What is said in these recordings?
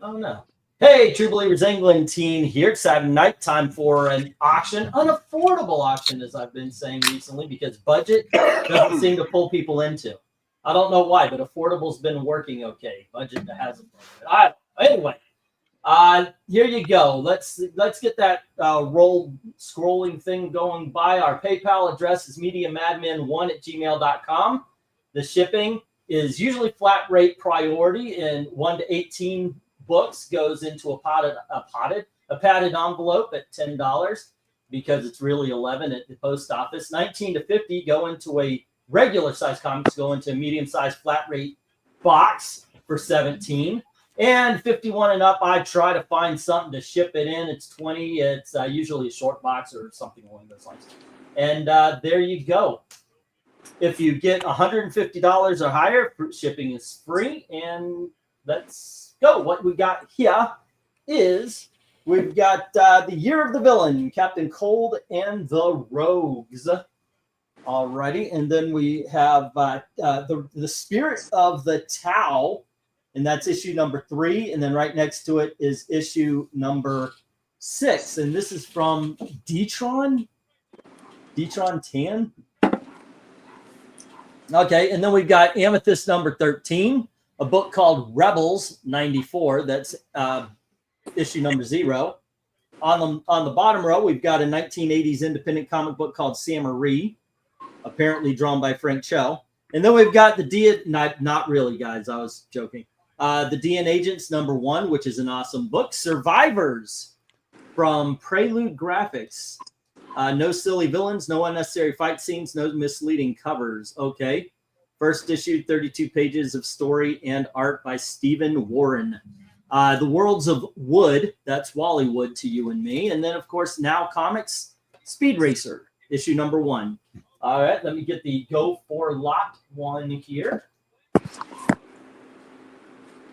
Oh, no. Hey, True Believers England teen here. It's nighttime for an auction, an affordable auction, as I've been saying recently, because budget doesn't seem to pull people into. I don't know why, but affordable's been working okay. Budget hasn't. Anyway, here you go. Let's get that roll scrolling thing going by. Our PayPal address is MediaMadmen1@gmail.com. The shipping is usually flat rate priority, and 1 to 18 books goes into a padded envelope at $10 because it's really 11 at the post office. 19 to 50 go into a regular size comics, go into a medium sized flat rate box for 17. And 51 and up, I try to find something to ship it in. It's 20. It's usually a short box or something along those lines. And there you go. If you get $150 or higher, shipping is free. And let's go. What we got here is we've got the Year of the Villain, Captain Cold and the Rogues. Alrighty, and then we have the Spirit of the Tau, and that's issue number 3. And then right next to it is issue number 6, and this is from Detron Tan. Okay, and then we've got Amethyst number 13. A book called Rebels 94. That's issue number 0. On the bottom row, we've got a 1980s independent comic book called Samaree, apparently drawn by Frank Cho. And then we've got the not really, guys. I was joking. The DN Agents number 1, which is an awesome book. Survivors from Prelude Graphics. No silly villains, no unnecessary fight scenes, no misleading covers. Okay. First issue, 32 pages of story and art by Stephen Warren. The Worlds of Wood, that's Wallywood to you and me. And then, of course, Now Comics, Speed Racer, issue number 1. All right, let me get the Go for Lot 1 here.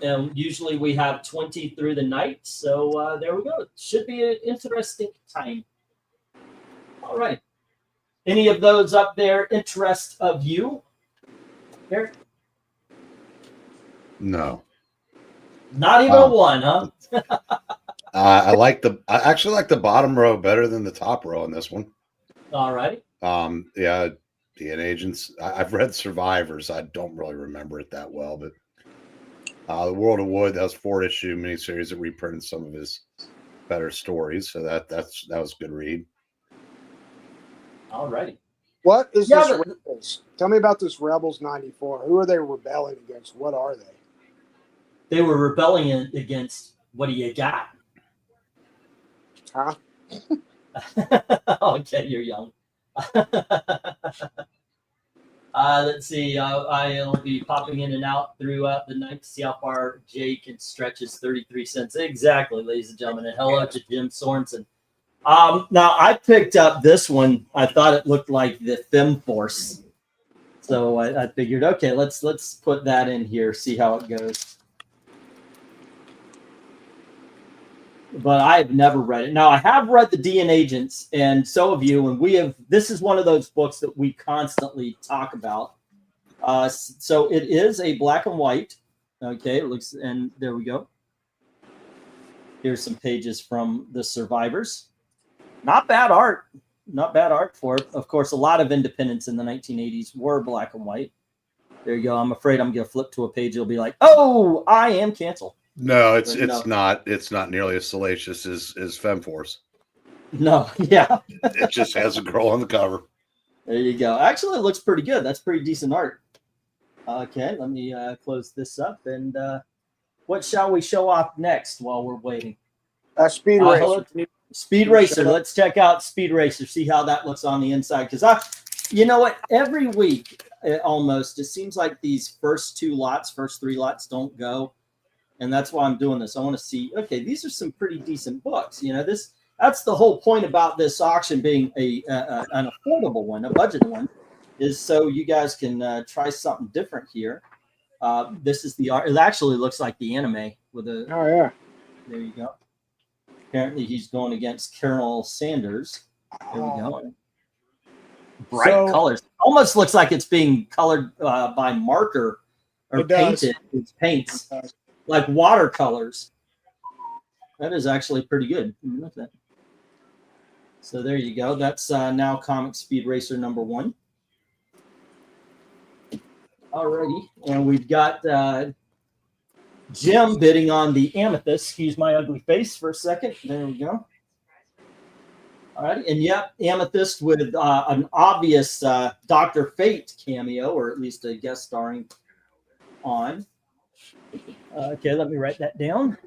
And usually we have 20 through the night. So there we go. It should be an interesting time. All right. Any of those up there interest of you? Here? No. Not even a 1, huh? I actually like the bottom row better than the top row on this one. All right. Yeah, DN Agents. I've read Survivors. I don't really remember it that well, but The World of Wood, that was 4-issue miniseries that reprinted some of his better stories. So that was a good read. All righty. What is this Rebels? Tell me about this Rebels 94. Who are they rebelling against? What are they? They were rebelling against what do you got? Huh? Okay, you're young. Let's see. I'll be popping in and out throughout the night to see how far Jay can stretch his 33 cents. Exactly, ladies and gentlemen. And hello to Jim Sorensen. Now, I picked up this one. I thought it looked like the Fem Force. So I figured, okay, let's put that in here, see how it goes. But I've never read it. Now, I have read the DN Agents, and so have you. And this is one of those books that we constantly talk about. So it is a black and white. Okay, it looks, and there we go. Here's some pages from the Survivors. Not bad art. Not bad art for it. Of course, a lot of independents in the 1980s were black and white. There you go. I'm afraid I'm going to flip to a page. It'll be like, oh, I am canceled. No, it's not. It's not nearly as salacious as Femforce. No, yeah. It just has a girl on the cover. There you go. Actually, it looks pretty good. That's pretty decent art. Okay, let me close this up. And what shall we show off next while we're waiting? Speed Racer. Speed Racer. Let's check out Speed Racer. See how that looks on the inside. Because you know what? Every week, almost, it seems like these first 3 lots don't go. And that's why I'm doing this. I want to see, okay, these are some pretty decent books. You know, that's the whole point about this auction being an affordable one, a budget one, is so you guys can try something different here. This is the art. It actually looks like the anime with a. Oh, yeah. There you go. Apparently, he's going against Colonel Sanders. There we go. Bright colors. Almost looks like it's being colored by marker or painted. It's paints. Like watercolors. That is actually pretty good. Look at that. So there you go. That's now Comic Speed Racer #1. Alrighty, and we've got Jim bidding on the Amethyst. Excuse my ugly face for a second. There we go. All right, and yep, Amethyst with an obvious Dr. Fate cameo, or at least a guest starring on. Okay, let me write that down.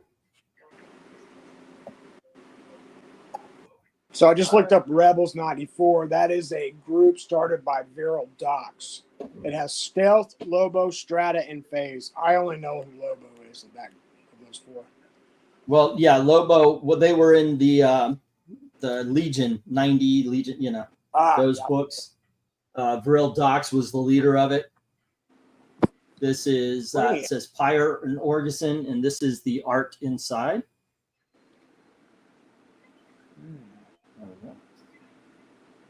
So I just looked up Rebels 94. That is a group started by Viral Docs. It has Stealth, Lobo, Strata, and Phase. I only know who Lobo is of those four. Well, yeah, Lobo. Well, they were in the Legion 90 Legion. You know those books. Viral Docs was the leader of it. This is it says Pyre and Orgeson, and this is the art inside.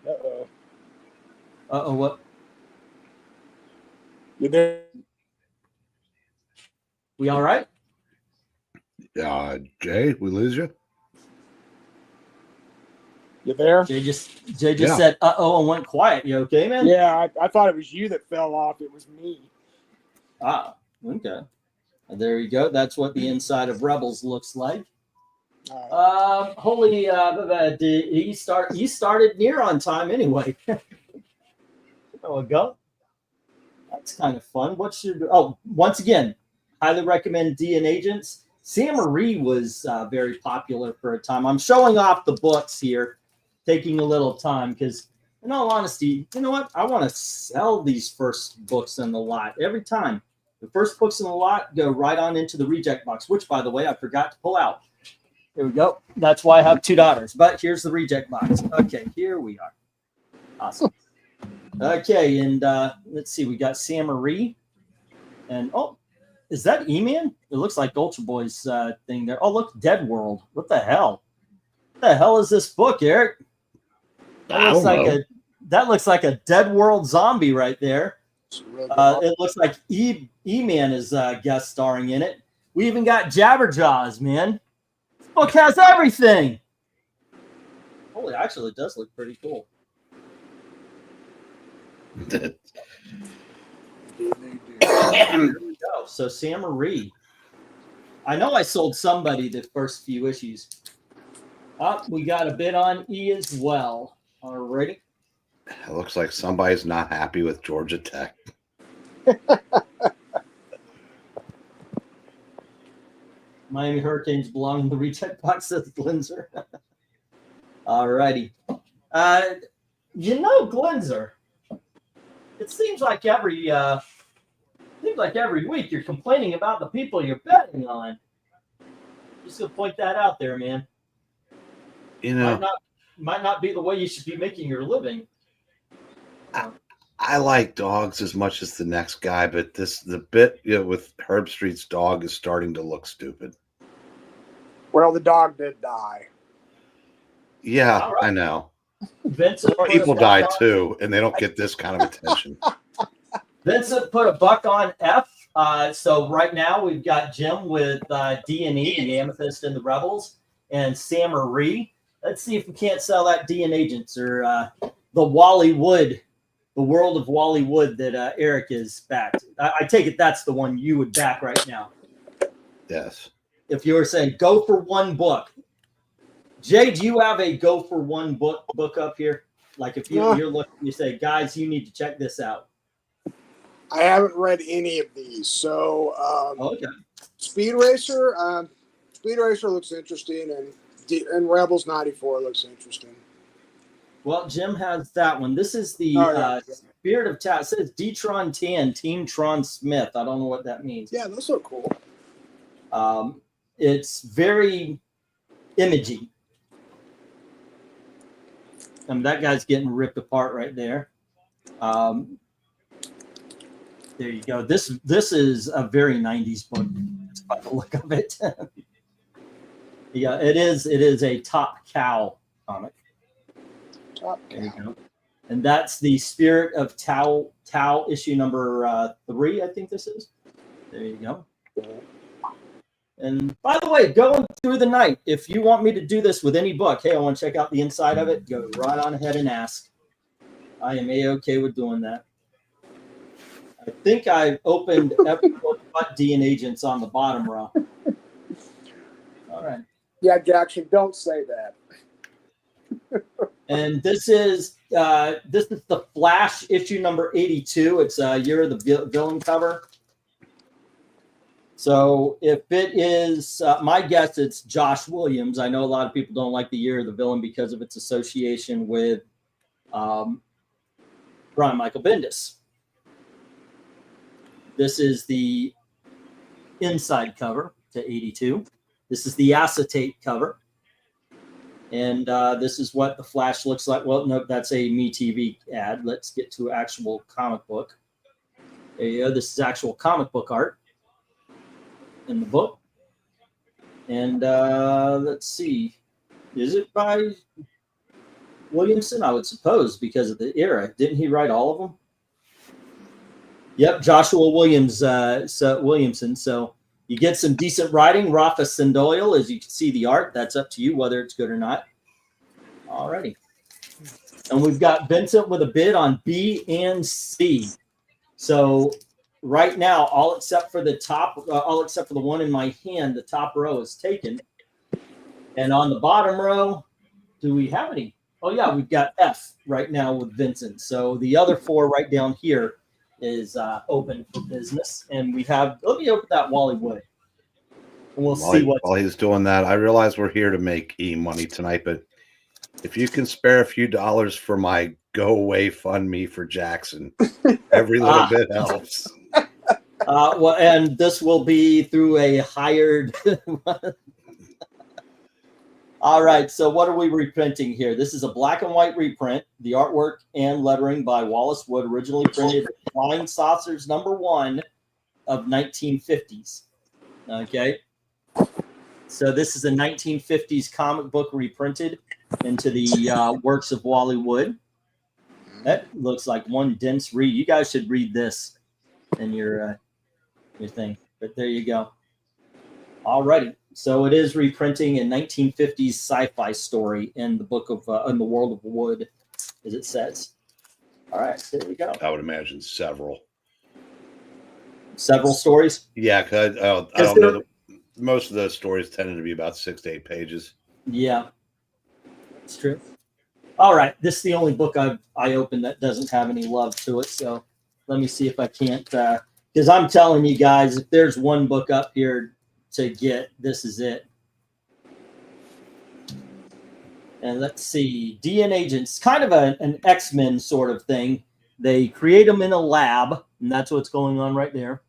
Uh-oh. Uh-oh, what? You there? We all right? Jay, we lose you? You there? Jay just said uh-oh and went quiet. You okay, man? Yeah, I thought it was you that fell off. It was me. Ah, okay. There you go. That's what the inside of Rebels looks like. Holy, he started near on time anyway. There we go. That's kind of fun. What should once again, highly recommend D and Agents. Sam Marie was very popular for a time. I'm showing off the books here, taking a little time because, in all honesty, you know what? I want to sell these first books in the lot every time. The first books in the lot go right on into the reject box, which, by the way, I forgot to pull out. There we go. That's why I have 2 daughters. But here's the reject box. Okay, here we are. Awesome. Okay, and let's see. We got Sam Marie. And, oh, is that E-Man? It looks like Ultra Boy's thing there. Oh, look, Dead World. What the hell? What the hell is this book, Eric? That looks like a Dead World zombie right there. It looks like E-Man is guest starring in it. We even got Jabberjaws, man. This book has everything. Holy, actually, it does look pretty cool. There we go. So Sam Marie. I know I sold somebody the first few issues. We got a bid on E as well. Alrighty. It looks like somebody's not happy with Georgia Tech. Miami Hurricanes belong in the reject box, says Glenzer. Alrighty. Glenzer, it seems like every week you're complaining about the people you're betting on. Just gonna point that out there, man. You know, might not be the way you should be making your living. I like dogs as much as the next guy, but the bit with Herb Street's dog is starting to look stupid. Well, the dog did die. Yeah, right. I know. Vincent People die too, and they don't get this kind of attention. Vincent put a buck on F. So right now we've got Jim with D&E, the Amethyst and the Rebels, and Sam Marie. Let's see if we can't sell that D and Agents or the Wally Wood, the world of Wally Wood that Eric is backed. I take it that's the one you would back right now. Yes. If you were saying go for one book. Jay, do you have a go for one book up here? Like if you're looking, you say, guys, you need to check this out. I haven't read any of these. So okay. Speed Racer looks interesting, and Rebels 94 looks interesting. Well, Jim has that one. This is the Spirit of Tau. It says D-Tron 10, Team Tron Smith. I don't know what that means. Yeah, those look cool. It's very imagey. And that guy's getting ripped apart right there. There you go. This is a very 90s book. By the look of it. Yeah, it is a Top Cow comic. Top There you go. And that's the Spirit of Tau issue number 3, I think this is. There you go. And by the way, going through the night, if you want me to do this with any book, hey, I want to check out the inside of it, go right on ahead and ask. I am A-okay with doing that. I think I've opened every book but D and Agents on the bottom row. All right. Yeah, Jackson, don't say that. And this is the Flash issue number 82. It's Year of the Villain cover. So if it is my guess, it's Josh Williams. I know a lot of people don't like the Year of the Villain because of its association with Brian Michael Bendis. This is the inside cover to 82. This is the acetate cover. And this is what the Flash looks like. Well, no, that's a MeTV ad. Let's get to actual comic book. There you go. This is actual comic book art in the book. And let's see. Is it by Williamson? I would suppose because of the era. Didn't he write all of them? Yep, Joshua Williamson. So you get some decent writing. Rafa Sandoyle, as you can see the art. That's up to you whether it's good or not. All righty. And we've got Vincent with a bid on B and C. So right now, all except for the one in my hand, the top row is taken. And on the bottom row, do we have any? Oh, yeah, we've got F right now with Vincent. So the other four right down here is open for business. And we have, let me open that Wally Wood. And we'll see what. While he's doing that, I realize we're here to make money tonight, but if you can spare a few dollars for my go away fund me for Jackson, every little bit helps. Well, and this will be through a hired. All right. So what are we reprinting here? This is a black and white reprint. The artwork and lettering by Wallace Wood, originally printed Flying Saucers #1 of 1950s. Okay. So this is a 1950s comic book reprinted into the works of Wally Wood. That looks like one dense read. You guys should read this in your thing. But there you go. All righty. So it is reprinting a 1950s sci-fi story in the book of in the world of Wood, as it says. All right, there we go. I would imagine several stories. Yeah, because I don't know. Most of those stories tended to be about 6 to 8 pages. Yeah, it's true. All right, this is the only book I opened that doesn't have any love to it. So let me see if I can't, because I'm telling you guys, if there's one book up here to get, this is it. And let's see, DNA Agents, kind of an X-Men sort of thing. They create them in a lab, and that's what's going on right there.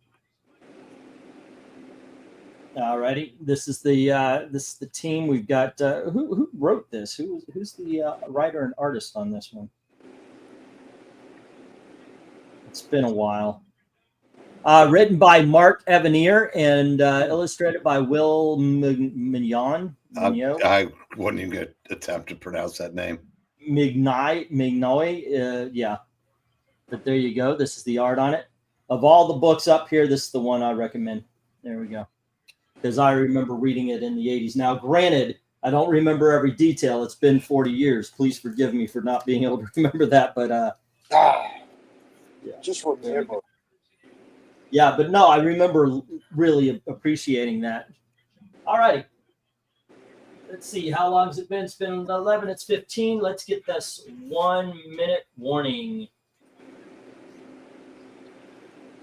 Alrighty, this is the team. We've got who wrote this? Who's the writer and artist on this one? It's been a while. Written by Mark Evanier and illustrated by Will Mignon. I wouldn't even attempt to pronounce that name. Mignoy, yeah. But there you go. This is the art on it. Of all the books up here, this is the one I recommend. There we go. Because I remember reading it in the 80s. Now, granted, I don't remember every detail. It's been 40 years. Please forgive me for not being able to remember that. But yeah, just remember. Yeah, but no, I remember really appreciating that. All righty. Let's see. How long has it been? It's been 11. It's 15. Let's get this 1 minute warning.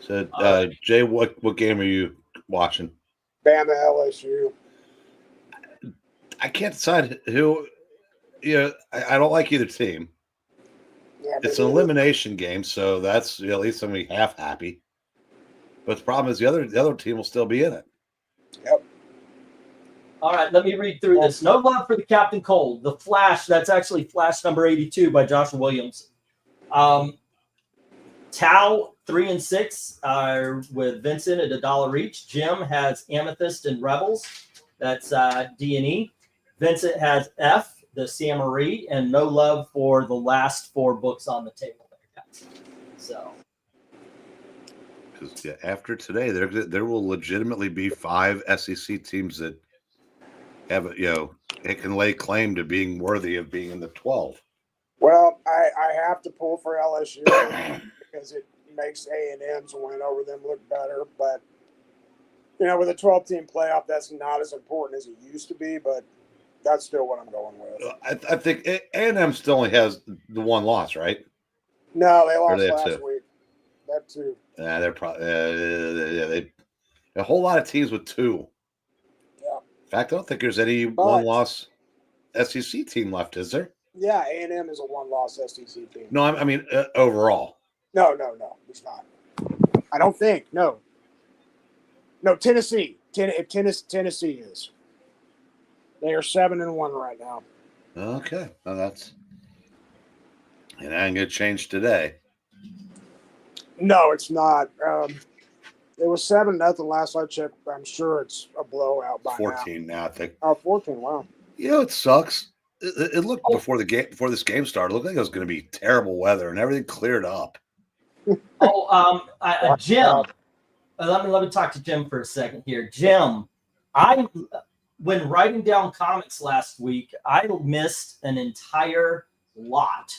So, Jay, what game are you watching? Bama LSU. I can't decide who. I don't like either team. Yeah, it's an elimination game, so that's at least I'm half happy. But the problem is the other team will still be in it. Yep. All right, let me read through this. No love for the Captain Cold. The Flash, that's actually Flash number 82 by Joshua Williams. Tau 3 and 6 are with Vincent at $1 each. Jim has Amethyst and Rebels. That's D&E. Vincent has F, the Samaree, and no love for the last 4 books on the table there, guys. So Because after today, there will legitimately be 5 SEC teams that have it can lay claim to being worthy of being in the 12. Well, I have to pull for LSU because it makes A&M's win over them look better. But, with a 12-team playoff, that's not as important as it used to be, but that's still what I'm going with. I think A&M still only has the 1 loss, right? No, they lost last week. That too. Yeah, they're probably a whole lot of teams with 2. Yeah. In fact, I don't think there's any 1-loss SEC team left, is there? Yeah, A&M is a 1-loss SEC team. No, I mean overall. No, it's not. I don't think. No, Tennessee. Tennessee is. They are 7-1 right now. Okay, well, that's and that ain't gonna change today. No, it's not. It was 7-0 last I checked. I'm sure it's a blowout by 14 now, I think. Oh, 14. Wow. It sucks. It looked before this game started. It looked like it was going to be terrible weather, and everything cleared up. Jim. Let me talk to Jim for a second here. Jim, when writing down comics last week, I missed an entire lot.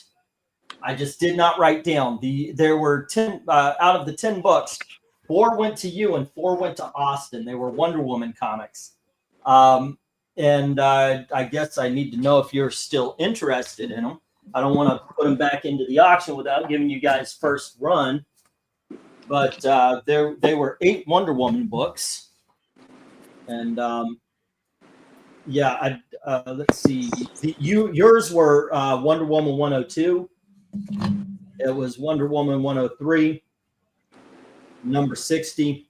I just did not write down. There were 10 out of the 10 books. 4 went to you and 4 went to Austin. They were Wonder Woman comics. And I guess I need to know if you're still interested in them. I don't want to put them back into the auction without giving you guys first run. But they were 8 Wonder Woman books. And let's see. Yours were Wonder Woman 102. It was Wonder Woman 103, number 60,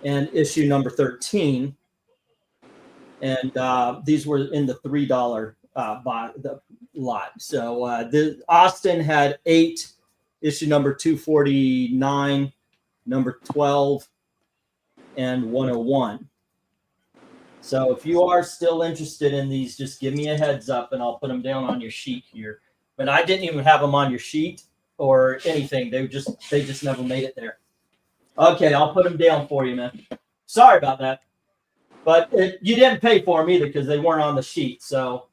and issue number 13. And these were in the $3 the lot. So the Austin had 8, issue number 249, number 12, and 101. So if you are still interested in these, just give me a heads up and I'll put them down on your sheet here. But I didn't even have them on your sheet or anything. They just never made it there. Okay, I'll put them down for you, man. Sorry about that. But you didn't pay for them either because they weren't on the sheet. So,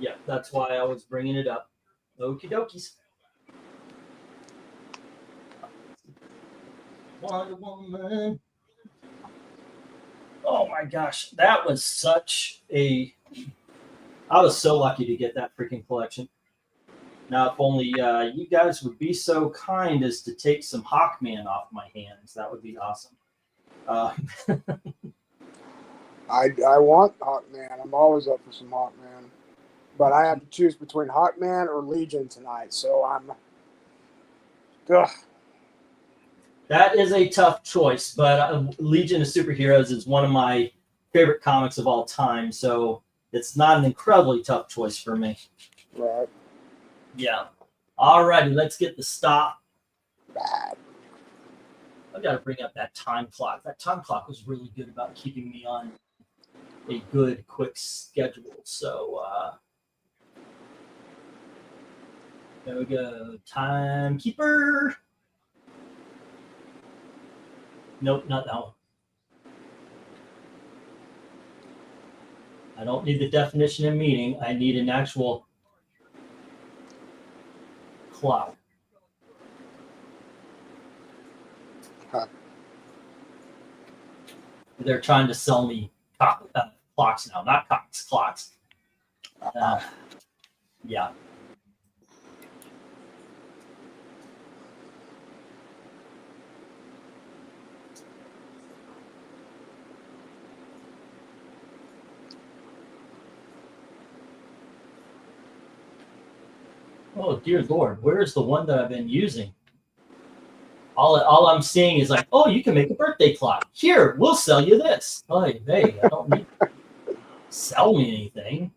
yeah, that's why I was bringing it up. Okie dokies. Wonder Woman. Oh, my gosh. That was such a... I was so lucky to get that freaking collection. Now, if only you guys would be so kind as to take some Hawkman off my hands, that would be awesome. I want Hawkman. I'm always up for some Hawkman. But I have to choose between Hawkman or Legion tonight. So I'm... Ugh. That is a tough choice. But Legion of Superheroes is one of my favorite comics of all time. So it's not an incredibly tough choice for me. Right. Yeah. All righty. Let's get the stop. Bad. I got to bring up that time clock. That time clock was really good about keeping me on a good, quick schedule. So there we go. Timekeeper. Nope, not that one. I don't need the definition of meaning. I need an actual clock. Huh. They're trying to sell me clocks now, not cocks, clocks. Yeah. Oh, dear Lord, where's the one that I've been using? All I'm seeing is like, oh, you can make a birthday clock. Here, we'll sell you this. Oh, hey, I don't need to sell me anything.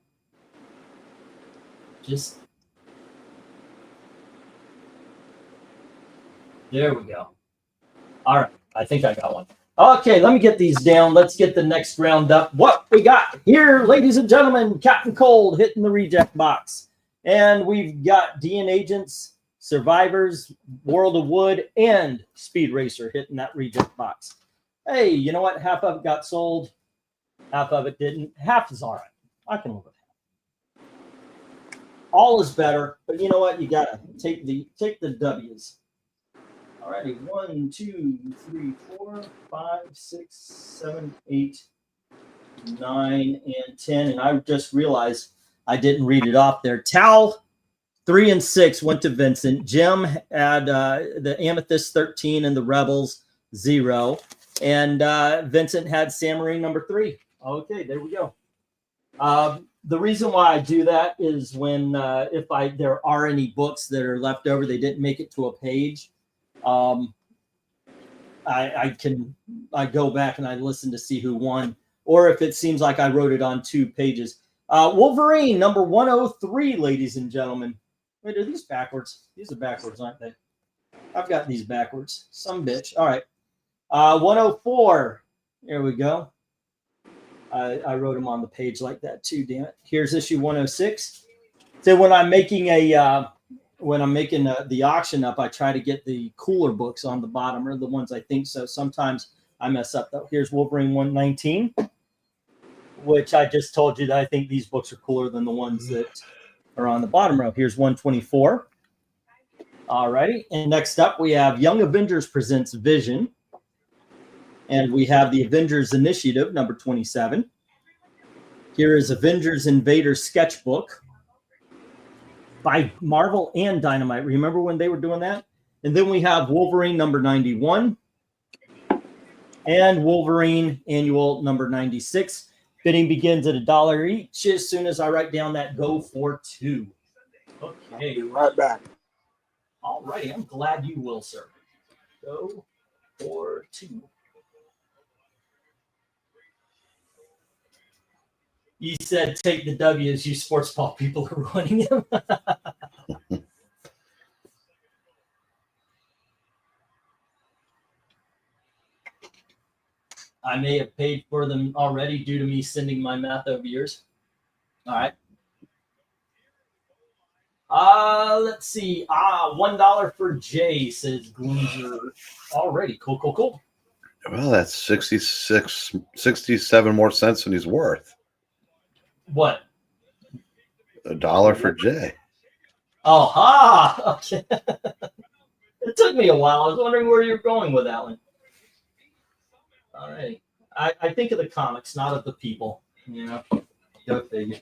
Just there we go. All right, I think I got one. Okay, let me get these down. Let's get the next round up. What we got here, ladies and gentlemen, Captain Cold hitting the reject box. And we've got DN Agents, Survivors, World of Wood, and Speed Racer hitting that reject box. Hey, you know what? Half of it got sold. Half of it didn't. Half is all right. I can live with half. All is better, but you know what? You gotta take the W's. All righty, 1, 2, 3, 4, 5, 6, 7, 8, 9, and 10. And I just realized I didn't read it off there. Tal 3 and 6 went to Vincent. Jim had the Amethyst 13 and the Rebels 0. And Vincent had Samarine number 3. Okay, there we go. The reason why I do that is when if there are any books that are left over, they didn't make it to a page. I go back and I listen to see who won, or if it seems like I wrote it on 2 pages. Wolverine number 103, ladies and gentlemen. Wait, are these backwards? These are backwards, aren't they? I've got these backwards. Some bitch. All right. 104. There we go. I wrote them on the page like that too. Damn it. Here's issue 106. So when I'm making the auction up, I try to get the cooler books on the bottom, or the ones I think so. Sometimes I mess up though. Here's Wolverine 119, which I just told you that I think these books are cooler than the ones that are on the bottom row. Here's 124. All righty. And next up, we have Young Avengers Presents Vision. And we have the Avengers Initiative, number 27. Here is Avengers Invader Sketchbook by Marvel and Dynamite. Remember when they were doing that? And then we have Wolverine number 91 and Wolverine Annual number 96. Bidding begins at $1 each as soon as I write down that go for 2. Okay. Right back. All righty. I'm glad you will, sir. Go for 2. You said take the W's. You sports ball people are ruining him. I may have paid for them already due to me sending my math over yours. All right. Let's see. $1 for Jay, says Glinzer. Already. Cool, cool, cool. Well, that's 67 more cents than he's worth. What? $1 for Jay. Oh, ha! Okay. It took me a while. I was wondering where you're going with that one. All right. I think of the comics, not of the people. You know, go figure.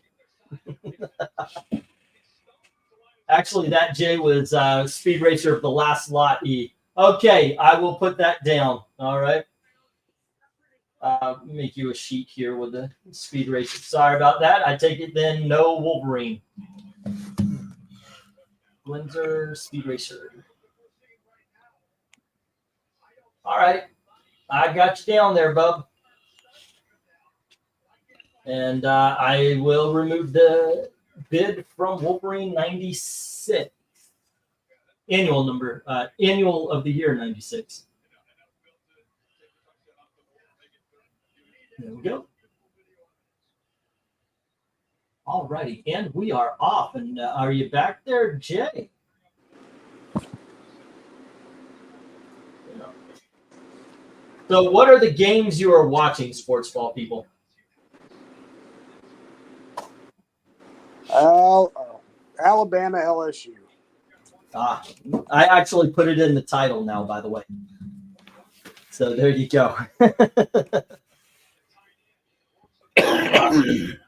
Actually, that Jay was Speed Racer of the last lot E. Okay, I will put that down. All right. Make you a sheet here with the Speed Racer. Sorry about that. I take it then no Wolverine. Glinzer, Speed Racer. All right. I got you down there, bub. And I will remove the bid from Wolverine 96. Annual of the year 96. There we go. All righty, and we are off. And are you back there, Jay? So what are the games you are watching, sports ball people? Alabama, LSU. I actually put it in the title now, by the way. So there you go.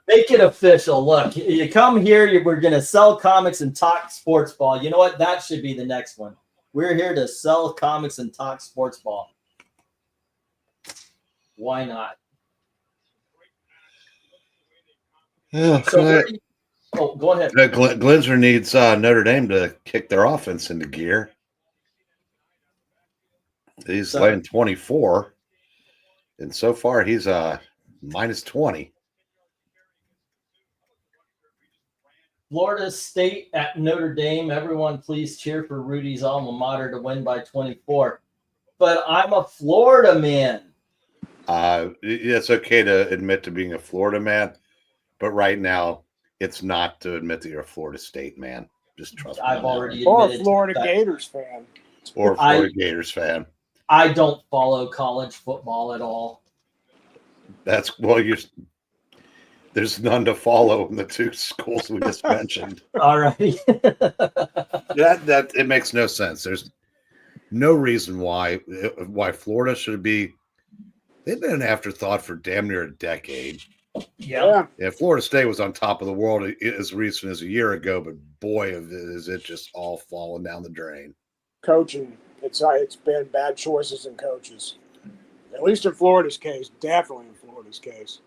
Make it official. Look, you come here, we're going to sell comics and talk sports ball. You know what? That should be the next one. We're here to sell comics and talk sports ball. Why not? Yeah, So go ahead. Glinzer needs Notre Dame to kick their offense into gear. He's laying 24, and so far he's minus 20. Florida State at Notre Dame. Everyone, please cheer for Rudy's alma mater to win by 24. But I'm a Florida man. It's okay to admit to being a Florida man, but right now it's not to admit that you're a Florida State man. Just trust me. I've already Or a admitted Florida that Gators fan. Or a Florida Gators fan. I don't follow college football at all. That's well, there's none to follow in the two schools we just mentioned. All right. That it makes no sense. There's no reason why Florida should be. They've been an afterthought for damn near a decade. Yeah. Florida State was on top of the world as recent as a year ago, but boy, is it just all falling down the drain. Coaching, it's been bad choices in coaches. At least in Florida's case, definitely in Florida's case.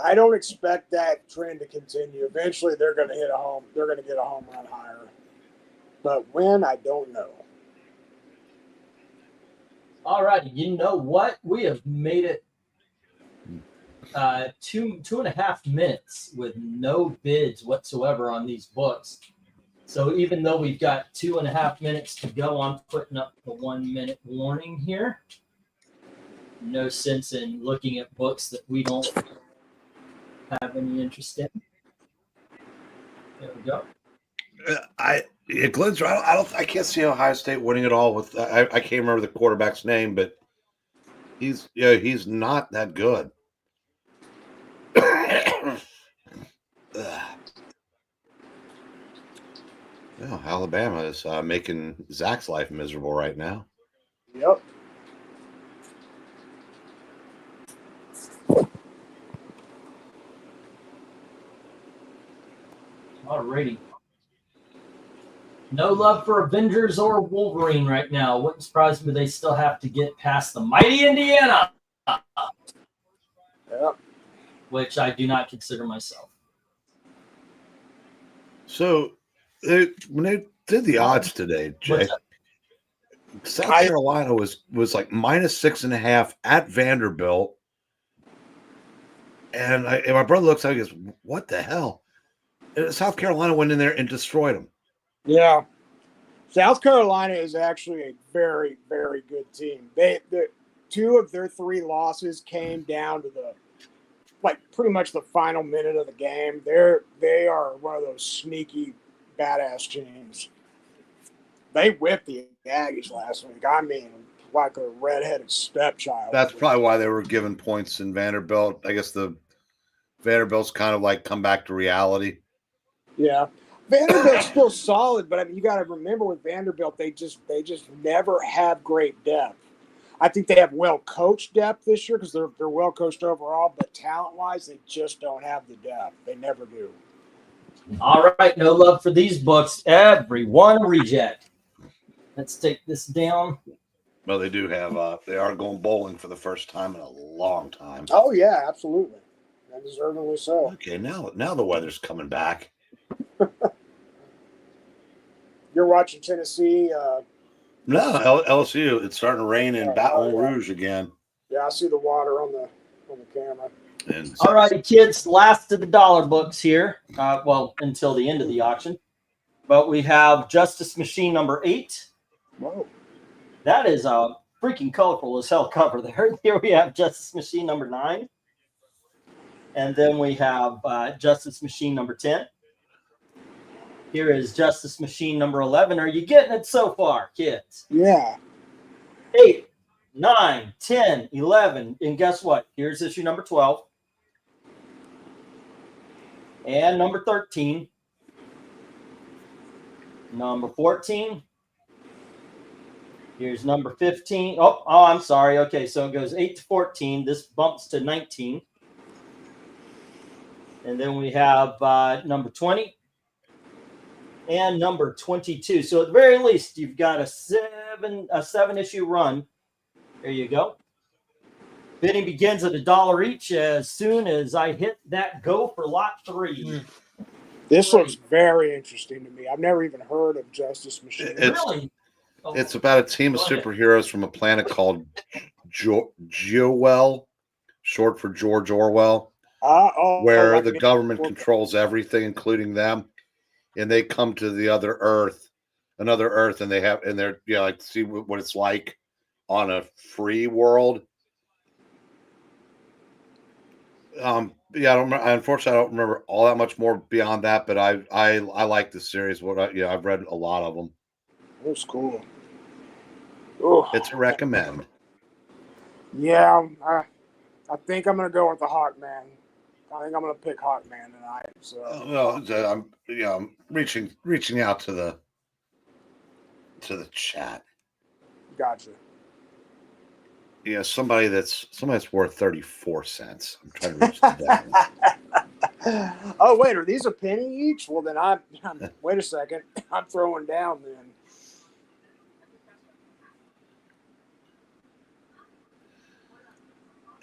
I don't expect that trend to continue. Eventually, they're going to hit a home. They're going to get a home run higher, but when, I don't know. All right. You know what? We have made it 2.5 minutes with no bids whatsoever on these books. So even though we've got 2.5 minutes to go, I'm putting up the 1 minute warning here. No sense in looking at books that we don't have any interest in. There we go. Glenn's right. I can't see Ohio State winning it all. With I can't remember the quarterback's name, but he's not that good. Well, Alabama is making Zach's life miserable right now. Yep. Alrighty. No love for Avengers or Wolverine right now. Wouldn't surprise me they still have to get past the mighty Indiana. Yep. Which I do not consider myself. So, when they did the odds today, Jay, South Carolina was like -6.5 at Vanderbilt, and my brother looks at it and goes, "What the hell?" And South Carolina went in there and destroyed them. Yeah. South Carolina is actually a very, very good team. The 2 of their 3 losses came down to pretty much the final minute of the game. They are one of those sneaky, badass teams. They whipped the Aggies last week. I mean, like a redheaded stepchild. That's probably why they were given points in Vanderbilt. I guess the Vanderbilt's kind of like come back to reality. Yeah. Vanderbilt's still solid, but I mean, you got to remember with Vanderbilt, they just never have great depth. I think they have well-coached depth this year because they're well-coached overall, but talent-wise, they just don't have the depth. They never do. All right, no love for these books. Everyone reject. Let's take this down. Well, they do have. They are going bowling for the first time in a long time. Oh yeah, absolutely, and deservedly so. Okay, now the weather's coming back. You're watching Tennessee. No, LSU. It's starting to rain in Baton Rouge again. Yeah, I see the water on the camera. And All righty, kids. Last of the dollar books here. Well, until the end of the auction. But we have Justice Machine number 8. Whoa. That is a freaking colorful as hell cover there. Here we have Justice Machine number 9. And then we have Justice Machine number 10. Here is Justice Machine number 11. Are you getting it so far, kids? Yeah. 8, 9, 10, 11. And guess what? Here's issue number 12. And number 13. Number 14. Here's number 15. Oh, I'm sorry. Okay, so it goes 8 to 14. This bumps to 19. And then we have number 20 and number 22. So at the very least, you've got a seven issue run. There you go. Bidding begins at $1 each as soon as I hit that go for lot 3. This looks very interesting to me. I've never even heard of Justice Machine. Really? It's about a team of superheroes from a planet called Geowell, short for George Orwell, where the government controls everything, including them, and they come to the other Earth, another Earth, and they're like see what it's like on a free world. Yeah, I don't. Unfortunately, I don't remember all that much more beyond that. But I like the series. I've read a lot of them. That's cool. Oh, It's a recommend. yeah. I think I'm gonna go with the Hawkman. I think I'm gonna pick Hawkman tonight. So I'm reaching out to the chat. gotcha. Yeah, somebody that's worth 34 cents. I'm trying to reach that. Oh wait, are these a penny each? Well then I'm wait a second. I'm throwing down then.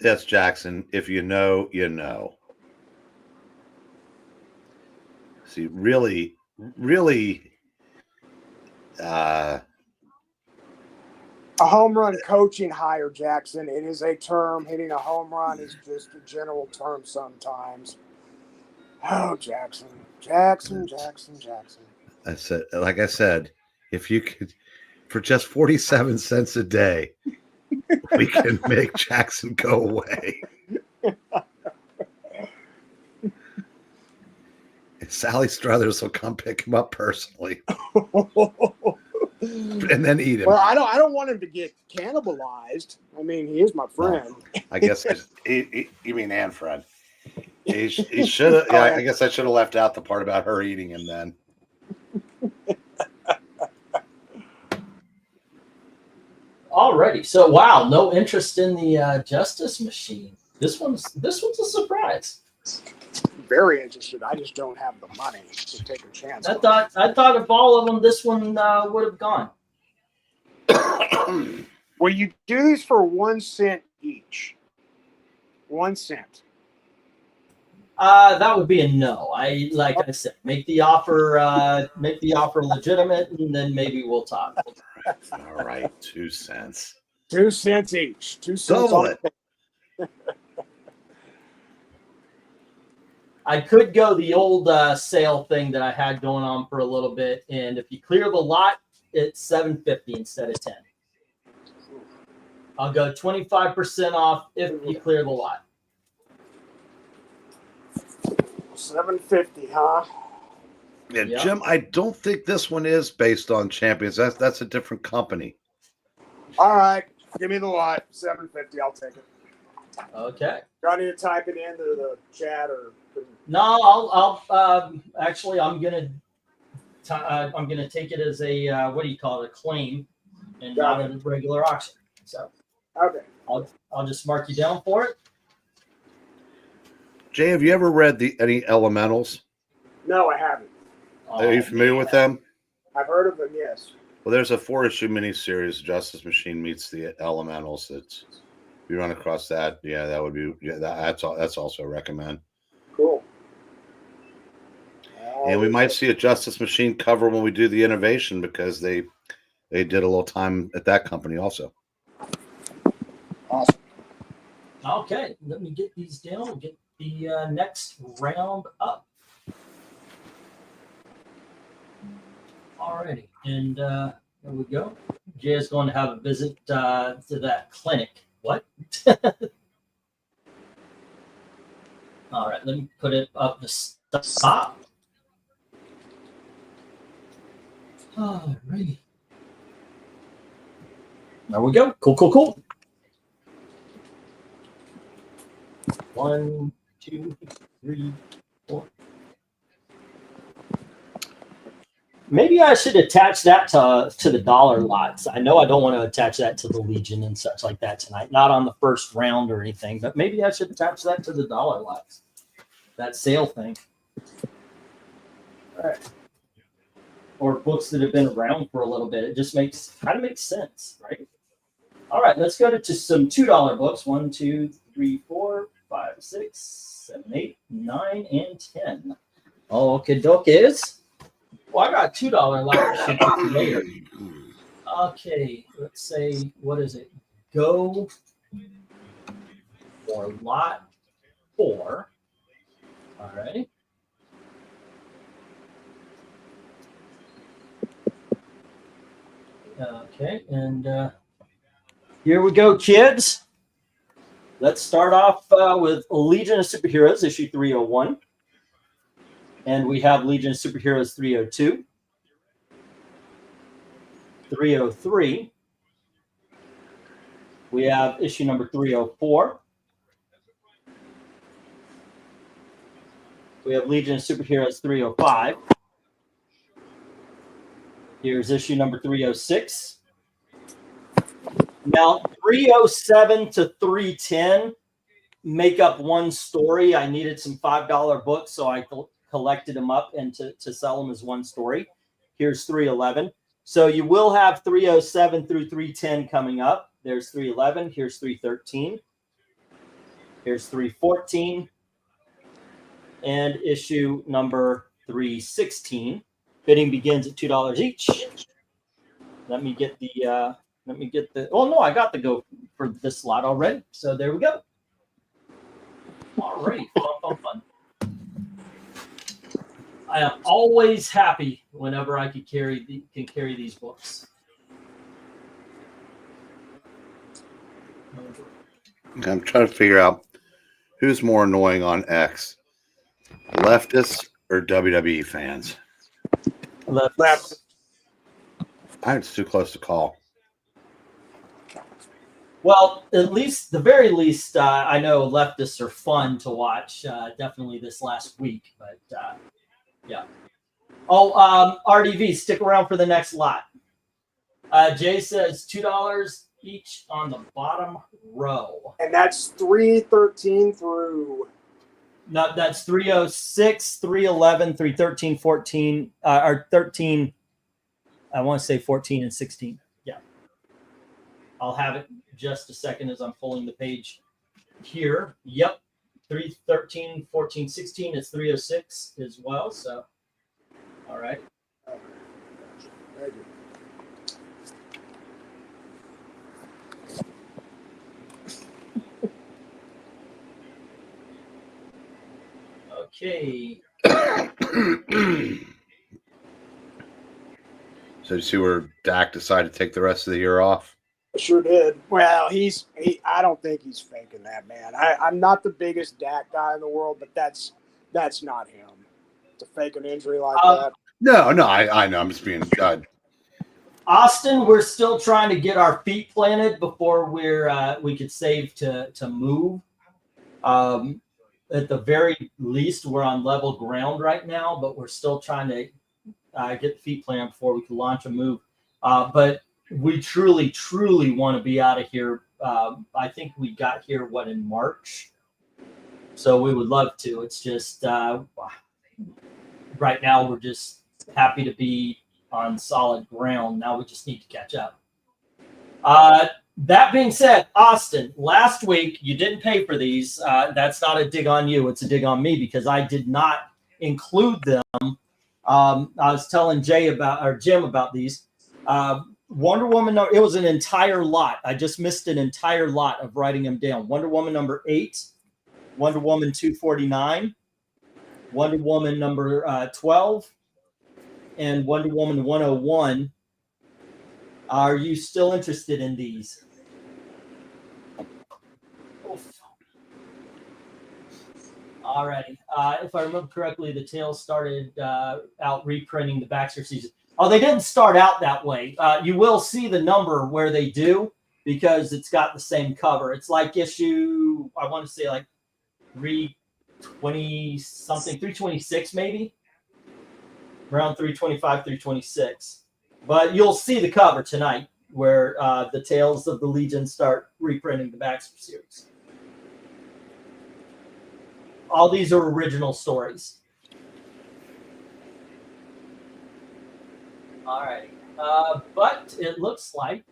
Yes, Jackson. If you know, you know. See, really, A home run coaching hire, Jackson. It is a term. Hitting a home run is just a general term sometimes. Oh, Jackson. I said, if you could, for just 47 cents a day, we can make Jackson go away. And Sally Struthers will come pick him up personally. And then eat him. Well, I don't want him to get cannibalized. I mean, he is my friend. I guess you mean Anne Fred. He should have. Yeah, I guess I should have left out the part about her eating him then. Alrighty, so wow, no interest in the Justice Machine. This one's a surprise. Very interested. I just don't have the money to take a chance. I thought of all of them, this one would have gone. Well, you do these for 1 cent each. 1 cent. That would be a no. I said, make the offer legitimate, and then maybe we'll talk. All right, 2 cents. 2 cents each. 2 cents. Double it. I could go the old sale thing that I had going on for a little bit, and if you clear the lot, it's $7.50 instead of $10. I'll go 25% off if you clear the lot. $7.50, huh? Yeah, Yep. Jim, I don't think this one is based on Champions. That's a different company. All right, give me the lot. $7.50. I'll take it. Okay. Do I need to type it into the chat or? No, I'll actually I'm gonna take it as a what do you call it, a claim, and not a regular auction. So okay, I'll just mark you down for it. Jay, have you ever read any Elementals? No, I haven't. Are you familiar with them? I've heard of them. Yes. Well, there's a 4-issue miniseries, Justice Machine meets the Elementals. If you run across that, yeah, that would be that's also a recommend. Cool. And we might see a Justice Machine cover when we do the innovation because they did a little time at that company also. Awesome. Okay, let me get these down and get the next round up. Alrighty, and there we go. Jay is going to have a visit to that clinic. What? All right, let me put it up the top. Alrighty. There we go. Cool. 1, 2, 3, 4. Maybe I should attach that to the dollar lots. I know I don't want to attach that to the Legion and such like that tonight. Not on the first round or anything, but maybe I should attach that to the dollar lots. That sale thing. All right. Or books that have been around for a little bit. It just kind of makes sense, right? All right, let's go to some $2 books. 1, 2, 3, 4, 5, 6, 7, 8, 9, and 10. Okay, dokes. Well, I got $2 lot later. Okay, let's say, what is it? Go for lot 4. All right. Okay, and here we go, kids. Let's start off with Legion of Superheroes, issue 301. And we have Legion of Superheroes 302, 303. We have issue number 304. We have Legion of Superheroes 305. Here's issue number 306. Now, 307 to 310 make up one story. I needed some $5 books, so I collected them up and to sell them as one story. Here's 311. So you will have 307 through 310 coming up. There's 311. Here's 313. Here's 314. And issue number 316. Bidding begins at $2 each. Let me get the oh no, I got the go for this lot already. So there we go. All right, fun. I am always happy whenever I can carry these books. I'm trying to figure out who's more annoying on X, leftists or WWE fans. Left. It's too close to call. Well, at least, the very least, I know leftists are fun to watch. Definitely this last week, but yeah. Oh, RDV, stick around for the next lot. Jay says $2 each on the bottom row. And that's 313 through. No, that's 306, 311, 313, 14, or 13. I want to say 14 and 16. Yeah. I'll have it just a second as I'm pulling the page here. Yep. 313, 14, 16. It's 306 as well. So, all right. Okay. So you see where Dak decided to take the rest of the year off? Sure did. Well, I don't think he's faking that, man. I'm not the biggest Dak guy in the world, but that's not him. To fake an injury like that. No, I know. I'm just being God. Austin, we're still trying to get our feet planted before we could save to move. At the very least, we're on level ground right now, but we're still trying to get the feet planted before we can launch a move. But we truly want to be out of here. I think we got here, in March? So we would love to. It's just right now we're just happy to be on solid ground. Now we just need to catch up. That being said, Austin, last week you didn't pay for these. That's not a dig on you. It's a dig on me because I did not include them. I was telling Jim about these. Wonder Woman, it was an entire lot. I just missed an entire lot of writing them down. Wonder Woman number 8, Wonder Woman 249, Wonder Woman number 12, and Wonder Woman 101. Are you still interested in these? Alrighty. If I remember correctly, the Tales started out reprinting the Baxter season. Oh, they didn't start out that way. You will see the number where they do because it's got the same cover. It's like issue, I want to say like 320 something, 326 maybe, around 325, 326. But you'll see the cover tonight where the Tales of the Legion start reprinting the Baxter series. All these are original stories. All right. But it looks like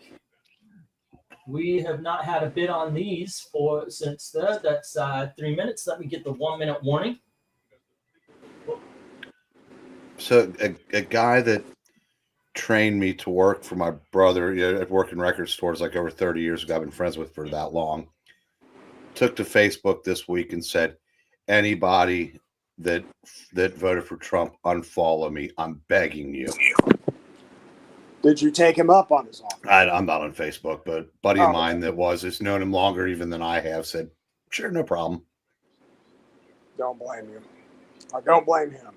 we have not had a bid on these since that's 3 minutes. Let me get the 1 minute warning. So a guy that trained me to work for my brother, I've worked in record stores like over 30 years ago. I've been friends with for that long. Took to Facebook this week and said, anybody that voted for Trump, unfollow me. I'm begging you. Did you take him up on his offer? I'm not on Facebook, but a buddy of mine that is known him longer even than I have said, Sure, no problem. Don't blame you. I don't blame him.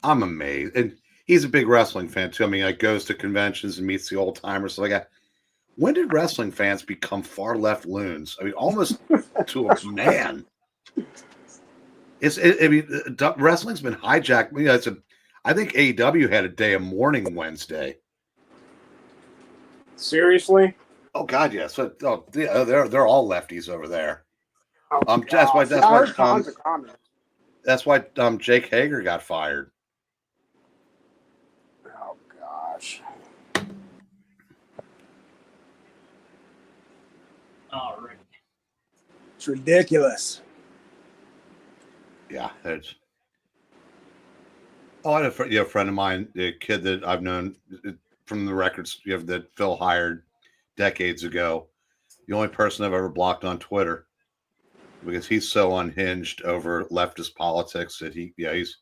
I'm amazed. And he's a big wrestling fan too. I mean, like goes to conventions and meets the old timers. So like that. When did wrestling fans become far left loons? I mean, almost to a man. Wrestling's been hijacked. You know, I think AEW had a day of mourning Wednesday. Seriously? Oh God, yes. Yeah, they're all lefties over there. Oh, That's why Jake Hager got fired. Oh gosh. All right. It's ridiculous. Yeah, there's. Oh, I had a friend of mine, a kid that I've known from the records that Phil hired decades ago. The only person I've ever blocked on Twitter because he's so unhinged over leftist politics that he's.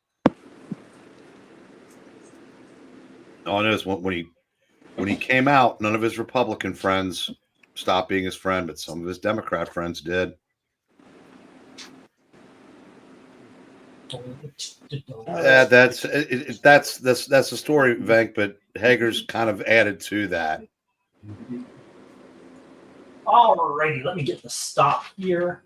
All I know is when he came out, none of his Republican friends stopped being his friend, but some of his Democrat friends did. That's the story, Venk. But Hager's kind of added to that. Alrighty, let me get the stop here.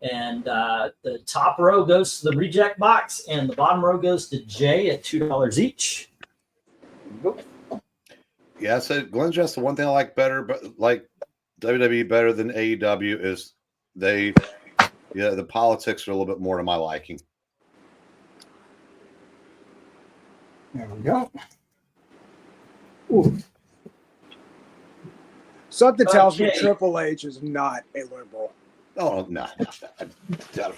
And the top row goes to the reject box, and the bottom row goes to Jay at $2 each. Yeah, so Glenn, just the one thing I like better, but like WWE better than AEW is the politics are a little bit more to my liking. There we go. Ooh. Something tells me Triple H is not a liberal. Oh, no.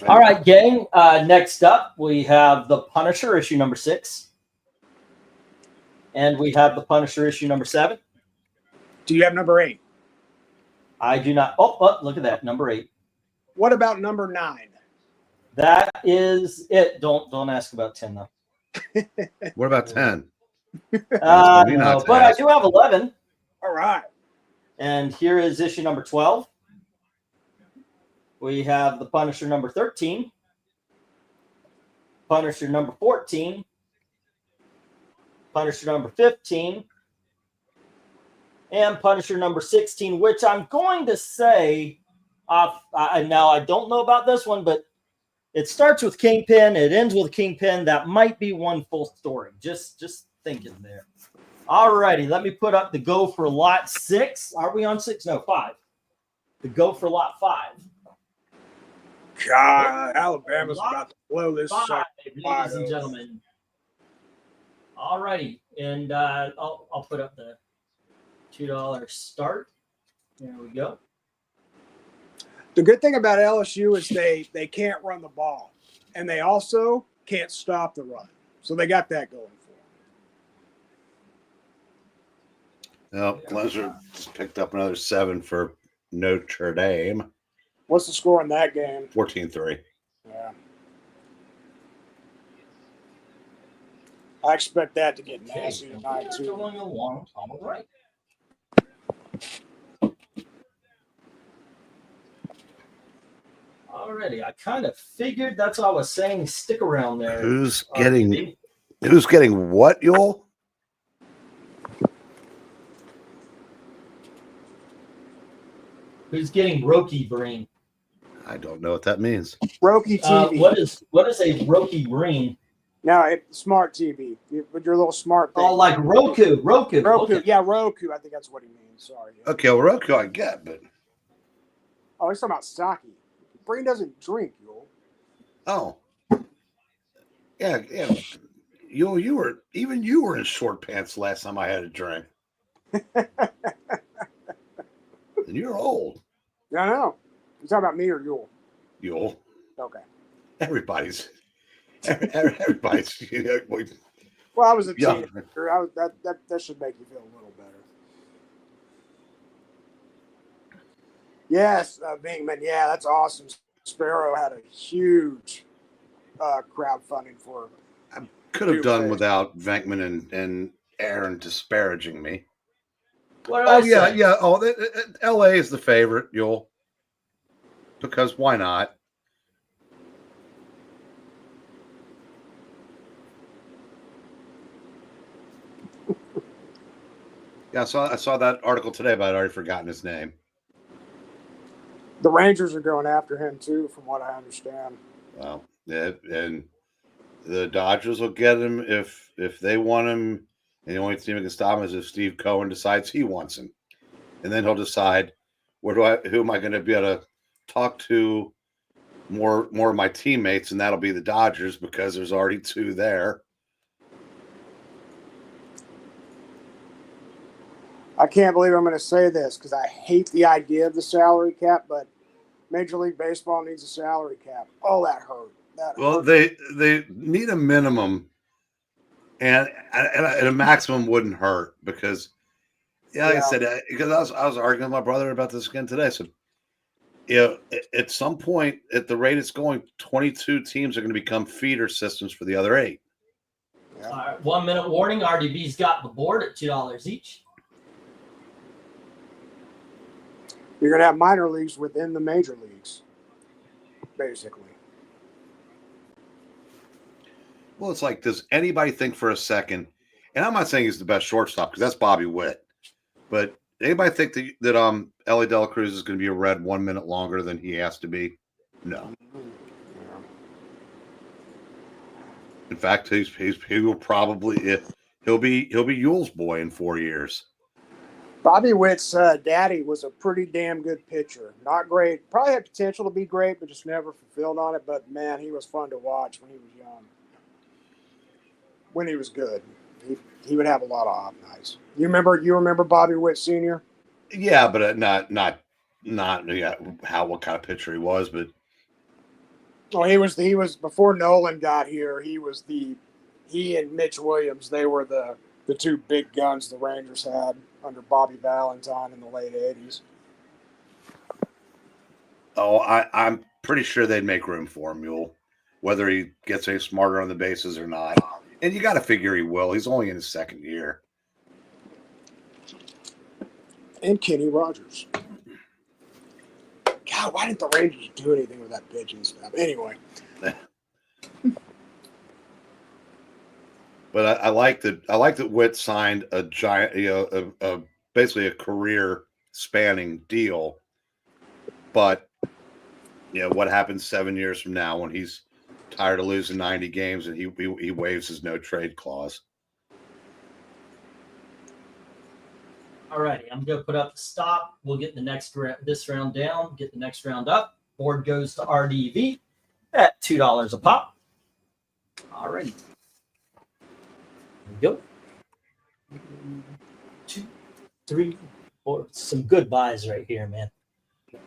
All right, gang. Next up, we have The Punisher, issue number 6. And we have The Punisher, issue number 7. Do you have number 8? I do not. Oh, look at that. Number 8. What about number 9? That is it. Don't ask about 10, though. What about 10? No, but I do have 11. All right. And here is issue number 12. We have The Punisher number 13. Punisher number 14. Punisher number 15. And Punisher number 16, which I'm going to say, now I don't know about this one, but it starts with Kingpin. It ends with Kingpin. That might be one full story. Just thinking there. All righty, let me put up the go for lot 6. Are we on 6? No, 5. The go for lot 5. God, Alabama's about to blow this sucker. Ladies and gentlemen. All righty, and I'll put up the $2 start. There we go. The good thing about LSU is they can't run the ball, and they also can't stop the run. So they got that going for them. Well, Glazer just picked up another 7 for Notre Dame. What's the score in that game? 14-3. Yeah. I expect that to get nasty tonight, too. Going along, all right. Alrighty, I kind of figured that's what I was saying. Stick around there. Who's getting what, Yul? Who's getting Roki Breen? I don't know what that means. Roki TV. What is a Roki Breen? No, it's smart TV. With your little smart thing. Oh, like Roku. Roku. Okay. Yeah, Roku. I think that's what he means. Sorry. Okay, well, Roku I get, but oh, he's talking about sake. Breen doesn't drink, Yul. oh, yeah. Yul, you were in short pants last time I had a drink. And you're old. Yeah, I know. You talking about me or Yul? Yul. Okay. Everybody's. Well, I was a Yeah. teenager. That should make you feel a little better. Yes, VENKMAN. Yeah, that's awesome. Sparrow had a huge crowdfunding for. Could have done without Venkman and Aaron disparaging me. What did Oh I yeah, say? yeah. Oh, L.A. is the favorite, Yule. Because why not? Yeah, I saw that article today, but I'd already forgotten his name. The Rangers are going after him too, from what I understand. Well, yeah, and the Dodgers will get him if they want him, and the only team that can stop him is if Steve Cohen decides he wants him, and then he'll decide who am I going to be able to talk to more of my teammates, and that'll be the Dodgers because there's already two there. I can't believe I'm going to say this because I hate the idea of the salary cap, but Major League Baseball needs a salary cap. Oh, that hurt. Well, they need a minimum, and a maximum wouldn't hurt because, like I said, because I was arguing with my brother about this again today. So, at some point, at the rate it's going, 22 teams are going to become feeder systems for the other 8. Yeah. All right, 1 minute warning. RDB's got the board at $2 each. You're going to have minor leagues within the major leagues, basically. Well, it's like, does anybody think for a second, and I'm not saying he's the best shortstop because that's Bobby Witt, but anybody think that Ellie De La Cruz is going to be a Red 1 minute longer than he has to be? No. Yeah. In fact, he will probably he'll be Yule's boy in 4 years. Bobby Witt's daddy was a pretty damn good pitcher. Not great. Probably had potential to be great, but just never fulfilled on it. But, man, he was fun to watch when he was young. When he was good. He would have a lot of off nights. You remember Bobby Witt Sr.? Yeah, but not what kind of pitcher he was, but Well, he was before Nolan got here. He and Mitch Williams, they were the two big guns the Rangers had under Bobby Valentine in the late 80s. Oh, I'm pretty sure they'd make room for him, Mule, whether he gets any smarter on the bases or not. And you got to figure he will. He's only in his second year. And Kenny Rogers. God, why didn't the Rangers do anything with that pitching stuff? Anyway. But I like that Witt signed a giant, basically a career spanning deal. But what happens 7 years from now when he's tired of losing 90 games and he waives his no trade clause? All righty, I'm going to put up the stop. We'll get this round down, get the next round up. Board goes to RDV at $2 a pop. All righty. There we go. 1, 2, 3, 4. Some good buys right here, man.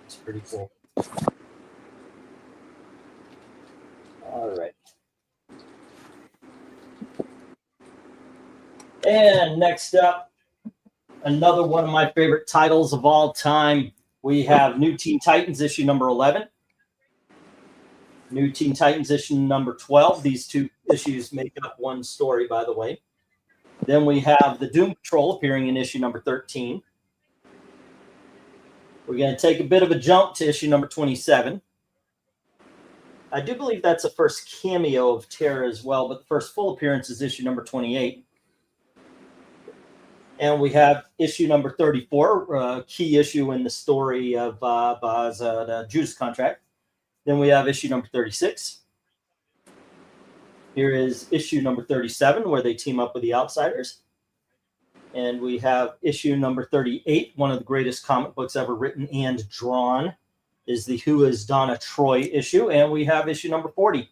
It's pretty cool. All right. And next up, another one of my favorite titles of all time. We have New Teen Titans issue number 11. New Teen Titans issue number 12. These two issues make up one story, by the way. Then we have the Doom Patrol appearing in issue number 13. We're going to take a bit of a jump to issue number 27. I do believe that's the first cameo of Terra as well, but the first full appearance is issue number 28. And we have issue number 34, key issue in the story of the Judas Contract. Then we have issue number 36. Here is issue number 37, where they team up with the Outsiders. And we have issue number 38, one of the greatest comic books ever written and drawn, is the Who is Donna Troy issue. And we have issue number 40.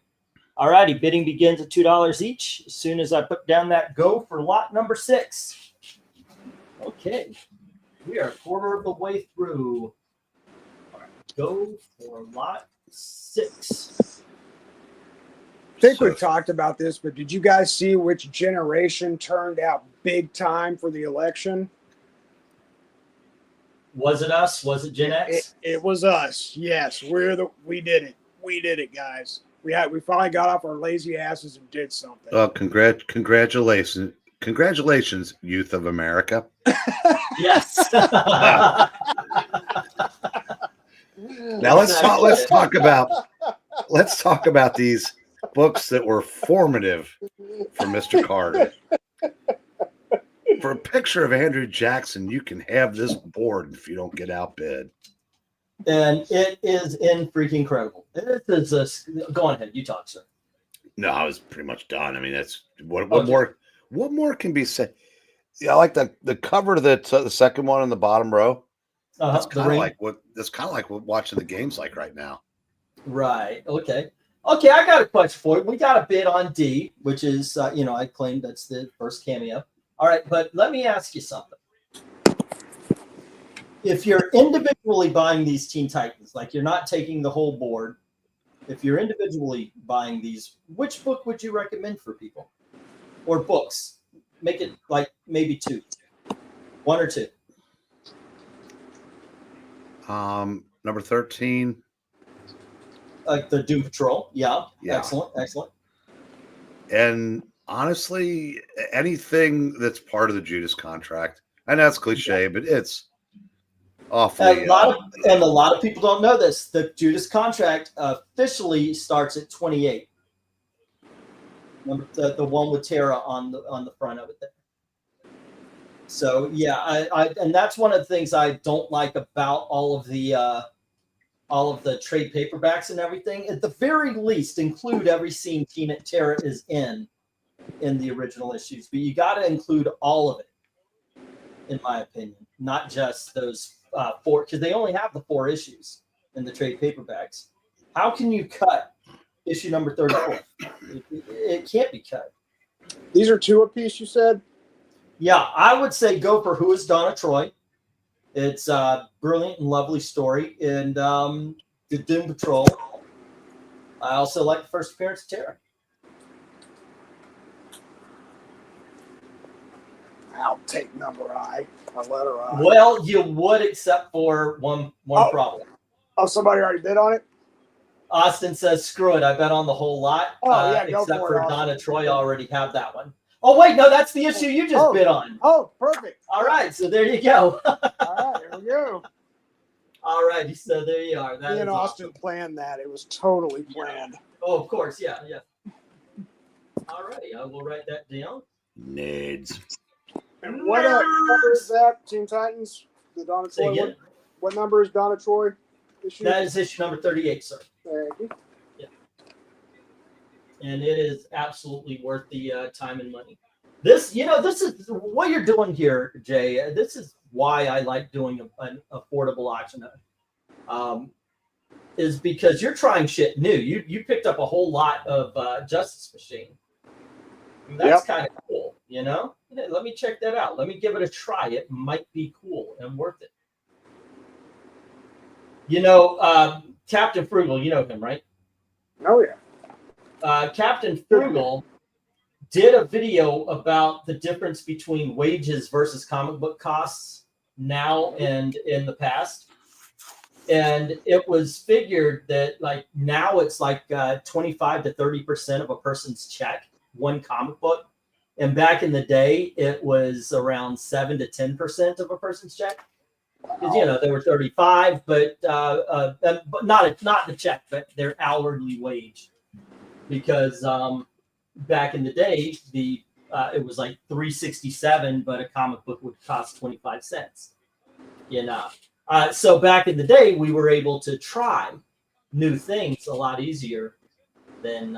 All righty, bidding begins at $2 each. As soon as I put down that go for lot number 6. Okay, we are a quarter of the way through. All right, go for lot 6. I think we talked about this, but did you guys see which generation turned out big time for the election? Was it us? Was it Gen X? It was us. Yes, we did it. We did it, guys. We finally got off our lazy asses and did something. Well, congratulations Congratulations, youth of America. Yes. Now let's talk about these books that were formative for Mr. Carter. For a picture of Andrew Jackson, you can have this board if you don't get outbid. And it is in freaking incredible. It is go on ahead. You talk, sir. No, I was pretty much done. I mean, that's what more can be said. Yeah, I like the cover of the second one in the bottom row. That's kind of like what watching the game's like right now. Right. Okay. Okay. I got a question for you. We got a bid on D, which is I claim that's the first cameo. All right, but let me ask you something. If you're individually buying these Teen Titans, like you're not taking the whole board, if you're individually buying these, which book would you recommend for people? Or books? Make it like maybe two. One or two. Number 13. Like the Doom Patrol. Yeah. Excellent. Excellent. And honestly, anything that's part of the Judas Contract. I know it's cliche, but it's awfully. A lot of people don't know this. The Judas Contract officially starts at 28. The one with Tara on the front of it there. So yeah, I and that's one of the things I don't like about all of the trade paperbacks and everything. At the very least, include every scene Tara is in the original issues, but you got to include all of it, in my opinion, not just those 4, because they only have the 4 issues in the trade paperbacks. How can you cut issue number 34? It can't be cut. These are 2 apiece, you said? Yeah, I would say go for Who is Donna Troy. It's a brilliant and lovely story. And the Doom Patrol. I also like the first appearance of Tara. I'll take number I, or letter I. Well, you would, except for one problem. Oh, somebody already bid on it? Austin says, screw it. I bet on the whole lot. Oh, yeah, go except for it, Donna Troy, I already have that one. Oh, wait, no, that's the issue you just bid on. Oh, perfect. All right, so there you go. All right, here we go. All righty, so there you are. Me and Austin planned that. It was totally planned. Oh, of course, yeah. All righty, I will write that down. Nerds. And what number is that, Teen Titans? The Donna Troy. What number is Donna Troy issue? That is issue number 38, sir. Thank you. Yeah. And it is absolutely worth the time and money. This is what you're doing here, Jay. This is why I like doing an affordable auction. Is because you're trying shit new. You picked up a whole lot of Justice Machine. That's kind of cool, Let me check that out. Let me give it a try. It might be cool and worth it. Captain Frugal, you know him, right? Oh, yeah. Captain Frugal did a video about the difference between wages versus comic book costs now and in the past. And it was figured that now it's 25 to 30% of a person's check, one comic book. And back in the day, it was around 7 to 10% of a person's check. Because they were 35, but not the check, but their hourly wage. Because back in the day, it was like $3.67, but a comic book would cost 25 cents. So back in the day, we were able to try new things a lot easier than.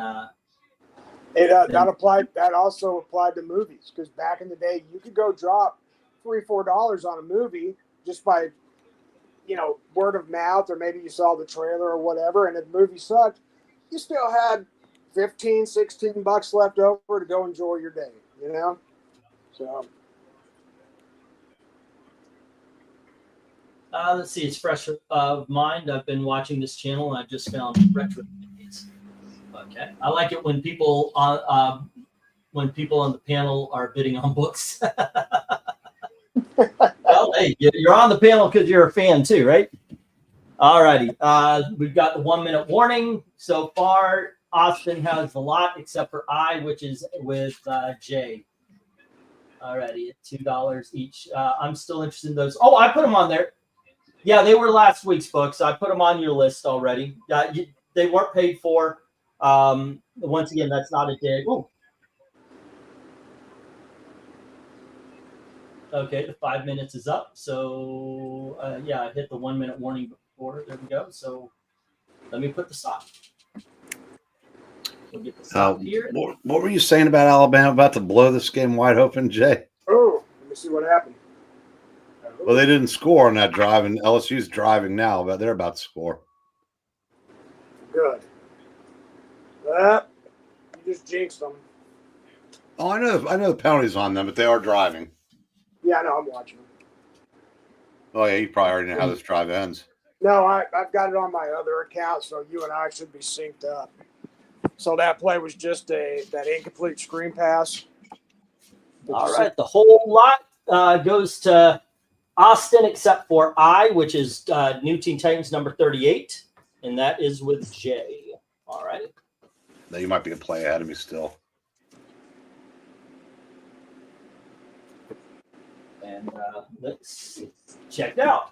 That also applied to movies, because back in the day, you could go drop $3-4 on a movie just by, word of mouth, or maybe you saw the trailer or whatever, and if the movie sucked, you still had $15-16 left over to go enjoy your day, So. Let's see, it's fresh of mind. I've been watching this channel, and I've just found retro movies. Okay, I like it when people on the panel are bidding on books. Well, hey, you're on the panel because you're a fan too, right? All righty. We've got the 1 minute warning so far. Austin has a lot except for I, which is with Jay. Alrighty, at $2 each. I'm still interested in those. Oh, I put them on there. Yeah, they were last week's books. I put them on your list already. They weren't paid for. Once again, that's not a dig. Ooh. Okay, the 5 minutes is up. So, yeah, I hit the 1 minute warning before. There we go. So, let me put the stop. We'll get the stop here. What were you saying about Alabama about to blow this game wide open, Jay? Oh, let me see what happened. Well, they didn't score on that drive, and LSU's driving now, but they're about to score. Good. You just jinxed them. Oh, I know the penalty's on them, but they are driving. Yeah, I know. I'm watching them. Oh, yeah, you probably already know how this drive ends. No, I've got it on my other account, so you and I should be synced up. So that play was just that incomplete screen pass. All right, the whole lot goes to Austin, except for I, which is New Teen Titans number 38, and that is with Jay. All right. Now you might be a play ahead of me still. And let's check it out.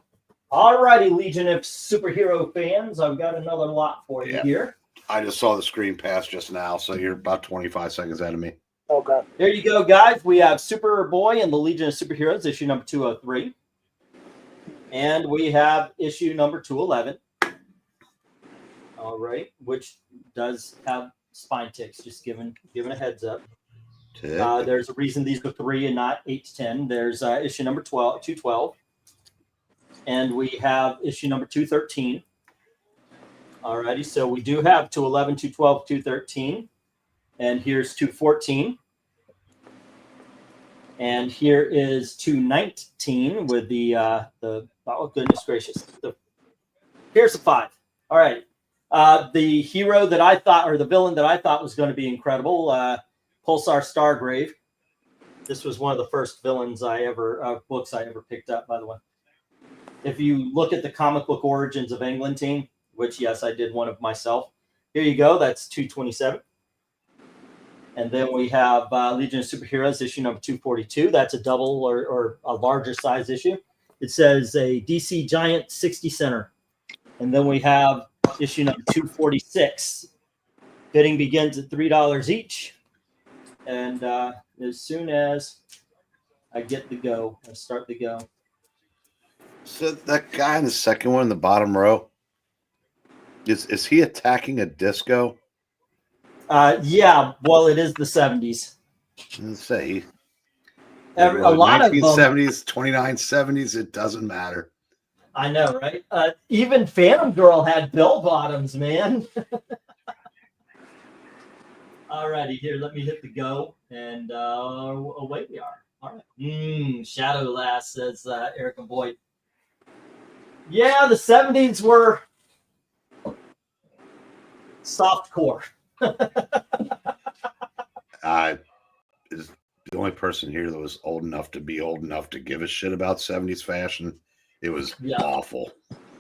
All righty, Legion of Superhero fans, I've got another lot for you here. I just saw the screen pass just now, so you're about 25 seconds ahead of me. Okay. There you go, guys. We have Superboy and the Legion of Superheroes, issue number 203. And we have issue number 211. All right, which does have spine ticks, just giving a heads up. There's a reason these are 3 and not 8 to 10. There's issue number 212. And we have issue number 213. All righty, so we do have 211, 212, 213. And here's 214. And here is 219 with the oh, goodness gracious. Here's the 5. All right. The hero that I thought, or the villain that I thought was going to be incredible, Pulsar Stargrave. This was one of the first villains books I ever picked up, by the way. If you look at the comic book Origins of England team, which, yes, I did one of myself. Here you go. That's 227. And then we have Legion of Superheroes, issue number 242. That's a double or a larger size issue. It says a DC Giant 60 center. And then we have issue number 246. Bidding begins at $3 each. And as soon as I get the go, I start the go. So that guy in the second one in the bottom row, is he attacking a disco? Yeah, well, it is the 70s. Let's say A lot of 1970s, 2970s, it doesn't matter. I know, right? Even Phantom Girl had bell bottoms, man. Alrighty, here, let me hit the go, and away we are. All right. Shadow Lass, says Erica Boyd. Yeah, the 70s were soft core. Is the only person here that was old enough to give a shit about 70s fashion. It was awful.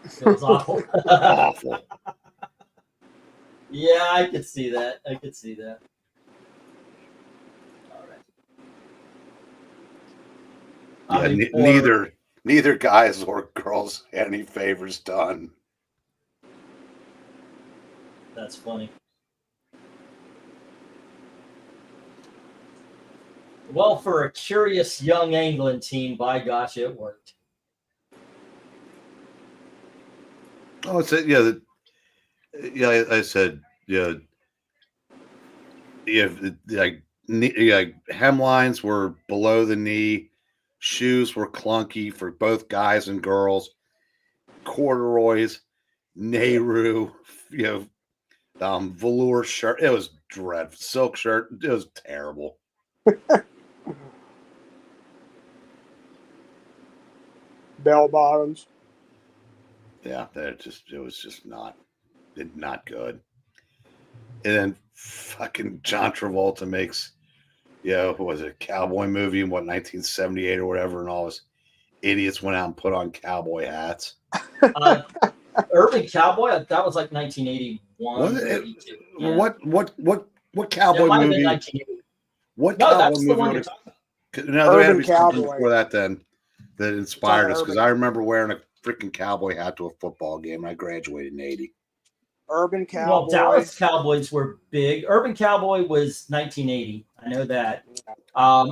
It was awful. Awful. Yeah, I could see that. All right. Yeah, neither guys or girls had any favors done. That's funny. Well, for a curious young England team, by gosh, it worked. Oh, it's I said, hemlines were below the knee, shoes were clunky for both guys and girls, corduroys, Nehru, velour shirt. It was dreadful. Silk shirt. It was terrible. Bell bottoms. Yeah, it was just not good. And then fucking John Travolta makes, what was it, a cowboy movie in 1978 or whatever, and all those idiots went out and put on cowboy hats. Urban Cowboy, that was like 1981. Yeah. What cowboy movie? What cowboy movie? No, there had to Urban be something Cowboy. before that then that inspired us, because Urban. I remember wearing a freaking cowboy hat to a football game. I graduated in '80. Urban Cowboy. Well, Dallas Cowboys were big. Urban Cowboy was 1980. I know that.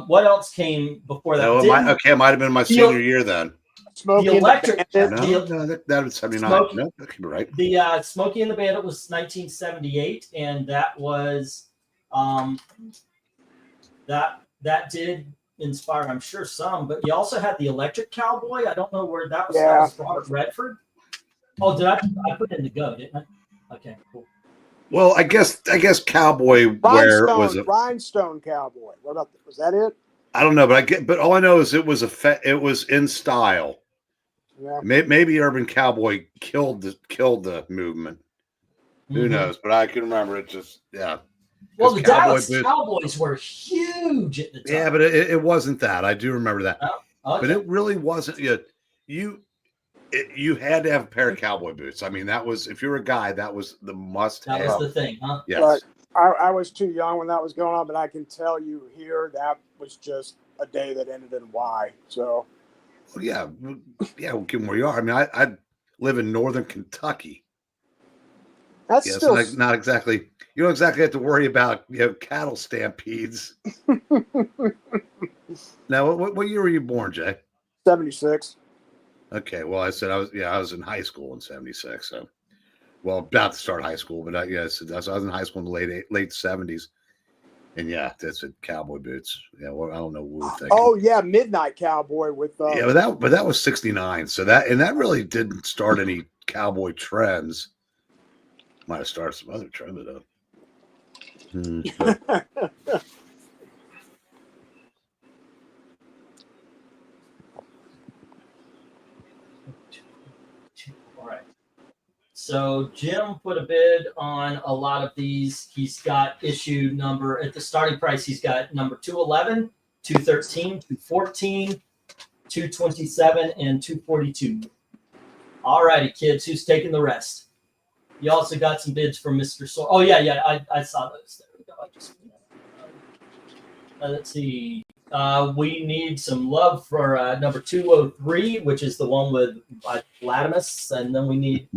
What else came before that? No, it might have been my senior year then. Smokey the Electric. No, that was 79. Smokey, no, that could be right. The Smokey and the Bandit was 1978, and that was that did inspire, I'm sure, some. But you also had the Electric Cowboy. I don't know where that was. Yeah. That was Robert Redford. Oh, did I put it in the go? Didn't I? Okay, cool. Well, I guess cowboy wear was a Rhinestone Cowboy. What about was that it? I don't know, but all I know is it was it was in style. Yeah. Maybe Urban Cowboy killed the movement. Who knows? But I can remember it just Well, the Dallas Cowboys were huge at the time. Yeah, but it wasn't that. I do remember that. Oh, okay. But it really wasn't. You had to have a pair of cowboy boots. I mean, that was, if you're a guy, that was the must have. That was the thing, huh? Yes. But I was too young when that was going on, but I can tell you here that was just a day that ended in Y. So, well, yeah, given where you are. I mean, I live in northern Kentucky. That's still not exactly. You don't exactly have to worry about cattle stampedes. Now, what year were you born, Jay? 76. Okay, well, I said I was in high school in '76. So, well, about to start high school, but I was in high school in the late '70s, and that's it. Cowboy boots. Yeah, well, I don't know what we were thinking. Oh yeah, Midnight Cowboy with. Yeah, but that was '69. So that really didn't start any cowboy trends. Might have started some other trends though. All right. So Jim put a bid on a lot of these. He's got issue number at the starting price. He's got number 211, 213, 214, 227, and 242. All righty, kids. Who's taking the rest? You also got some bids from Mr. Sor. Oh yeah, I saw those. There we go. I just let's see. We need some love for number 203, which is the one with Latimus, and then we need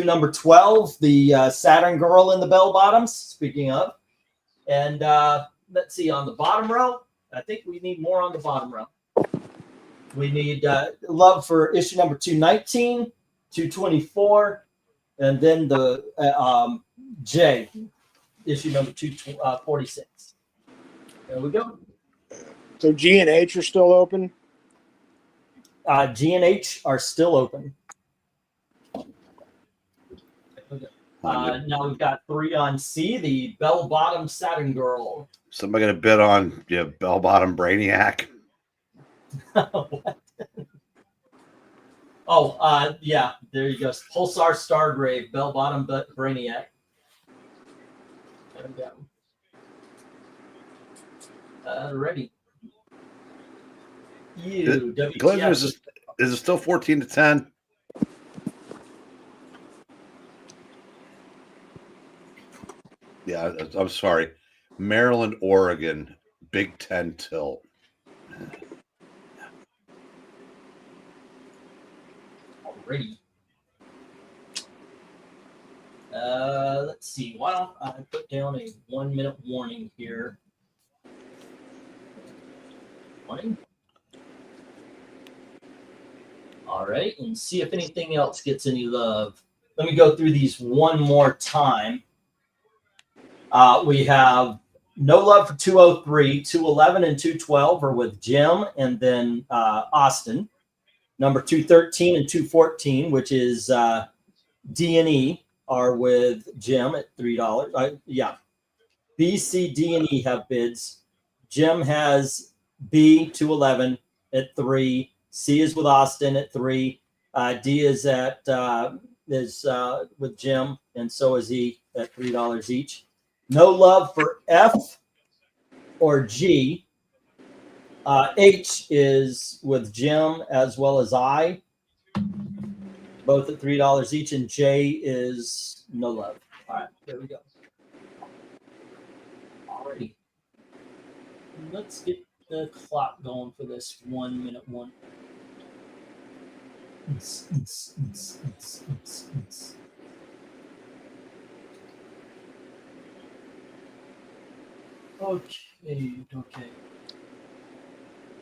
number 12, the Saturn Girl in the bell bottoms. Speaking of, and let's see on the bottom row. I think we need more on the bottom row. We need love for issue number 219, 224. And then the J, issue number 246. There we go. So G and H are still open? G and H are still open. Now we've got 3 on C, the Bell Bottom Saturn Girl. Somebody got a bid on Bell Bottom Brainiac. What? Oh, yeah, there you go. Pulsar Stargrave, Bell Bottom Brainiac. There we go. Ready. Glenn, is it still 14-10? Yeah, I'm sorry. Maryland, Oregon, Big Ten tilt. Already. Let's see. Why don't I put down a 1-minute warning here? Warning. All right, and see if anything else gets any love. Let me go through these one more time. We have no love for 203, 211, and 212 are with Jim, and then Austin. Number 213 and 214, which is D&E, are with Jim at $3. B, C, D, and E have bids. Jim has B 211 at 3. C is with Austin at 3. D is at with Jim, and so is E at $3 each. No love for F or G. H is with Jim as well as I, both at $3 each, and J is no love. All right, there we go. Alrighty. Let's get the clock going for this 1 minute one. Okay.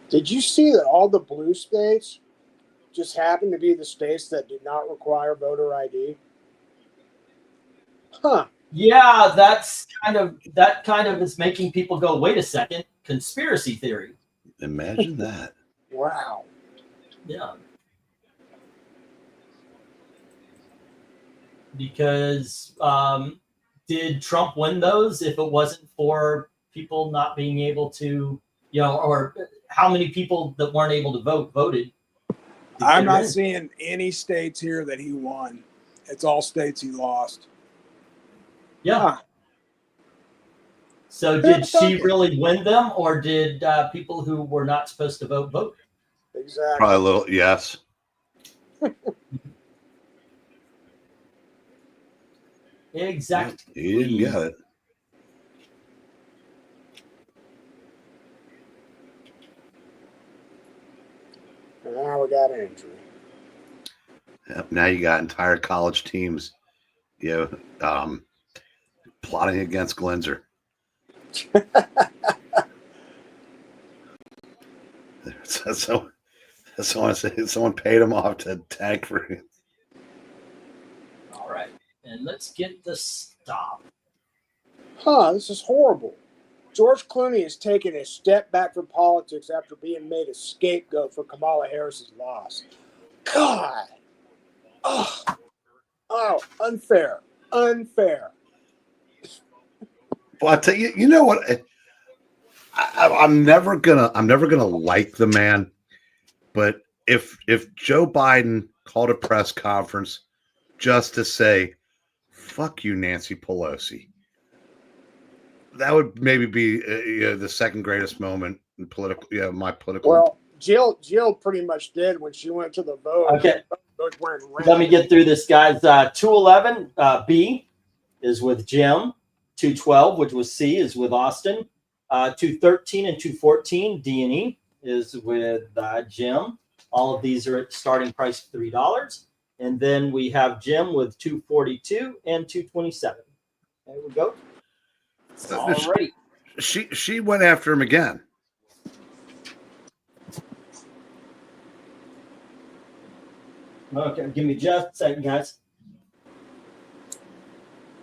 Did you see that all the blue states just happen to be the states that did not require voter ID? Huh. Yeah, that kind of is making people go, wait a second, conspiracy theory. Imagine that. Wow. Yeah. Because did Trump win those if it wasn't for people not being able to, or how many people that weren't able to vote voted? I'm not seeing any states here that he won. It's all states he lost. Yeah. Huh. So did she really win them, or did people who were not supposed to vote vote? Exactly. Probably a little, yes. Exactly. You didn't get it. Now we got an injury. Yep, now you got entire college teams, plotting against Glenzer. So someone paid him off to tank for him. All right, and let's get the stop. Huh, this is horrible. George Clooney has taken a step back from politics after being made a scapegoat for Kamala Harris's loss. God. Oh, unfair. Unfair. Well, I tell you, you know what? I'm never gonna like the man, but if Joe Biden called a press conference just to say, "Fuck you, Nancy Pelosi," that would maybe be the second greatest moment in my political. Well, Jill pretty much did when she went to the vote. Okay. Wearing red. Let me get through this, guys. 211 B is with Jim. 212, which was C, is with Austin. 213 and 214 D and E is with Jim. All of these are at starting price of $3. And then we have Jim with 242 and 227. There we go. Alrighty. She went after him again. Okay, give me just a second, guys.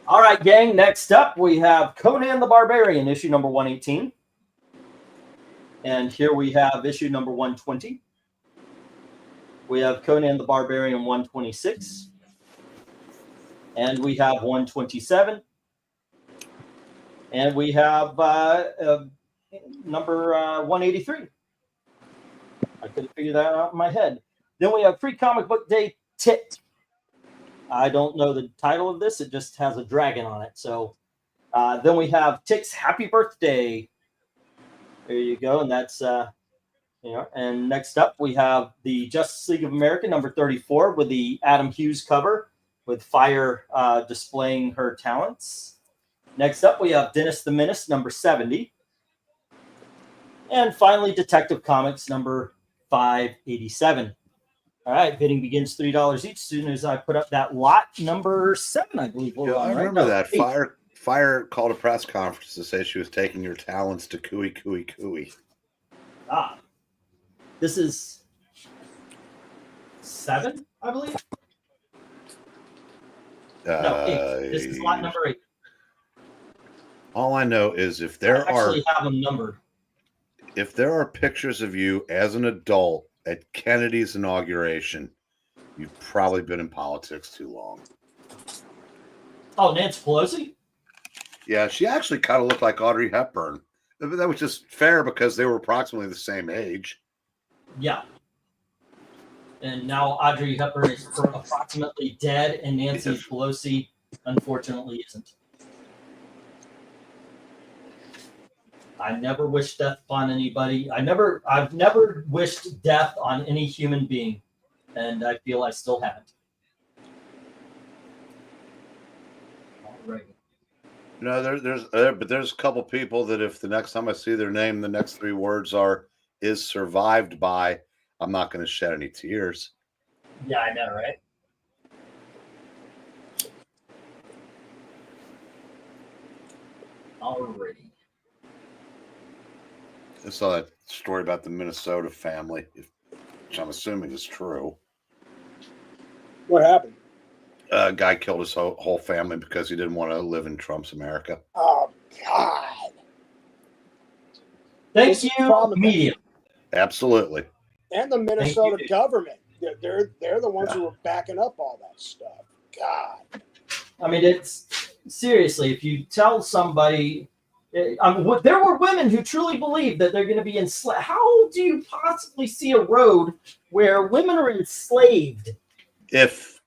All right, gang. Next up, we have Conan the Barbarian, issue number 118. And here we have issue number 120. We have Conan the Barbarian 126. And we have 127. And we have number 183. I couldn't figure that out in my head. Then we have Free Comic Book Day Tit. I don't know the title of this. It just has a dragon on it. So then we have Tick's Happy Birthday. There you go. And that's, and next up we have the Justice League of America number 34 with the Adam Hughes cover with Fire displaying her talents. Next up we have Dennis the Menace number 70. And finally Detective Comics number 587. All right, bidding begins $3 each. As soon as I put up that lot number 7, I believe. I remember that. Fire called a press conference to say she was taking your talents to cooey. Ah, this is 7, I believe. No, 8. This is lot number 8. All I know is I actually have them numbered. If there are pictures of you as an adult at Kennedy's inauguration, you've probably been in politics too long. Oh, Nancy Pelosi? Yeah, she actually kind of looked like Audrey Hepburn. That was just fair because they were approximately the same age. Yeah. And now Audrey Hepburn is approximately dead, and Nancy Pelosi, unfortunately, isn't. I never wish death upon anybody. I've never wished death on any human being, and I feel I still haven't. All right. No, but there's a couple people that if the next time I see their name, the next three words are "is survived by," I'm not going to shed any tears. Yeah, I know, right? Alrighty. I saw that story about the Minnesota family, which I'm assuming is true. What happened? A guy killed his whole family because he didn't want to live in Trump's America. Oh God! Thank you, media. Absolutely. And the Minnesota government. They're the ones who are backing up all that stuff. God. I mean, it's seriously, if you tell somebody, there were women who truly believe that they're going to be enslaved. How do you possibly see a road where women are enslaved? If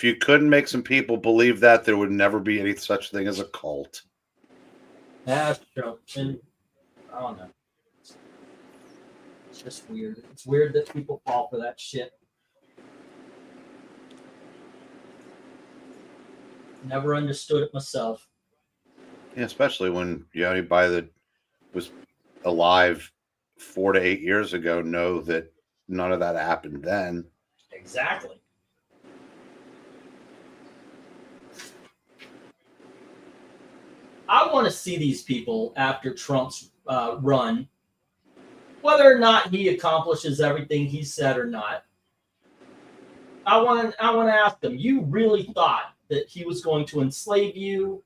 you couldn't make some people believe that, there would never be any such thing as a cult. That's true. And I don't know. It's just weird. It's weird that people fall for that shit. Never understood it myself. Yeah, especially when anybody that was alive 4 to 8 years ago know that none of that happened then. Exactly. I want to see these people after Trump's run, whether or not he accomplishes everything he said or not. I want to ask them, you really thought that he was going to enslave you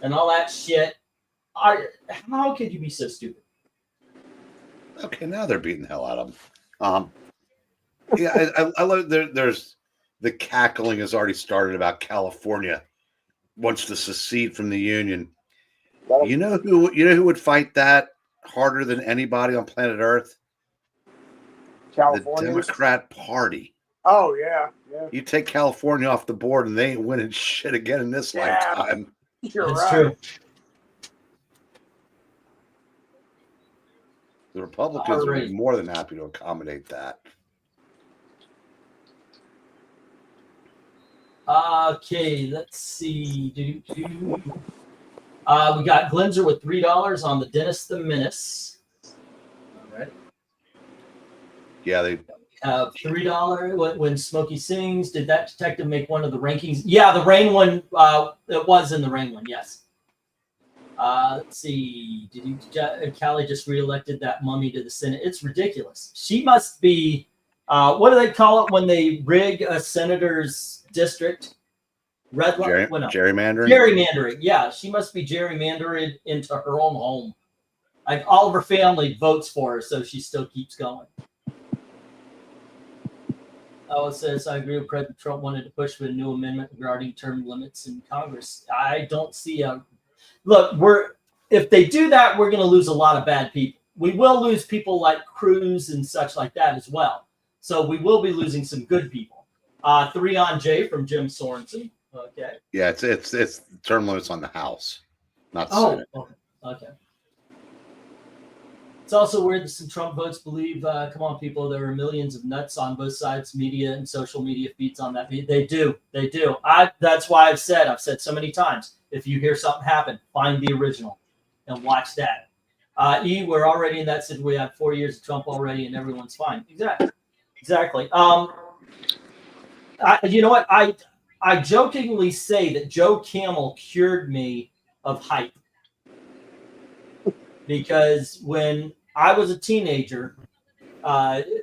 and all that shit? How could you be so stupid? Okay, now they're beating the hell out of him. Yeah, I love there's the cackling has already started about California wants to secede from the Union. You know who would fight that harder than anybody on planet Earth? California. The Democrat Party. Oh yeah, yeah. You take California off the board and they ain't winning shit again in this lifetime. You're That's right. true. The Republicans would be more than happy to accommodate that. Okay, let's see. We got Glenzer with $3 on the Dennis the Menace. All right. Yeah, they have $3 when Smokey sings. Did that detective make one of the rankings? Yeah, the Rain one. It was in the Rain one. Yes. Let's see. Callie just reelected that mummy to the Senate? It's ridiculous. She must be. What do they call it when they rig a senator's district? Gerrymandering. Gerrymandering. Yeah, she must be gerrymandered into her own home. Like all of her family votes for her, so she still keeps going. Oh, it says, I agree with President Trump wanted to push for a new amendment regarding term limits in Congress. I don't see a... Look, if they do that, we're going to lose a lot of bad people. We will lose people like Cruz and such like that as well. So we will be losing some good people. 3 on J from Jim Sorensen. Okay. Yeah, it's term limits on the House, not the Senate. Okay. It's also weird that some Trump votes believe, come on, people, there are millions of nuts on both sides, media and social media feeds on that. They do. That's why I've said so many times, if you hear something happen, find the original and watch that. We're already in that situation. We have 4 years of Trump already and everyone's fine. Exactly. You know what? I jokingly say that Joe Camel cured me of hype. Because when I was a teenager,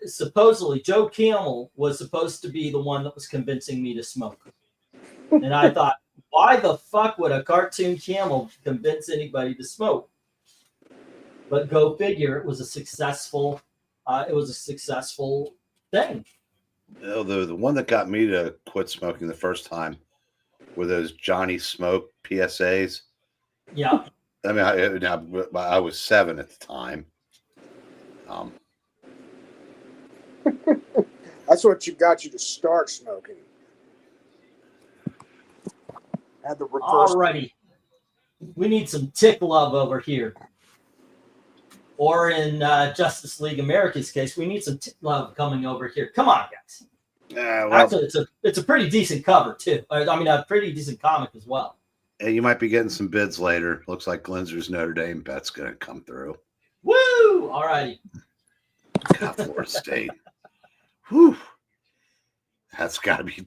supposedly Joe Camel was supposed to be the one that was convincing me to smoke. And I thought, why the fuck would a cartoon camel convince anybody to smoke? But go figure, it was a successful thing. The one that got me to quit smoking the first time were those Johnny Smoke PSAs. Yeah. I mean, I was 7 at the time. That's what got you to start smoking. Had the reverse. Alrighty. We need some tick love over here. Or in Justice League America's case, we need some tick love coming over here. Come on, guys. Actually, it's a pretty decent cover, too. I mean, a pretty decent comic as well. you might be getting some bids later. Looks like Glinzer's Notre Dame bet's going to come through. Woo! All righty. God, Florida State. Whew. That's got to be.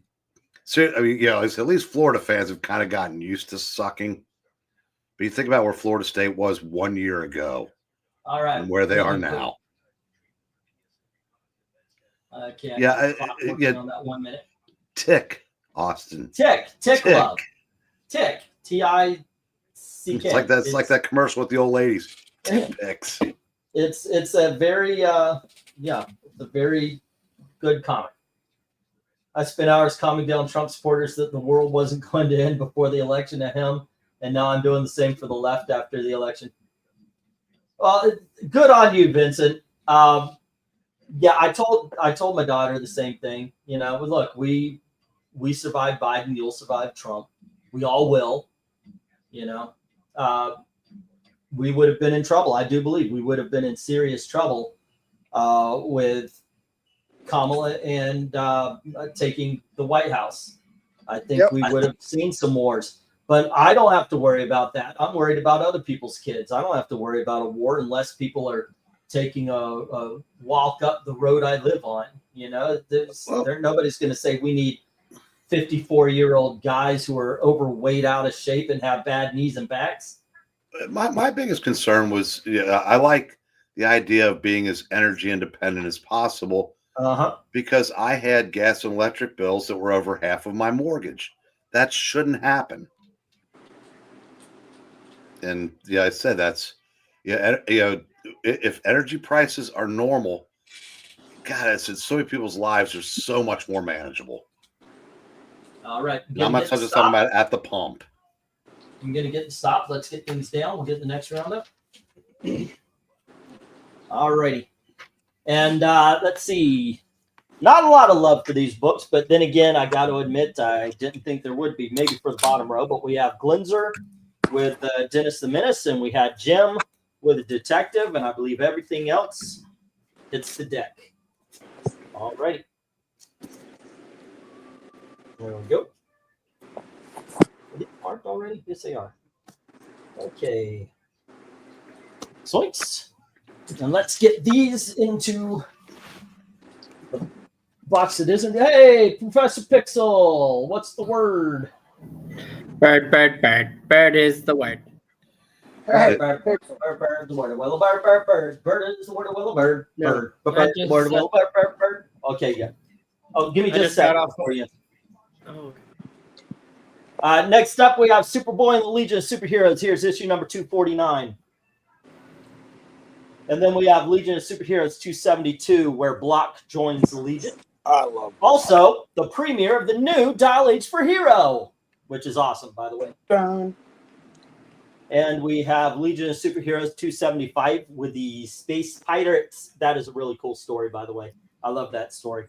So, I mean, at least Florida fans have kind of gotten used to sucking. But you think about where Florida State was 1 year ago. All right. And where they are now. Okay. Yeah. On that 1 minute. Tick, Austin. Tick love. Tick. TICK. It's like that commercial with the old ladies. Tick picks. It's a very it's a very good comic. I spent hours calming down Trump supporters that the world wasn't going to end before the election of him, and now I'm doing the same for the left after the election. Well, good on you, Vincent. I told my daughter the same thing. Look, we survived Biden, you'll survive Trump. We all will. We would have been in trouble. I do believe we would have been in serious trouble with Kamala and taking the White House. I think we would have seen some wars. But I don't have to worry about that. I'm worried about other people's kids. I don't have to worry about a war unless people are taking a walk up the road I live on. Nobody's going to say we need 54-year-old guys who are overweight, out of shape, and have bad knees and backs. My biggest concern was, I like the idea of being as energy independent as possible. Because I had gas and electric bills that were over half of my mortgage. That shouldn't happen. And I said if energy prices are normal, God, it's so many people's lives are so much more manageable. All right. I'm not just talking about at the pump. I'm going to get stopped. Let's get things down. We'll get the next round up. All righty. And let's see. Not a lot of love for these books, but then again, I got to admit, I didn't think there would be, maybe for the bottom row, but we have Glinzer with Dennis the Menace, and we had Jim with a detective, and I believe everything else hits the deck. All righty. There we go. Are they marked already? Yes, they are. Okay. Zoinks. And let's get these into the box that isn't. Hey, Professor Pixel, what's the word? Bird, bird, bird. Bird is the word. Bird, bird, bird, bird is the word. Willow, bird, bird, bird. Bird is the word. Willow, bird, bird. Bird, word, willow, bird, bird, bird. Okay, yeah. Oh, give me just a second for you. Oh. Next up, we have Superboy and the Legion of Superheroes. Here's issue number 249. And then we have Legion of Superheroes 272, where Block joins the Legion. I love it. Also, the premiere of the new Dial H for Hero, which is awesome, by the way. Dun. And we have Legion of Superheroes 275 with the Space Pirates. That is a really cool story, by the way. I love that story.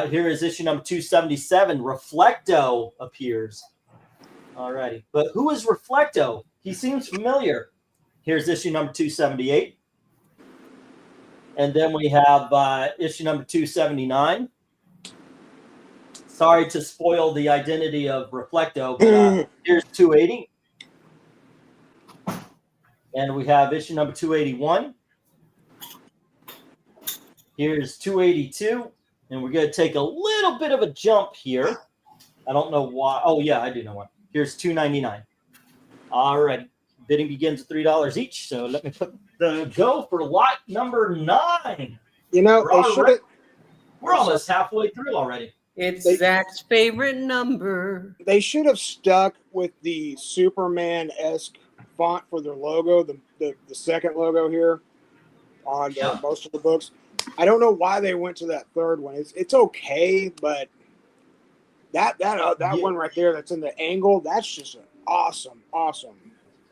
Here is issue number 277. Reflecto appears. All righty. But who is Reflecto? He seems familiar. Here's issue number 278. And then we have issue number 279. Sorry to spoil the identity of Reflecto, but here's 280. And we have issue number 281. Here's 282. And we're going to take a little bit of a jump here. I don't know why. Oh, yeah, I do know why. Here's $2.99. All right. Bidding begins at $3 each. So let me put the go for lot number 9. We're almost halfway through already. It's Zach's favorite number. They should have stuck with the Superman-esque font for their logo, the second logo here on most of the books. I don't know why they went to that third one. It's okay, but that one right there that's in the angle, that's just an awesome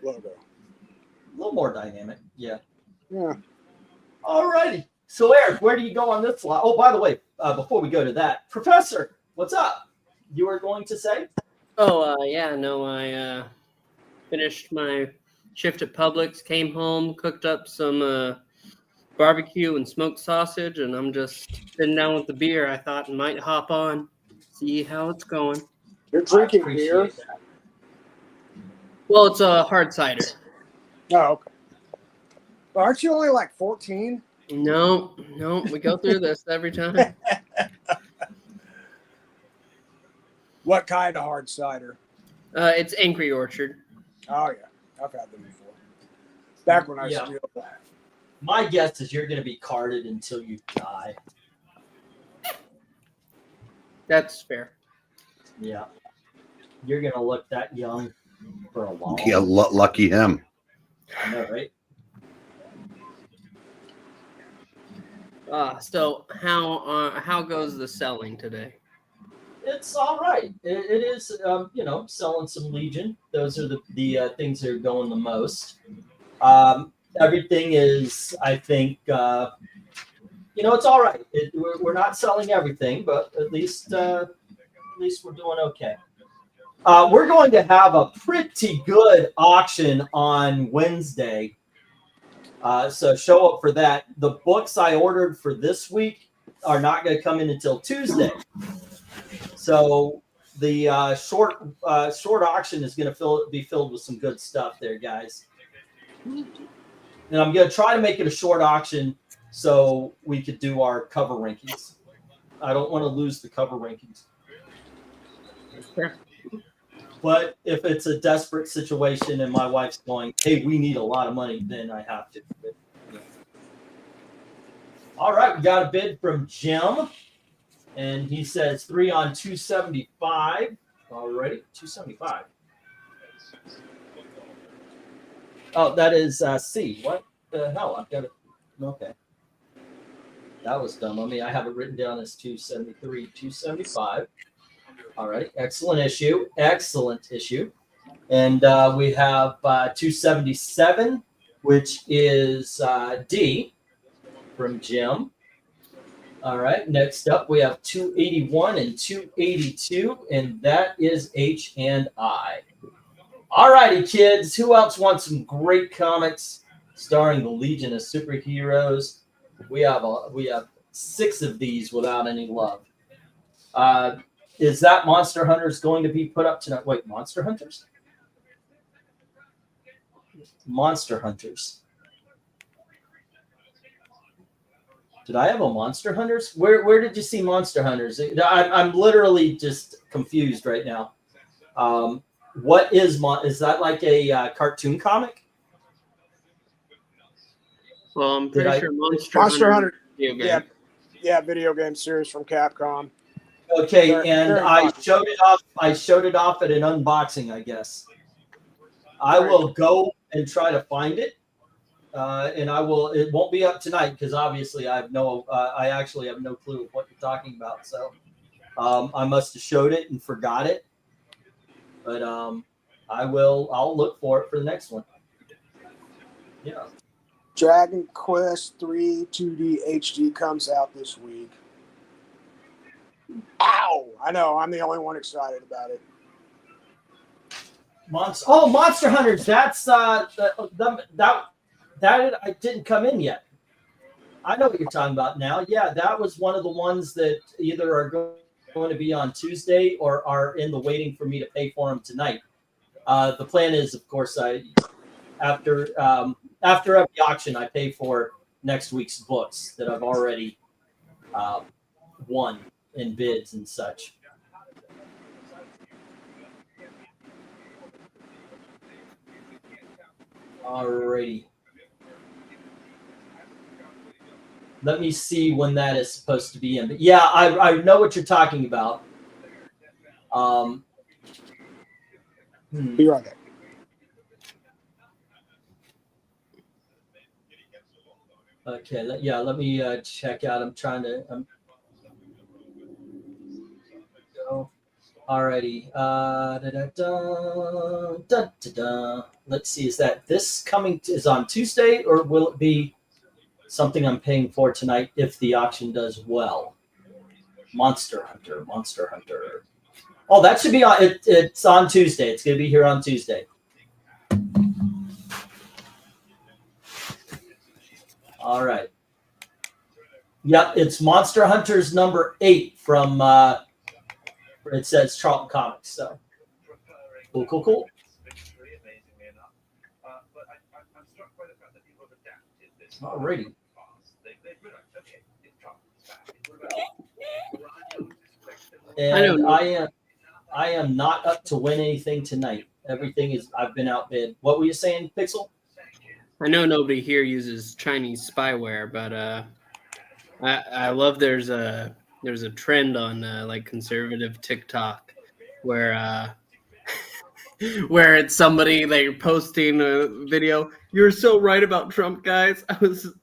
logo. A little more dynamic. Yeah. Yeah. All righty. So, Eric, where do you go on this slide? Oh, by the way, before we go to that, Professor, what's up? You were going to say? I finished my shift at Publix, came home, cooked up some barbecue and smoked sausage, and I'm just sitting down with the beer. I thought I might hop on, see how it's going. You're drinking beer? Well, it's a hard cider. Oh, okay. But aren't you only like 14? No, we go through this every time. What kind of hard cider? It's Angry Orchard. Oh, yeah. I've had them before. Back when I Yeah. still. My guess is you're going to be carded until you die. That's fair. Yeah. You're going to look that young for a long Yeah, lucky him. I know, right? So how goes the selling today? It's all right. It is, you know, selling some Legion. Those are the things that are going the most. Everything is, I think, you know, it's all right. We're not selling everything, but at least we're doing okay. We're going to have a pretty good auction on Wednesday. So show up for that. The books I ordered for this week are not going to come in until Tuesday. So the short auction is going to be filled with some good stuff there, guys. And I'm going to try to make it a short auction so we could do our cover rankings. I don't want to lose the cover rankings. Sure. But if it's a desperate situation and my wife's going, hey, we need a lot of money, then I have to. All right, we got a bid from Jim. And he says 3 on 275. Already, 275. Oh, that is C. What the hell? I've got it. Okay. That was dumb. I have it written down as 273, 275. All right. Excellent issue. Excellent issue. And we have 277, which is D from Jim. All right. Next up, we have 281 and 282, and that is H and I. All righty, kids. Who else wants some great comics starring the Legion of Superheroes? We have 6 of these without any love. Is that Monster Hunters going to be put up tonight? Wait, Monster Hunters? Monster Hunters. Did I have a Monster Hunters? Where did you see Monster Hunters? I'm literally just confused right now. What is that like a cartoon comic? Well, I'm pretty sure Monster Hunter. Video game. Yeah, video game series from Capcom. Okay, Very I popular. showed it off at an unboxing, I guess. I will go and try to find it. And it won't be up tonight because obviously I actually have no clue of what you're talking about. So I must have showed it and forgot it. But I'll look for it for the next one. Yeah. Dragon Quest 3 2D HD comes out this week. Ow! I know, I'm the only one excited about it. Monster Hunters. That's that didn't come in yet. I know what you're talking about now. Yeah, that was one of the ones that either are going to be on Tuesday or are in the waiting for me to pay for them tonight. The plan is, of course, after every auction, I pay for next week's books that I've already won in bids and such. Alrighty. Let me see when that is supposed to be in. But yeah, I know what you're talking about. Be right back. Okay, let me check out. I'm trying to go. Alrighty. Let's see. Is that this coming is on Tuesday, or will it be something I'm paying for tonight if the auction does well? Monster Hunter. Oh, that should be on. It's on Tuesday. It's going to be here on Tuesday. All right. Yep, it's Monster Hunters number 8 from. It says Charlton Comics. So cool. Alrighty. And I am not up to win anything tonight. Everything is, I've been outbid. What were you saying, Pixel? I know nobody here uses Chinese spyware, but I love there's a trend on like conservative TikTok where where it's somebody like posting a video. You're so right about Trump, guys.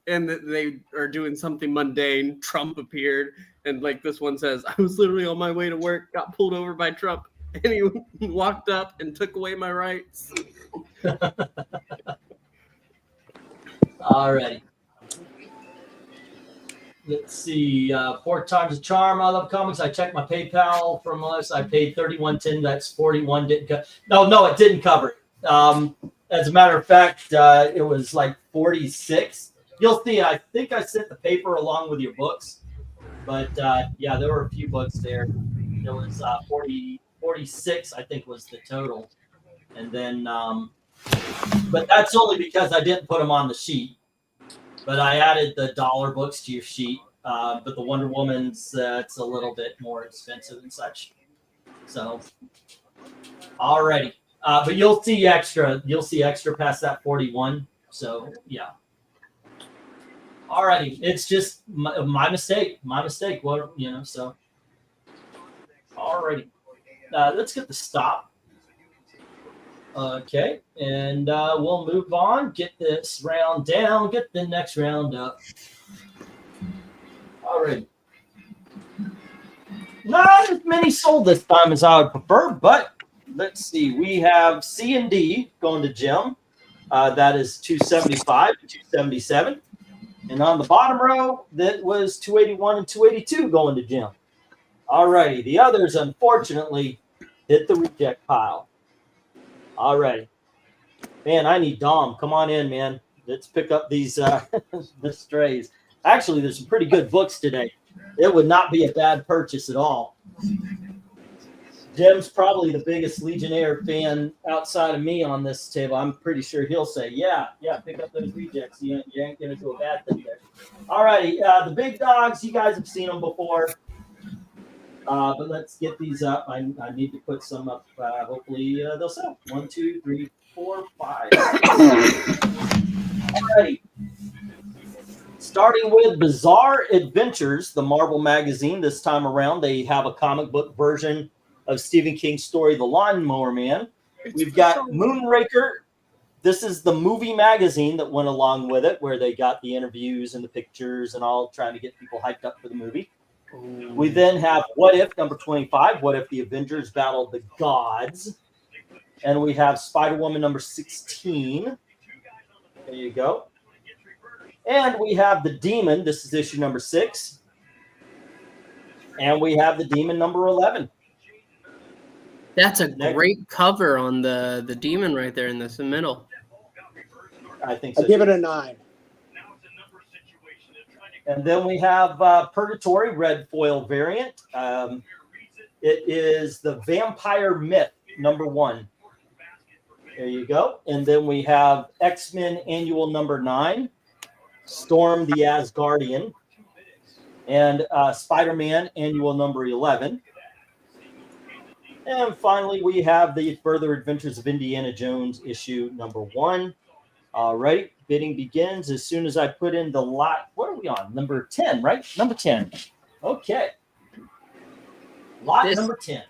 And they are doing something mundane. Trump appeared, and like this one says, I was literally on my way to work, got pulled over by Trump, and he walked up and took away my rights. Alrighty. Let's see. 4 times the charm. I love comics. I checked my PayPal from us. I paid $31.10. That's 41. Didn't no, it didn't cover it. As a matter of fact, it was like 46. You'll see. I think I sent the paper along with your books, but yeah, there were a few books there. There was 46. I think was the total, and then but that's only because I didn't put them on the sheet. But I added the dollar books to your sheet. But the Wonder Woman's, it's a little bit more expensive and such. So, alrighty. But you'll see extra. You'll see extra past that 41. So, yeah. Alrighty. It's just my mistake. My mistake. What, you know, so. Alrighty. Let's get the stop. Okay, and we'll move on. Get this round down. Get the next round up. All right. Not as many sold this time as I would prefer, but let's see. We have C and D going to Jim. That is 275 to 277. And on the bottom row, that was 281 and 282 going to Jim. All righty. The others, unfortunately, hit the reject pile. All right, man. I need Dom. Come on in, man. Let's pick up these the strays. Actually, there's some pretty good books today. It would not be a bad purchase at all. Jim's probably the biggest Legionnaire fan outside of me on this table. I'm pretty sure he'll say, yeah, pick up those rejects. You ain't gonna do a bad thing there. All righty, the big dogs. You guys have seen them before. But let's get these up. I need to put some up. Hopefully they'll sell. 1, 2, 3, 4, 5. Alrighty. Starting with Bizarre Adventures, the Marvel magazine. This time around, they have a comic book version of Stephen King's story, The Lawnmower Man. We've got Moonraker. This is the movie magazine that went along with it, where they got the interviews and the pictures and all, trying to get people hyped up for the movie. We then have What If, number 25. What if the Avengers battled the gods? And we have Spider-Woman, number 16. There you go. And we have The Demon. This is issue number 6. And we have The Demon, number 11. That's a great cover on the Demon right there in the middle. I think so. I give it a 9. And then we have Purgatory, red foil variant. It is the Vampire Myth, number 1. There you go. And then we have X-Men Annual number 9, Storm the Asgardian, and Spider-Man Annual number 11. And finally, we have the Further Adventures of Indiana Jones issue number 1. All right. Bidding begins as soon as I put in the lot. What are we on? Number 10, right? Number 10. Okay. Lot number 10.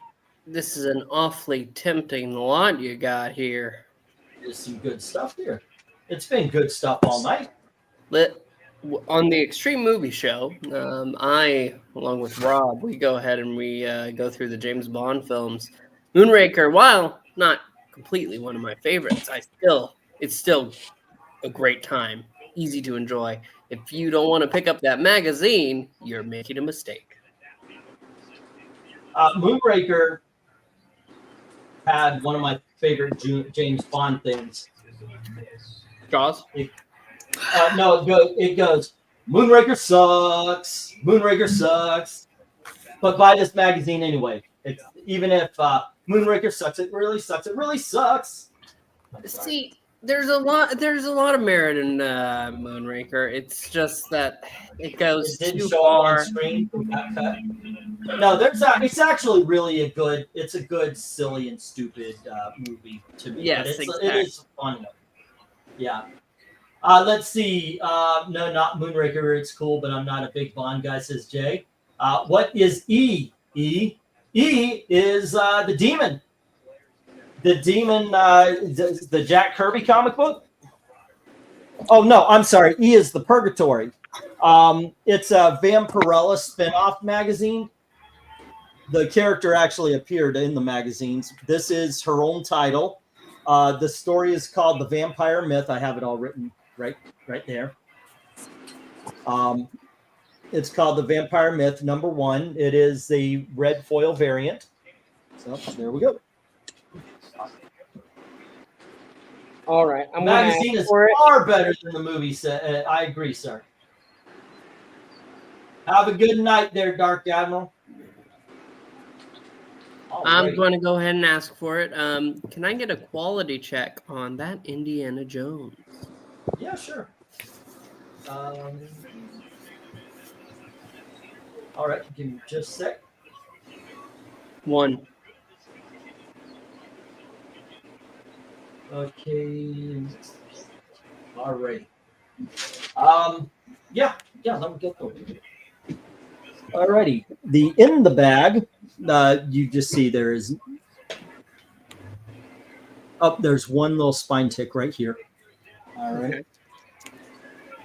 This is an awfully tempting lot you got here. There's some good stuff here. It's been good stuff all night. On the Extreme Movie Show, I, along with Rob, we go ahead and we go through the James Bond films. Moonraker, while not completely one of my favorites, it's still a great time, easy to enjoy. If you don't want to pick up that magazine, you're making a mistake. Moonraker had one of my favorite James Bond things. Jaws? No, it goes, Moonraker sucks. Moonraker sucks. But buy this magazine anyway. Even if Moonraker sucks, it really sucks. It really sucks. See, There's a lot of merit in Moonraker. It's just that it goes It didn't too show up on far. screen. It got cut. No, it's actually really a good. It's a good, silly and stupid movie to me. Yes, but exactly. it is a fun one. Yeah. Let's see. No, not Moonraker. It's cool, but I'm not a big Bond guy, says Jay. What is E? E is the demon. The demon, the Jack Kirby comic book. Oh no, I'm sorry. E is the Purgatory. It's a Vampirella spin-off magazine. The character actually appeared in the magazines. This is her own title. The story is called The Vampire Myth. I have it all written right there. It's called The Vampire Myth #1. It is the red foil variant. So there we go. All right, The magazine is far better than the movie set. I agree, sir. Have a good night there, Dark Admiral. I'm going to go ahead and ask for it. Can I get a quality check on that Indiana Jones? Yeah, sure. All right, give me just a sec. 1. Okay. All right. Yeah, let me get them. All righty. In the bag, you just see there is. Oh, there's one little spine tick right here. All right. Okay.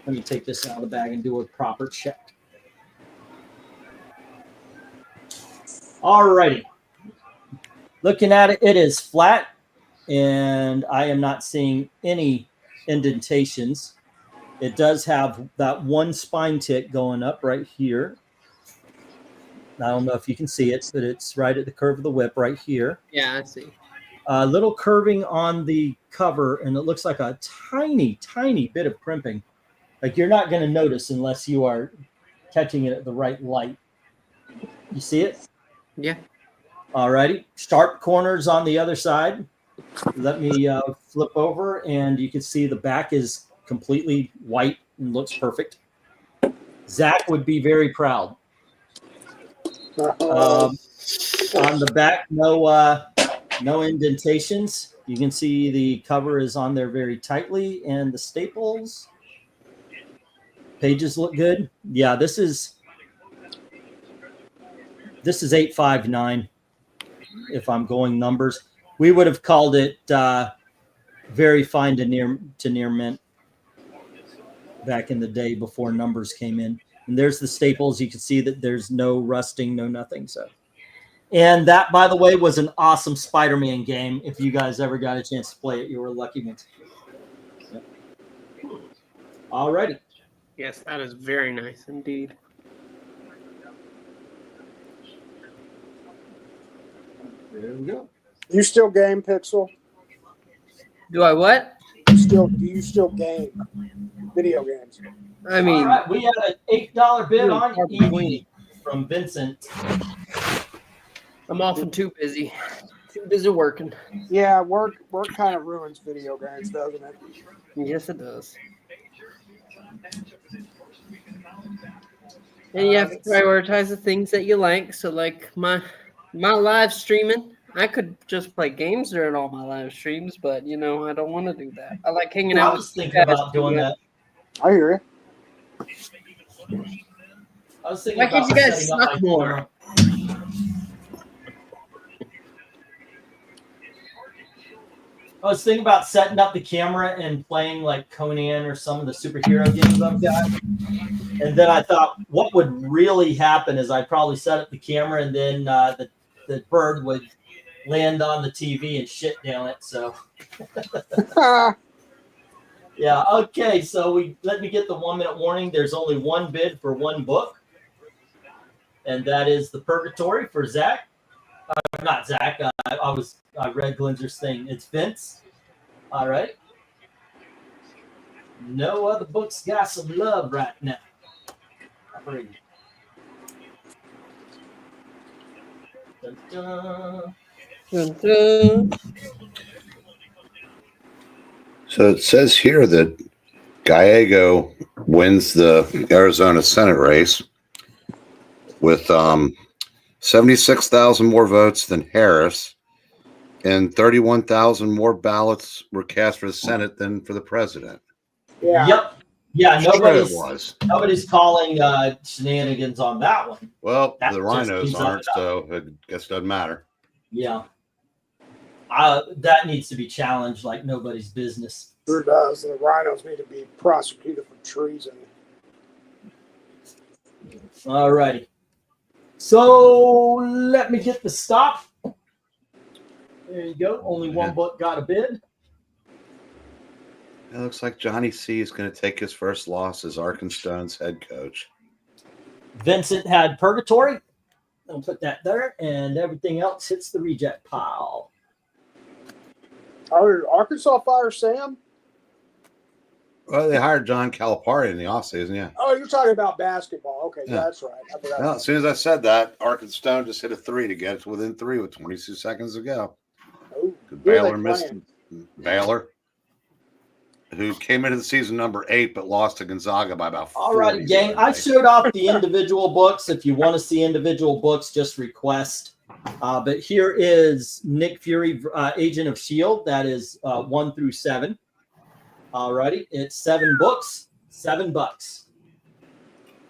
Let me take this out of the bag and do a proper check. All righty. Looking at it, it is flat, and I am not seeing any indentations. It does have that one spine tick going up right here. I don't know if you can see it, but it's right at the curve of the whip right here. Yeah, I see. A little curving on the cover, and it looks like a tiny, tiny bit of crimping. Like you're not going to notice unless you are catching it at the right light. You see it? Yeah. All righty. Sharp corners on the other side. Let me flip over, and you can see the back is completely white and looks perfect. Zach would be very proud. On the back, no indentations. You can see the cover is on there very tightly, and the staples. Pages look good. Yeah, this is 859. If I'm going numbers, we would have called it very fine to near mint back in the day before numbers came in. And there's the staples. You can see that there's no rusting, no nothing. So, and that, by the way, was an awesome Spider-Man game. If you guys ever got a chance to play it, you were lucky ones. Yep. All righty. Yes, that is very nice indeed. There we go. You still game, Pixel? Do I what? Do you still game video games? I mean, all right, we had an $8 bid on EV from Vincent. I'm often too busy. Too busy working. Yeah, work kind of ruins video games, doesn't it? Yes, it does. And you have to prioritize the things that you like. So, like my live streaming, I could just play games during all my live streams, but I don't want to do that. I like hanging out. I was thinking about doing that. I hear you. I was thinking Why can't you guys setting up suck my more? camera. I was thinking about setting up the camera and playing like Conan or some of the superhero games I've got. And then I thought, what would really happen is I'd probably set up the camera, and then the bird would land on the TV and shit down it. So, yeah, okay. So let me get the 1 minute warning. There's only one bid for one book, and that is The Purgatory for Zach. Not Zach. I read Glinzer's thing. It's Vince. All right. No other books got some love right now. Dun, dun. Dun, dun. So it says here that Gallego wins the Arizona Senate race with 76,000 more votes than Harris, and 31,000 more ballots were cast for the Senate than for the president. Yeah. Yep. Yeah, nobody's calling shenanigans on that one. Well, That the just rhinos means aren't, nothing so it guess doesn't matter. Yeah. That needs to be challenged like nobody's business. Sure does. The rhinos need to be prosecuted for treason. All righty. So let me get the stop. There you go. Only one book got a bid. It looks like Johnny C is going to take his first loss as Arkenstone's head coach. Vincent had Purgatory. I'll put that there, and everything else hits the reject pile. Arkansas fire Sam? Well, they hired John Calipari in the offseason, yeah. Oh, you're talking about basketball. Okay, Yeah. that's right. I forgot. Well, as soon as I said that, Arkenstone just hit a 3 to get it to within 3 with 22 seconds to go. Oh, Baylor missed. Baylor, who came into the season number 8 but lost to Gonzaga by about 40. All right, gang. I showed off the individual books. If you want to see individual books, just request. But here is Nick Fury, Agent of S.H.I.E.L.D. That is 1 through 7. All righty. It's 7 books, $7.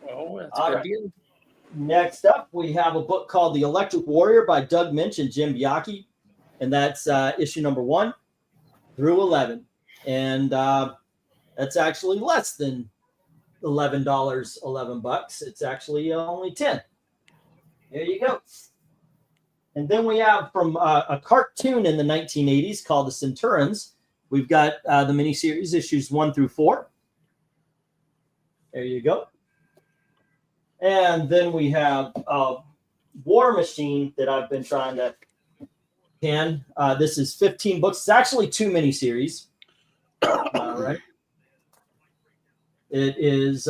Oh, that's All a good right. deal. Next up, we have a book called The Electric Warrior by Doug Minch and Jim Biaki. And that's issue number 1 through 11. And that's actually less than $11, $11. It's actually only 10. There you go. And then we have from a cartoon in the 1980s called The Centurions. We've got the miniseries issues 1 through 4. There you go. And then we have War Machine that I've been trying to can. This is 15 books. It's actually 2 miniseries. All right. It is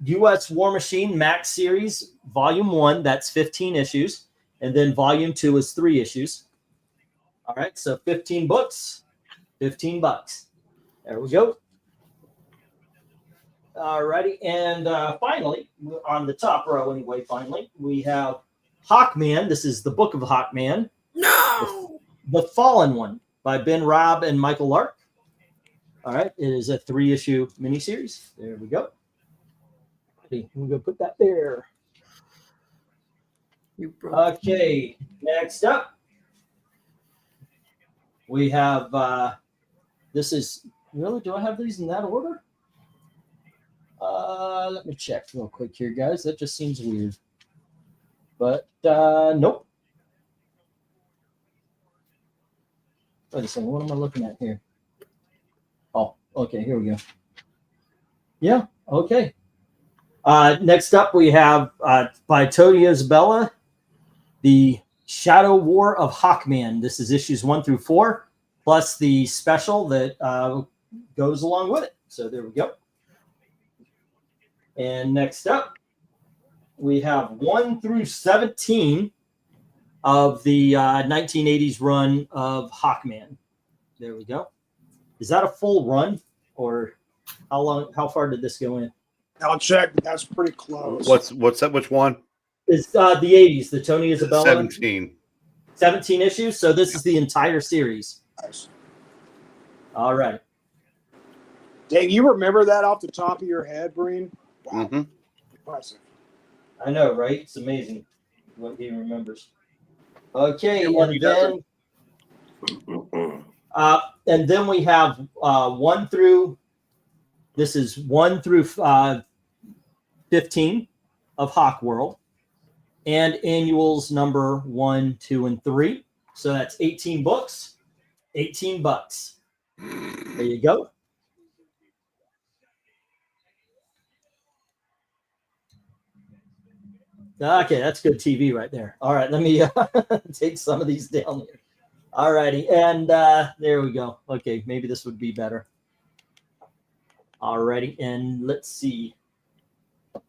U.S. War Machine Max Series Volume 1. That's 15 issues. And then Volume 2 is 3 issues. All right. So 15 books, $15. There we go. All righty. And finally, on the top row anyway, finally, we have Hawkman. This is the Book of Hawkman. No! The Fallen One by Ben Raab and Michael Lark. All right. It is a 3-issue miniseries. There we go. We're going to put that there. You broke Okay. Next up, we have, this is, really, do I have these in that order? Let me check real quick here, guys. That just seems weird. But, nope. Wait a second. What am I looking at here? Oh, okay. Here we go. Yeah. Okay. Next up, we have by Tony Isabella, The Shadow War of Hawkman. This is issues 1 through 4, plus the special that goes along with it. So there we go. And next up, we have 1 through 17 of the 1980s run of Hawkman. There we go. Is that a full run, or how far did this go in? I'll check, but that's pretty close. What's that? Which one? It's the 80s, the Tony Isabella. 17. 17 issues. So this is the entire series. Nice. All right. Dave, you remember that off the top of your head, Breen? Wow. Mm-hmm. Impressive. I know, right? It's amazing what he remembers. Okay, Yeah, what he and then we have 1 through. This is 1 through 15 of Hawk World, and annuals number 1, 2, and 3. So that's 18 books, $18. There you go. Okay, that's good TV right there. All right, let me take some of these down here. All righty, and there we go. Okay, maybe this would be better. All righty, and let's see.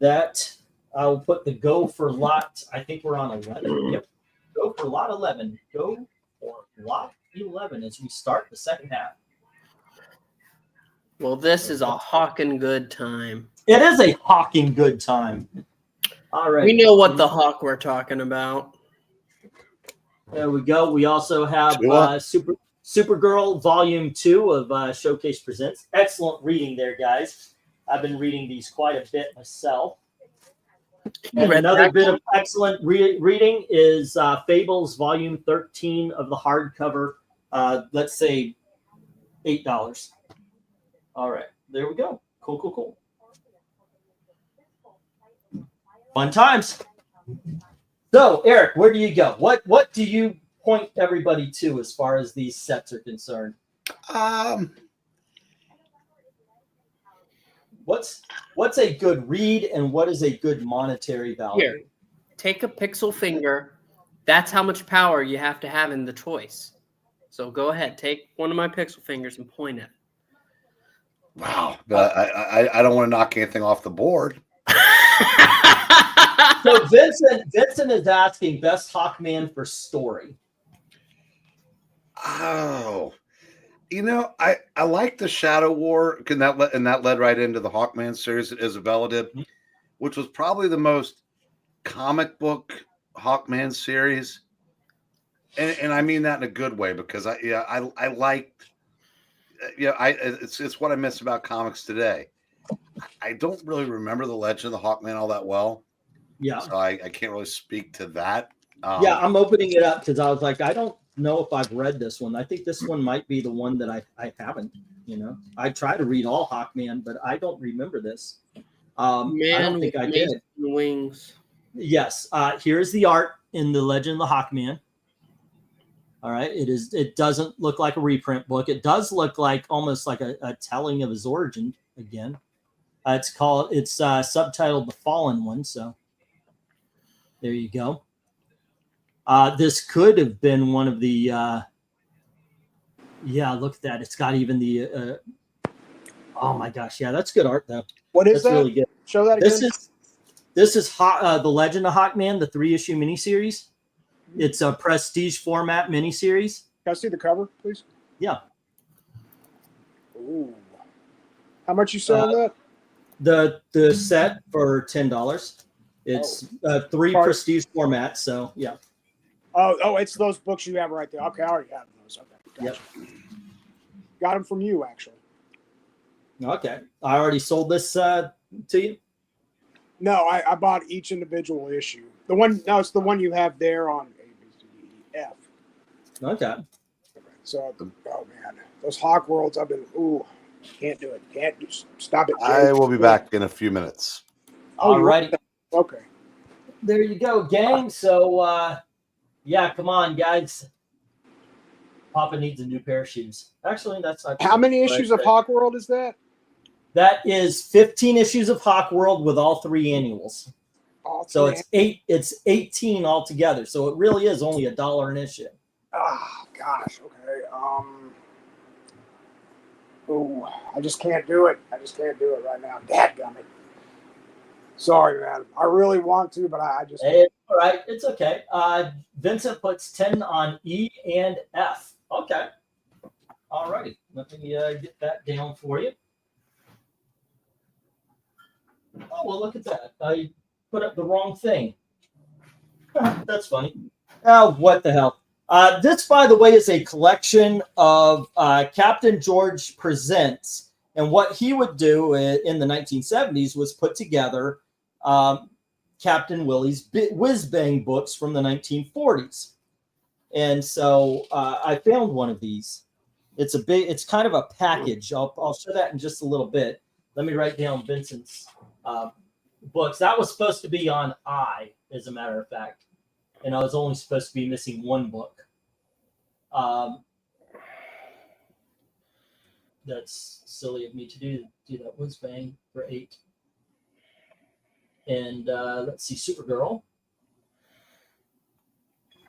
That I'll put the go for lot. I think we're on 11. Yep, go for lot 11. Go for lot 11 as we start the second half. Well, this is a hawking good time. It is a hawking good time. All right. We know what the hawk we're talking about. There we go. We also have Supergirl Volume 2 of Showcase Presents. Excellent reading there, guys. I've been reading these quite a bit myself. And another bit of excellent reading is Fables Volume 13 of the hardcover. Let's say $8. All right. There we go. Cool, cool, cool. Fun times. So, Eric, where do you go? What do you point everybody to as far as these sets are concerned? What's a good read and what is a good monetary value? Here, take a pixel finger. That's how much power you have to have in the choice. So go ahead, take one of my pixel fingers and point at it. Wow. But I don't want to knock anything off the board. So Vincent is asking best Hawkman for story. Oh, you know, I like the Shadow War, and that led right into the Hawkman series that Isabella did, which was probably the most comic book Hawkman series, and I mean that in a good way because I liked, it's what I miss about comics today. I don't really remember the Legend of the Hawkman all that well. Yeah. So I can't really speak to that. Yeah, I'm opening it up because I was like, I don't know if I've read this one. I think this one might be the one that I haven't. You know, I try to read all Hawkman, but I don't remember this. I don't think I did. Wings. Yes. Here's the art in the Legend of the Hawkman. All right. It doesn't look like a reprint book. It does look like almost like a telling of his origin again. It's subtitled The Fallen One. So there you go. This could have been one of the, look at that. It's got even the, oh my gosh. Yeah, that's good art though. What is that's that? Really good. Show that again. This is the Legend of Hawkman, the 3-issue miniseries. It's a prestige format miniseries. Can I see the cover, please? Yeah. Ooh. How much you selling that? The set for $10. It's 3 prestige formats, so yeah. Oh, it's those books you have right there. Okay, I already have those. Okay, gotcha. Yep. Got them from you, actually. Okay. I already sold this to you? No, I bought each individual issue. It's the one you have there on A, B, C, D, E, F. Okay. So, oh man, those Hawk Worlds, I've been, can't do it. Can't just stop it. I will be back in a few minutes. All righty. Okay. There you go, gang. So, yeah, come on, guys. Papa needs a new pair of shoes. Actually, that's not How many issues of Hawk World is that? That is 15 issues of Hawk World with all 3 annuals. So it's 18 altogether. So it really is only $1 an issue. Oh gosh. Okay. I just can't do it. I just can't do it right now. Dadgummit. Sorry, man. I really want to, but I just. It's all right. It's okay. Vincent puts 10 on E and F. Okay. All righty. Let me get that down for you. Oh, well, look at that. I put up the wrong thing. That's funny. Oh, what the hell. This, by the way, is a collection of Captain George Presents. And what he would do in the 1970s was put together Captain Willie's whiz-bang books from the 1940s. And so I found one of these. It's kind of a package. I'll show that in just a little bit. Let me write down Vincent's books. That was supposed to be on I, as a matter of fact. And I was only supposed to be missing one book. That's silly of me to do that whiz bang for 8. And let's see, Supergirl.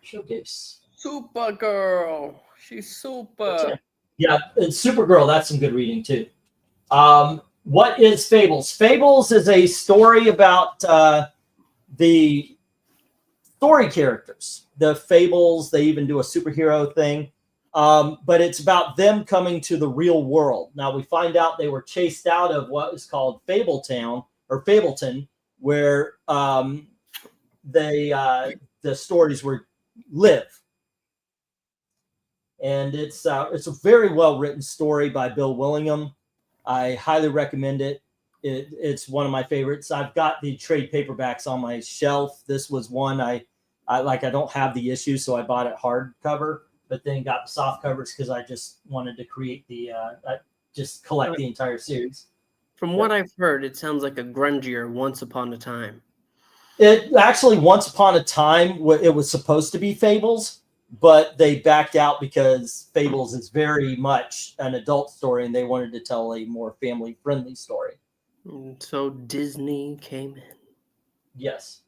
Showcase. Supergirl. She's super. Yeah, and Supergirl, that's some good reading too. What is Fables? Fables is a story about the story characters. The Fables, they even do a superhero thing. But it's about them coming to the real world. Now we find out they were chased out of what is called Fabletown or Fableton, where the stories live. And it's a very well written story by Bill Willingham. I highly recommend it. It's one of my favorites. I've got the trade paperbacks on my shelf. This was one I don't have the issue, so I bought it hardcover, but then got the soft covers because I just wanted to create just collect the entire series. From what I've heard, it sounds like a grungier Once Upon a Time. It actually, Once Upon a Time, it was supposed to be Fables, but they backed out because Fables is very much an adult story, and they wanted to tell a more family-friendly story. So Disney came in. Yes.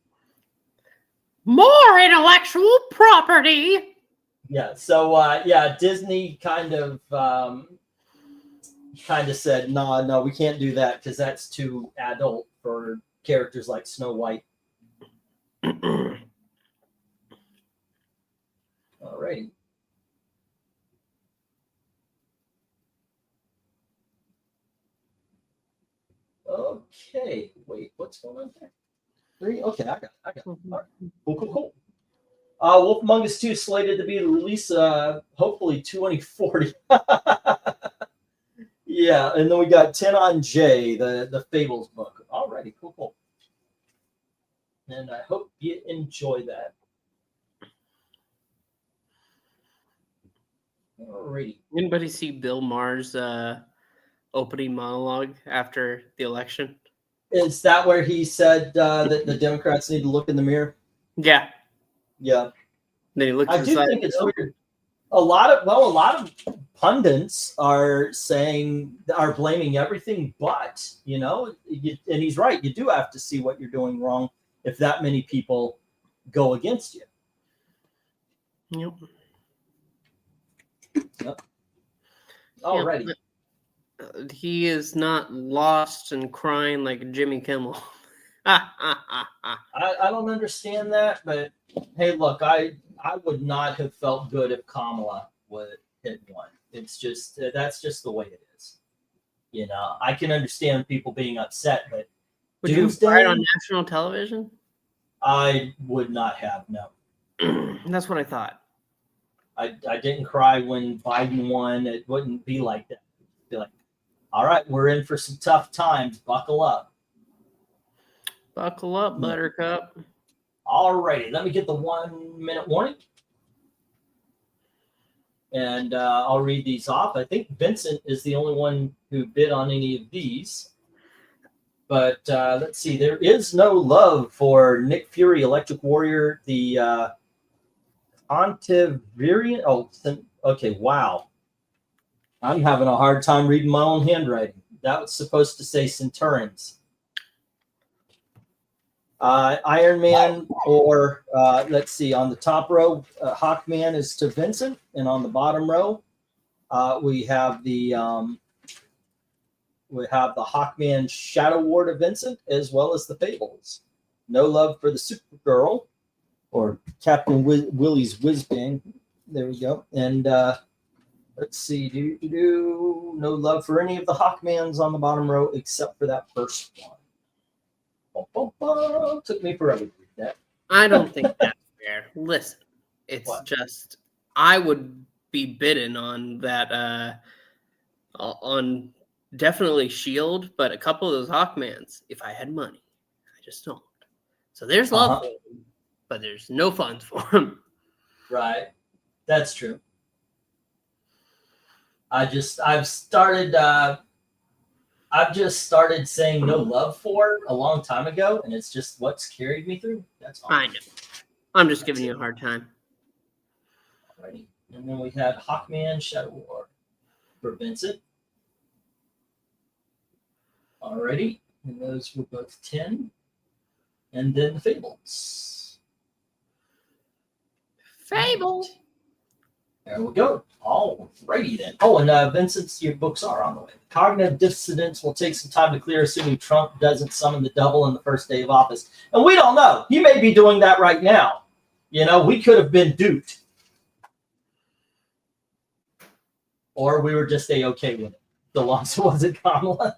More intellectual property. Yeah. So Disney kind of said, no, we can't do that because that's too adult for characters like Snow White. All right. Okay. Wait, what's going on there? 3? Okay, I got it. All right. Cool. Wolf Among Us 2 slated to be released hopefully 2040. Yeah, and then we got 10 on J, the Fables book. Alrighty, cool. And I hope you enjoy that. Alrighty. Anybody see Bill Maher's opening monologue after the election? Is that where he said that the Democrats need to look in the mirror? Yeah. Yeah. Then he looked I do think it's weird. A lot of pundits are blaming everything but, and he's right. You do have to see what you're doing wrong if that many people go against you. Yep. Alrighty. Yeah, he is not lost and crying like Jimmy Kimmel. I don't understand that, but hey, look, I would not have felt good if Kamala would hit one. It's just that's just the way it is. I can understand people being upset, but would you cry on national television? I would not have, no. That's what I thought. I didn't cry when Biden won. It wouldn't be like that. It'd be like, all right, we're in for some tough times. Buckle up. Buckle up, Buttercup. All righty. Let me get the 1-minute warning. And I'll read these off. I think Vincent is the only one who bid on any of these. But let's see. There is no love for Nick Fury, Electric Warrior, the Antivirian. Oh, okay. Wow. I'm having a hard time reading my own handwriting. That was supposed to say Centaurans. Iron Man, or let's see, on the top row, Hawkman is to Vincent, and on the bottom row, we have the Hawkman Shadow War to Vincent, as well as the Fables. No love for the Supergirl, or Captain Willie's Whiz Bang. There we go. And let's see, no love for any of the Hawkmans on the bottom row except for that first one. Took me forever to read that. I don't think that's fair. Listen, it's What? just I would be bidden on that on definitely Shield, but a couple of those Hawkmans, if I had money. I just don't. So there's love for them, but there's no funds for them. Right. That's true. I've just started saying no love for a long time ago, and it's just what's carried me through. That's all. I know. I'm just giving you a hard time. Alrighty. And then we had Hawkman Shadow War for Vincent. Alrighty. And those were both 10. And then the Fables. Fable. There we go. Alrighty then. Oh, and Vincent's, your books are on the way. Cognitive dissonance will take some time to clear, assuming Trump doesn't summon the devil in the first day of office. And we don't know. He may be doing that right now. We could have been duped. or we were just okay with it. So long as it wasn't Kamala.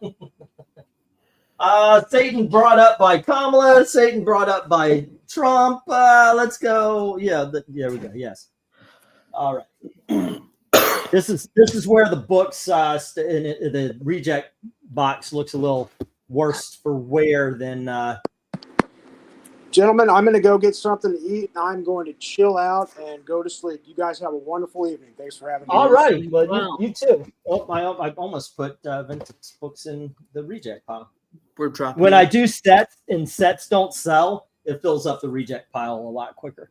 Satan brought up by Kamala. Satan brought up by Trump. Let's go. Yeah, there we go. Yes. All right. This is where the books the reject box looks a little worse for wear than. Gentlemen, I'm going to go get something to eat, and I'm going to chill out and go to sleep. You guys have a wonderful evening. Thanks for having me. All right. Well, Wow. you too. Oh, I almost put Vince's books in the reject pile. We're dropping. When I do sets and sets don't sell, it fills up the reject pile a lot quicker.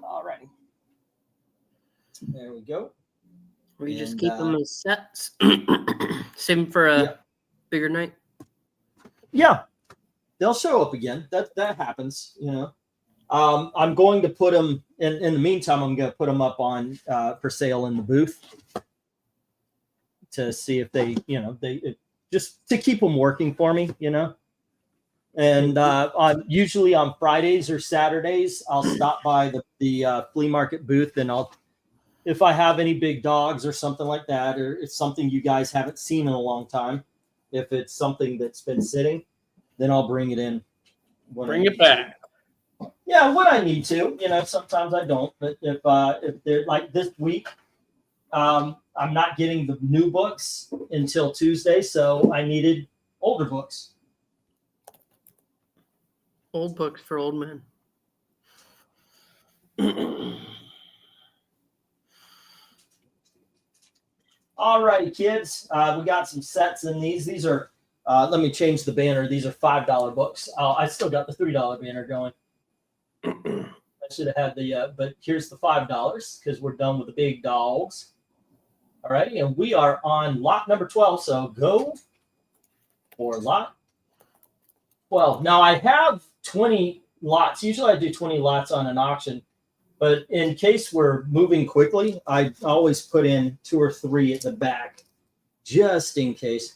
All right. There we go. We just And, keep them as sets. Save them for a bigger night. Yeah. They'll show up again. That happens, you know. I'm going to put them in the meantime. I'm going to put them up on for sale in the booth to see if they, you know, just to keep them working for me, you know. And usually on Fridays or Saturdays, I'll stop by the flea market booth, and if I have any big dogs or something like that, or it's something you guys haven't seen in a long time, if it's something that's been sitting, then I'll bring it in. Bring it back. Yeah, when I need to. You know, sometimes I don't. But if they're like this week, I'm not getting the new books until Tuesday, so I needed older books. Old books for old men. All righty, kids. We got some sets in these. These are, let me change the banner. These are $5 books. I still got the $3 banner going. I should have had but here's the $5 because we're done with the big dogs. All righty, and we are on lot number 12. So go for lot 12. Now I have 20 lots. Usually I do 20 lots on an auction. But in case we're moving quickly, I always put in 2 or 3 at the back, just in case.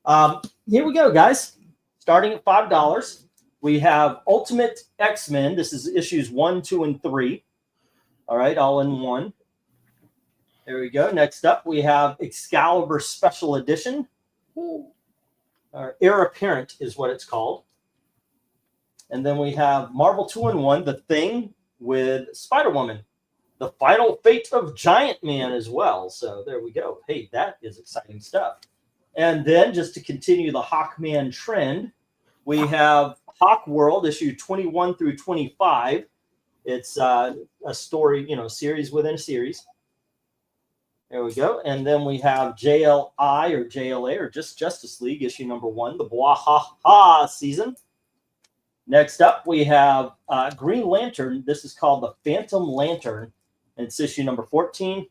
Here we go, guys. Starting at $5, we have Ultimate X-Men. This is issues 1, 2, and 3. All right, all in one. There we go. Next up, we have Excalibur Special Edition. Heir Apparent is what it's called. And then we have Marvel 2-in-1, The Thing, with Spider-Woman, The Final Fate of Giant Man as well. So there we go. Hey, that is exciting stuff. And then just to continue the Hawkman trend, we have Hawk World issue 21 through 25. It's a story, you know, series within a series. There we go. And then we have JLI or JLA or just Justice League issue number 1, the Bwahaha season. Next up, we have Green Lantern. This is called the Phantom Lantern. And it's issue number 14,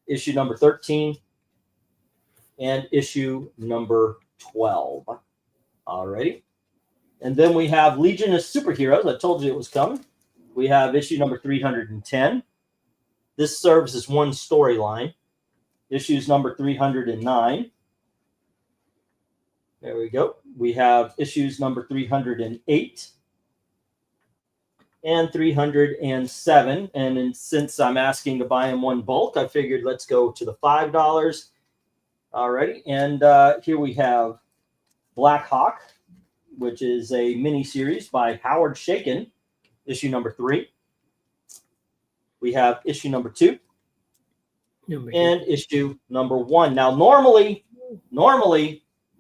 issue number 13, and issue number 12. Alrighty. And then we have Legion of Superheroes. I told you it was coming. We have issue number 310. This serves as one storyline. Issues number 309. There we go. We have issues number 308 and 307. And since I'm asking to buy in one bulk, I figured let's go to the $5. Alrighty. And here we have Black Hawk, which is a mini series by Howard Chaykin, issue number 3. We have issue number 2 and issue number 1. Now, normally,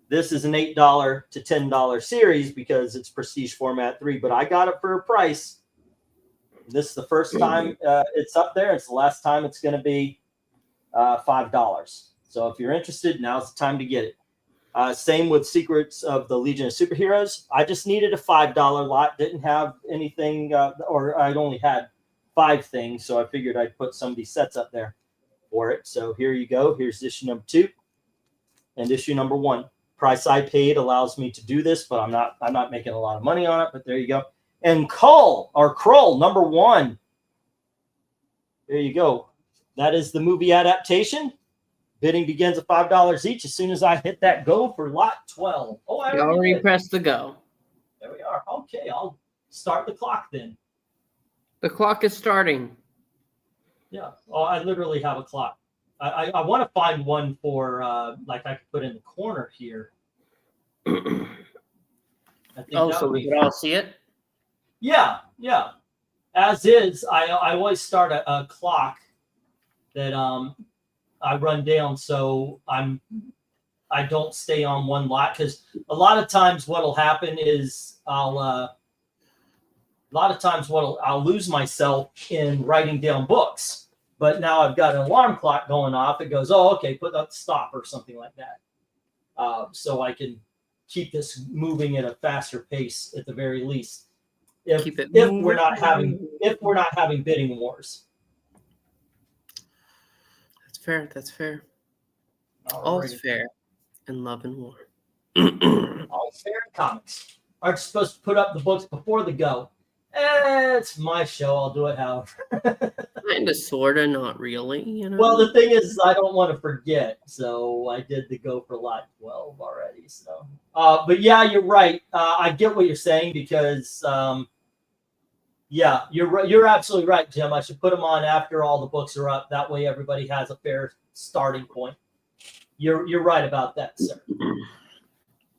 this is an $8 to $10 series because it's prestige format 3, but I got it for a price. This is the first time it's up there. It's the last time it's going to be $5. So if you're interested, now's the time to get it. Same with Secrets of the Legion of Superheroes. I just needed a $5 lot. Didn't have anything, or I'd only had 5 things, so I figured I'd put some of these sets up there for it. So here you go. Here's issue number 2 and issue number 1. Price I paid allows me to do this, but I'm not making a lot of money on it. But there you go. And Krull number 1. There you go. That is the movie adaptation. Bidding begins at $5 each as soon as I hit that go for lot 12. Oh, I already pressed the go. There we are. Okay, I'll start the clock then. The clock is starting. Yeah. Oh, I literally have a clock. I want to find one for like I could put in the corner here. I think Oh, that so would we be could all see it? yeah. As is, I always start a clock that I run down so I don't stay on one lot, because a lot of times what'll happen is I'll lose myself in writing down books. But now I've got an alarm clock going off. It goes, oh, okay, put up stop or something like that. So I can keep this moving at a faster pace at the very least. If we're not having bidding wars. That's fair. That's fair. Alrighty. All's fair in love and war. All fair in comics. Aren't you supposed to put up the books before the go? It's my show. I'll do it however. Kinda, sorta, not really, you know. Well, the thing is, I don't want to forget, so I did the go for lot 12 already. So, but yeah, you're right. I get what you're saying because, yeah, you're absolutely right, Jim. I should put them on after all the books are up. That way, everybody has a fair starting point. You're right about that, sir.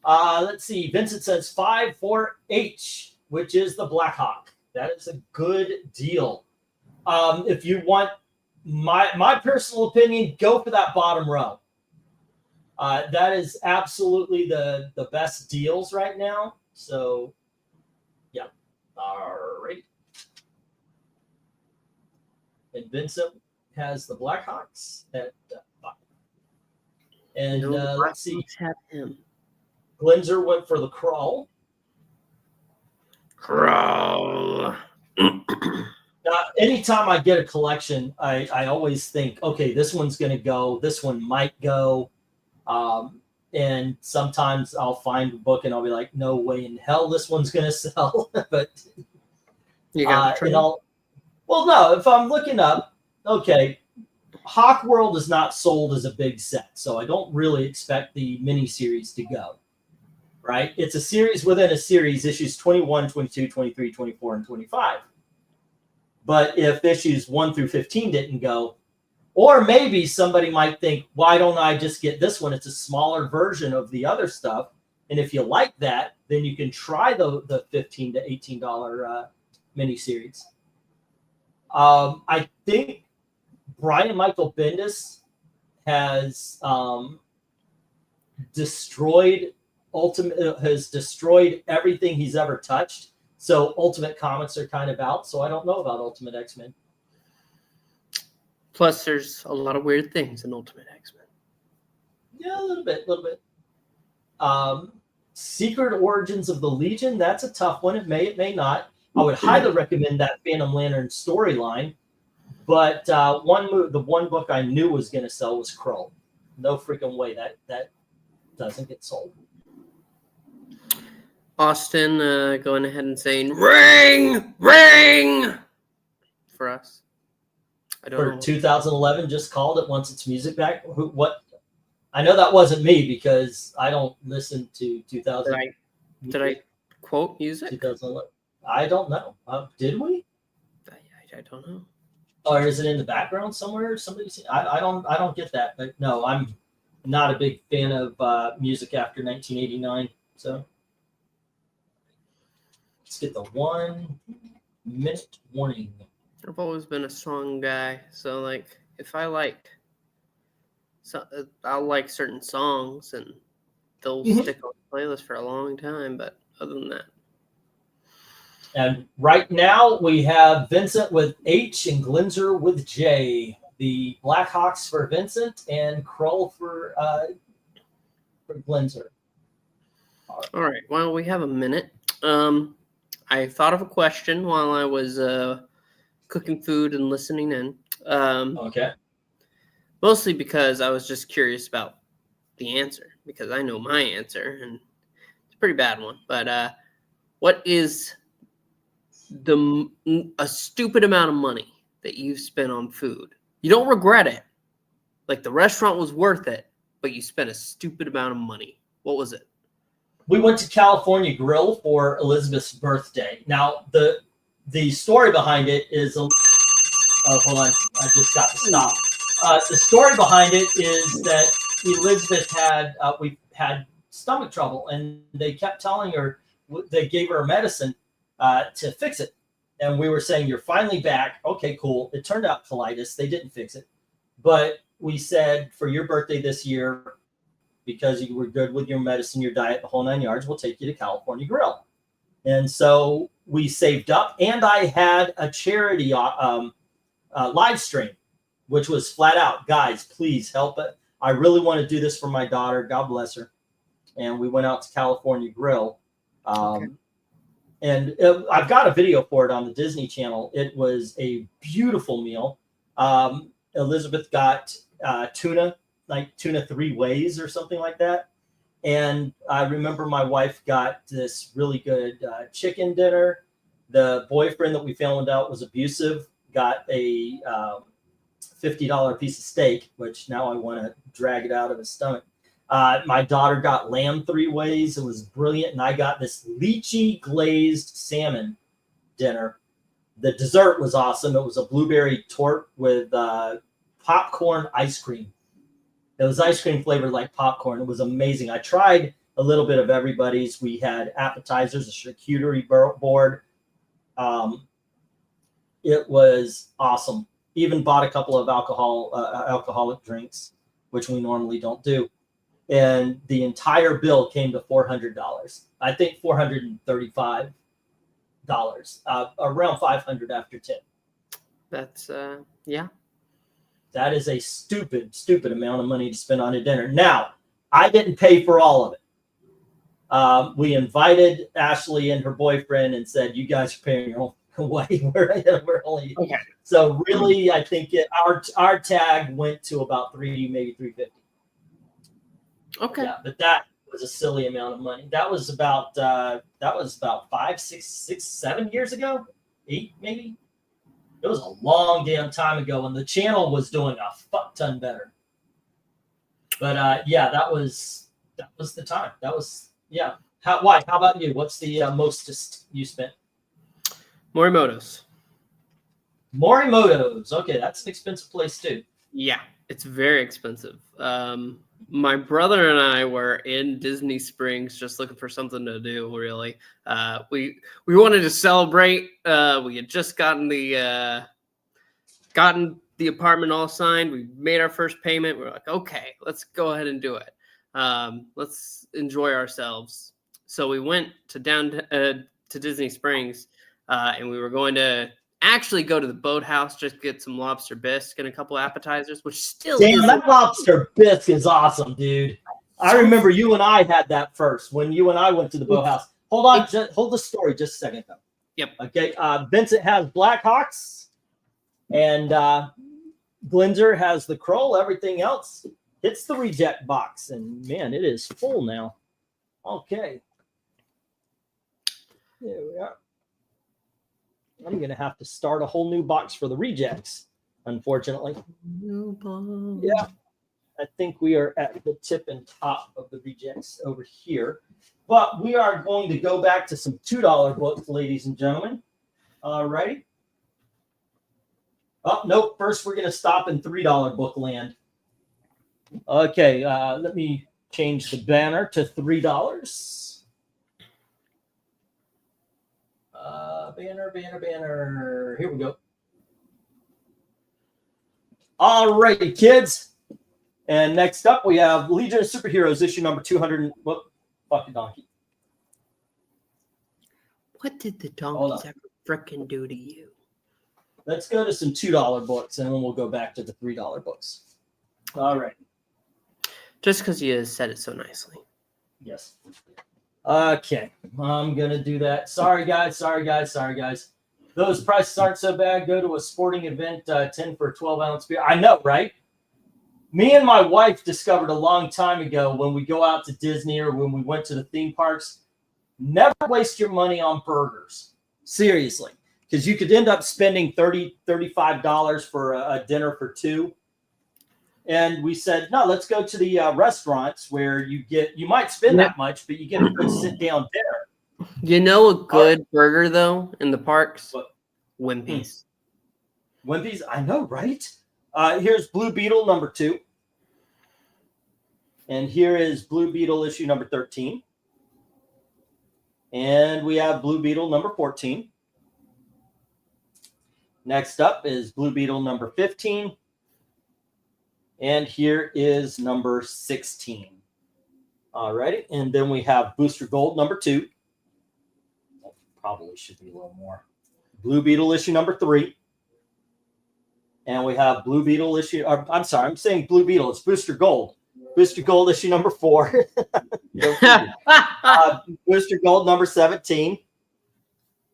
Let's see. Vincent says 5 for H, which is the Black Hawk. That is a good deal. If you want my personal opinion, go for that bottom row. That is absolutely the best deals right now. So, yeah. All right. And Vincent has the Blackhawks at 5. And let's see. Have him. Glenzer went for the Crawl. Crawl. Anytime I get a collection, I always think, okay, this one's going to go. This one might go. And sometimes I'll find a book and I'll be like, no way in hell this one's going to sell. But You got well, no, if I'm looking up, okay, Hawk World is not sold as a big set, so I don't really expect the miniseries to go, right? It's a series within a series, issues 21, 22, 23, 24, and 25. But if issues 1 through 15 didn't go, or maybe somebody might think, why don't I just get this one? It's a smaller version of the other stuff. And if you like that, then you can try the $15 to $18 miniseries. I think Brian Michael Bendis has destroyed everything he's ever touched. So Ultimate Comics are kind of out. So I don't know about Ultimate X-Men. Plus, there's a lot of weird things in Ultimate X-Men. Yeah, a little bit. Secret Origins of the Legion. That's a tough one. It may not. I would highly recommend that Phantom Lantern storyline. But the one book I knew was going to sell was Krull. No freaking way that doesn't get sold. Austin going ahead and saying, ring for us. I don't For know. 2011, just called it once its music back. What? I know that wasn't me because I don't listen to 2000. Did I quote music? 2011. I don't know. Did we? I don't know. Or is it in the background somewhere? I don't get that. But no, I'm not a big fan of music after 1989. So let's get the 1 minute warning. I've always been a song guy, so like if I like, I'll like certain songs and they'll stick on the playlist for a long time. But other than that, and right now we have Vincent with H and Glenzer with J. The Blackhawks for Vincent and Krull for Glenzer. all right. Well, we have a minute. I thought of a question while I was cooking food and listening in. Okay. Mostly because I was just curious about the answer, because I know my answer, and it's a pretty bad one. But what is a stupid amount of money that you've spent on food? You don't regret it. Like the restaurant was worth it, but you spent a stupid amount of money. What was it? We went to California Grill for Elizabeth's birthday. Now, the story behind it is... Oh, hold on. I just got to stop. The story behind it is that Elizabeth had we had stomach trouble, and they kept telling her, they gave her medicine to fix it, and we were saying, you're finally back. Okay, cool. It turned out colitis. They didn't fix it, but we said, for your birthday this year, because you were good with your medicine, your diet, the whole 9 yards, we'll take you to California Grill. And so we saved up, and I had a charity live stream, which was flat out, guys, please help it. I really want to do this for my daughter. God bless her. And we went out to California Grill. And I've got a video for it on the Disney Channel. It was a beautiful meal. Elizabeth got tuna, like tuna 3 ways or something like that. And I remember my wife got this really good chicken dinner. The boyfriend that we found out was abusive got a $50 piece of steak, which now I want to drag it out of his stomach. My daughter got lamb 3 ways. It was brilliant. And I got this lychee glazed salmon dinner. The dessert was awesome. It was a blueberry torte with popcorn ice cream. It was ice cream flavored like popcorn. It was amazing. I tried a little bit of everybody's. We had appetizers, a charcuterie board. It was awesome. Even bought a couple of alcoholic drinks, which we normally don't do. And the entire bill came to $400. I think $435. Around $500 after tip. That's yeah. That is a stupid amount of money to spend on a dinner. Now, I didn't pay for all of it. We invited Ashley and her boyfriend and said, you guys are paying your own way. We're only Okay. So really, I think our tag went to about maybe $350. Okay. Yeah, but that was a silly amount of money. That was about 5, 6, 7 years ago, 8 maybe. It was a long damn time ago, when the channel was doing a fuck ton better. But yeah, that was the time. That was Why? How about you? What's the mostest you spent? Morimoto's. Morimoto's. Okay, that's an expensive place too. Yeah, it's very expensive. My brother and I were in Disney Springs just looking for something to do, really. We wanted to celebrate. We had just gotten the apartment all signed. We made our first payment. We're like, okay, let's go ahead and do it. Let's enjoy ourselves. So we went to Disney Springs, and we were going to actually go to the boathouse, just get some lobster bisque and a couple appetizers, which still damn, that lobster bisque is awesome, dude. I remember you and I had that first when you and I went to the boathouse. Hold on, hold the story just a second though. Yep. Okay. Vincent has Blackhawks, and Glinzer has the Kroll. Everything else hits the reject box, and man, it is full now. Okay. There we are. I'm going to have to start a whole new box for the rejects, unfortunately. Yeah. I think we are at the tip and top of the rejects over here. But we are going to go back to some $2 books, ladies and gentlemen. All right. Oh, nope. First, we're going to stop in $3 book land. Okay. Let me change the banner to $3. Banner. Here we go. All righty, kids. And next up, we have Legion of Superheroes, issue number 200. Whoop, fucking donkey. What did the donkeys ever frickin' do to you? Let's go to some $2 books, and then we'll go back to the $3 books. All right. Just because you said it so nicely. Yes. Okay, I'm going to do that. Sorry, guys. Those prices aren't so bad. Go to a sporting event, 10 for a 12-ounce beer. I know, right? Me and my wife discovered a long time ago when we go out to Disney or when we went to the theme parks, never waste your money on burgers. Seriously. Because you could end up spending $30, $35 for a dinner for 2. And we said, no, let's go to the restaurants where you might spend that much, but you get a good sit-down dinner. You know a good burger, though, in the parks? What? Wimpy's. Wimpy's? I know, right? Here's Blue Beetle number 2. And here is Blue Beetle issue number 13. And we have Blue Beetle number 14. Next up is Blue Beetle number 15. And here is number 16. All righty. And then we have Booster Gold number 2. That probably should be a little more. Blue Beetle issue number 3. And we have Blue Beetle issue. I'm sorry, I'm saying Blue Beetle. It's Booster Gold. Booster Gold issue number 4. Booster Gold number 17.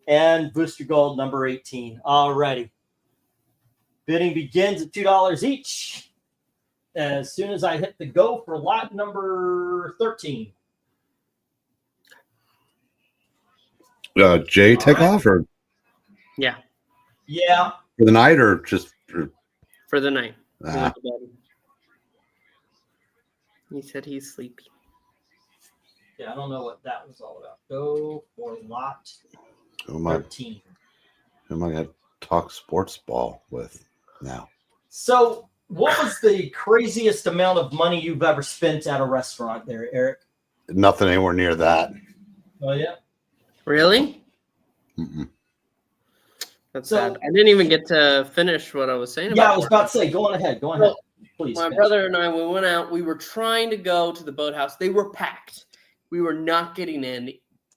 And Booster Gold number 18. All righty. Bidding begins at $2 each. As soon as I hit the go for lot number 13. Jay, take off or Yeah, Yeah. for the night or just for the night. Ah. He said he's sleepy. Yeah, I don't know what that was all about. Go for lot who am I 13. going to talk sports ball with now? So, what was the craziest amount of money you've ever spent at a restaurant there, Eric? Nothing anywhere near that. Oh, yeah. Really? Mm-mm. That's So- sad. I didn't even get to finish what I was saying about Yeah, I was about to say, go on ahead. Go on ahead. Please. My finish. brother and I, we went out. We were trying to go to the boathouse. They were packed. We were not getting in.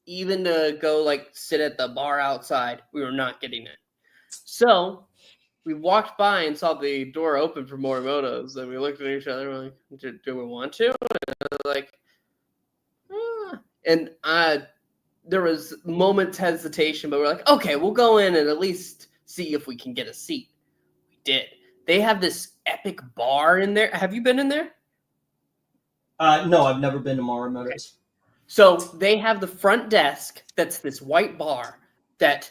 Even to go like sit at the bar outside, we were not getting in. So we walked by and saw the door open for Morimoto's, and we looked at each other. We're like, "Do we want to?" And I was like, and there was moments hesitation, but we're like, "Okay, we'll go in and at least see if we can get a seat." We did. They have this epic bar in there. Have you been in there? No, I've never been to Morimoto's. So they have the front desk that's this white bar that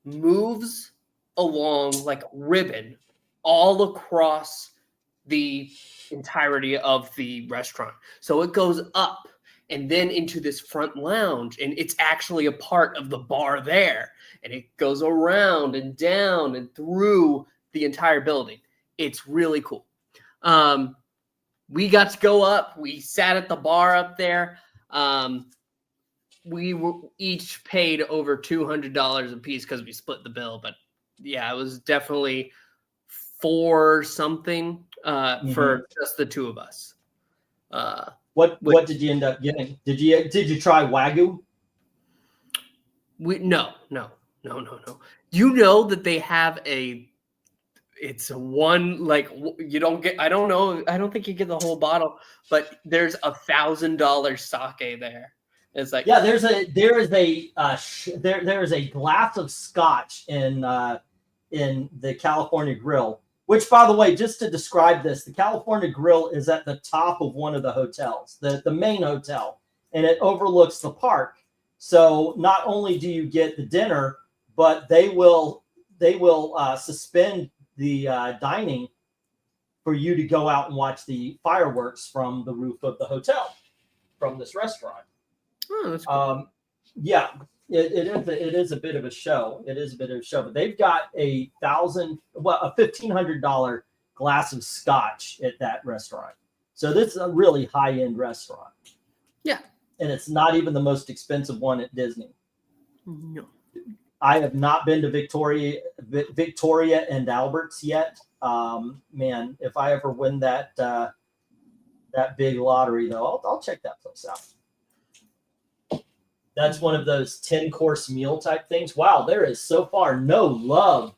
moves along like ribbon all across the entirety of the restaurant. So it goes up and then into this front lounge, and it's actually a part of the bar there. And it goes around and down and through the entire building. It's really cool. We got to go up. We sat at the bar up there. We were each paid over $200 a piece because we split the bill. But yeah, it was definitely for something for just the two of us. What did you end up getting? Did you try Wagyu? No. You know that they have it's one, like, you don't get, I don't know, I don't think you get the whole bottle, but there's $1,000 sake there. It's like, Yeah, there is a glass of scotch in the California Grill. Which, by the way, just to describe this, the California Grill is at the top of one of the hotels, the main hotel, and it overlooks the park. So not only do you get the dinner, but they will suspend the dining for you to go out and watch the fireworks from the roof of the hotel, from this restaurant. oh, that's cool. Yeah, it is a bit of a show. It is a bit of a show, but they've got a $1,500 glass of scotch at that restaurant. So this is a really high-end restaurant. Yeah. And it's not even the most expensive one at Disney. No. I have not been to Victoria and Albert's yet. Man, if I ever win that big lottery, though, I'll check that place out. That's one of those 10-course meal type things. Wow, there is so far no love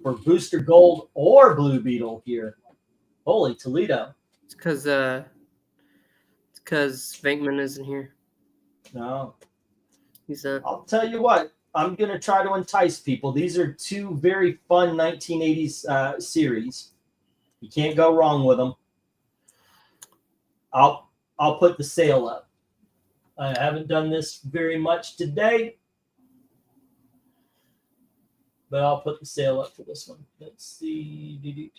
for Booster Gold or Blue Beetle here. Holy Toledo. It's because VENKMAN isn't here. No. He's I'll tell you what. I'm going to try to entice people. These are two very fun 1980s series. You can't go wrong with them. I'll put the sale up. I haven't done this very much today, but I'll put the sale up for this one. Let's see.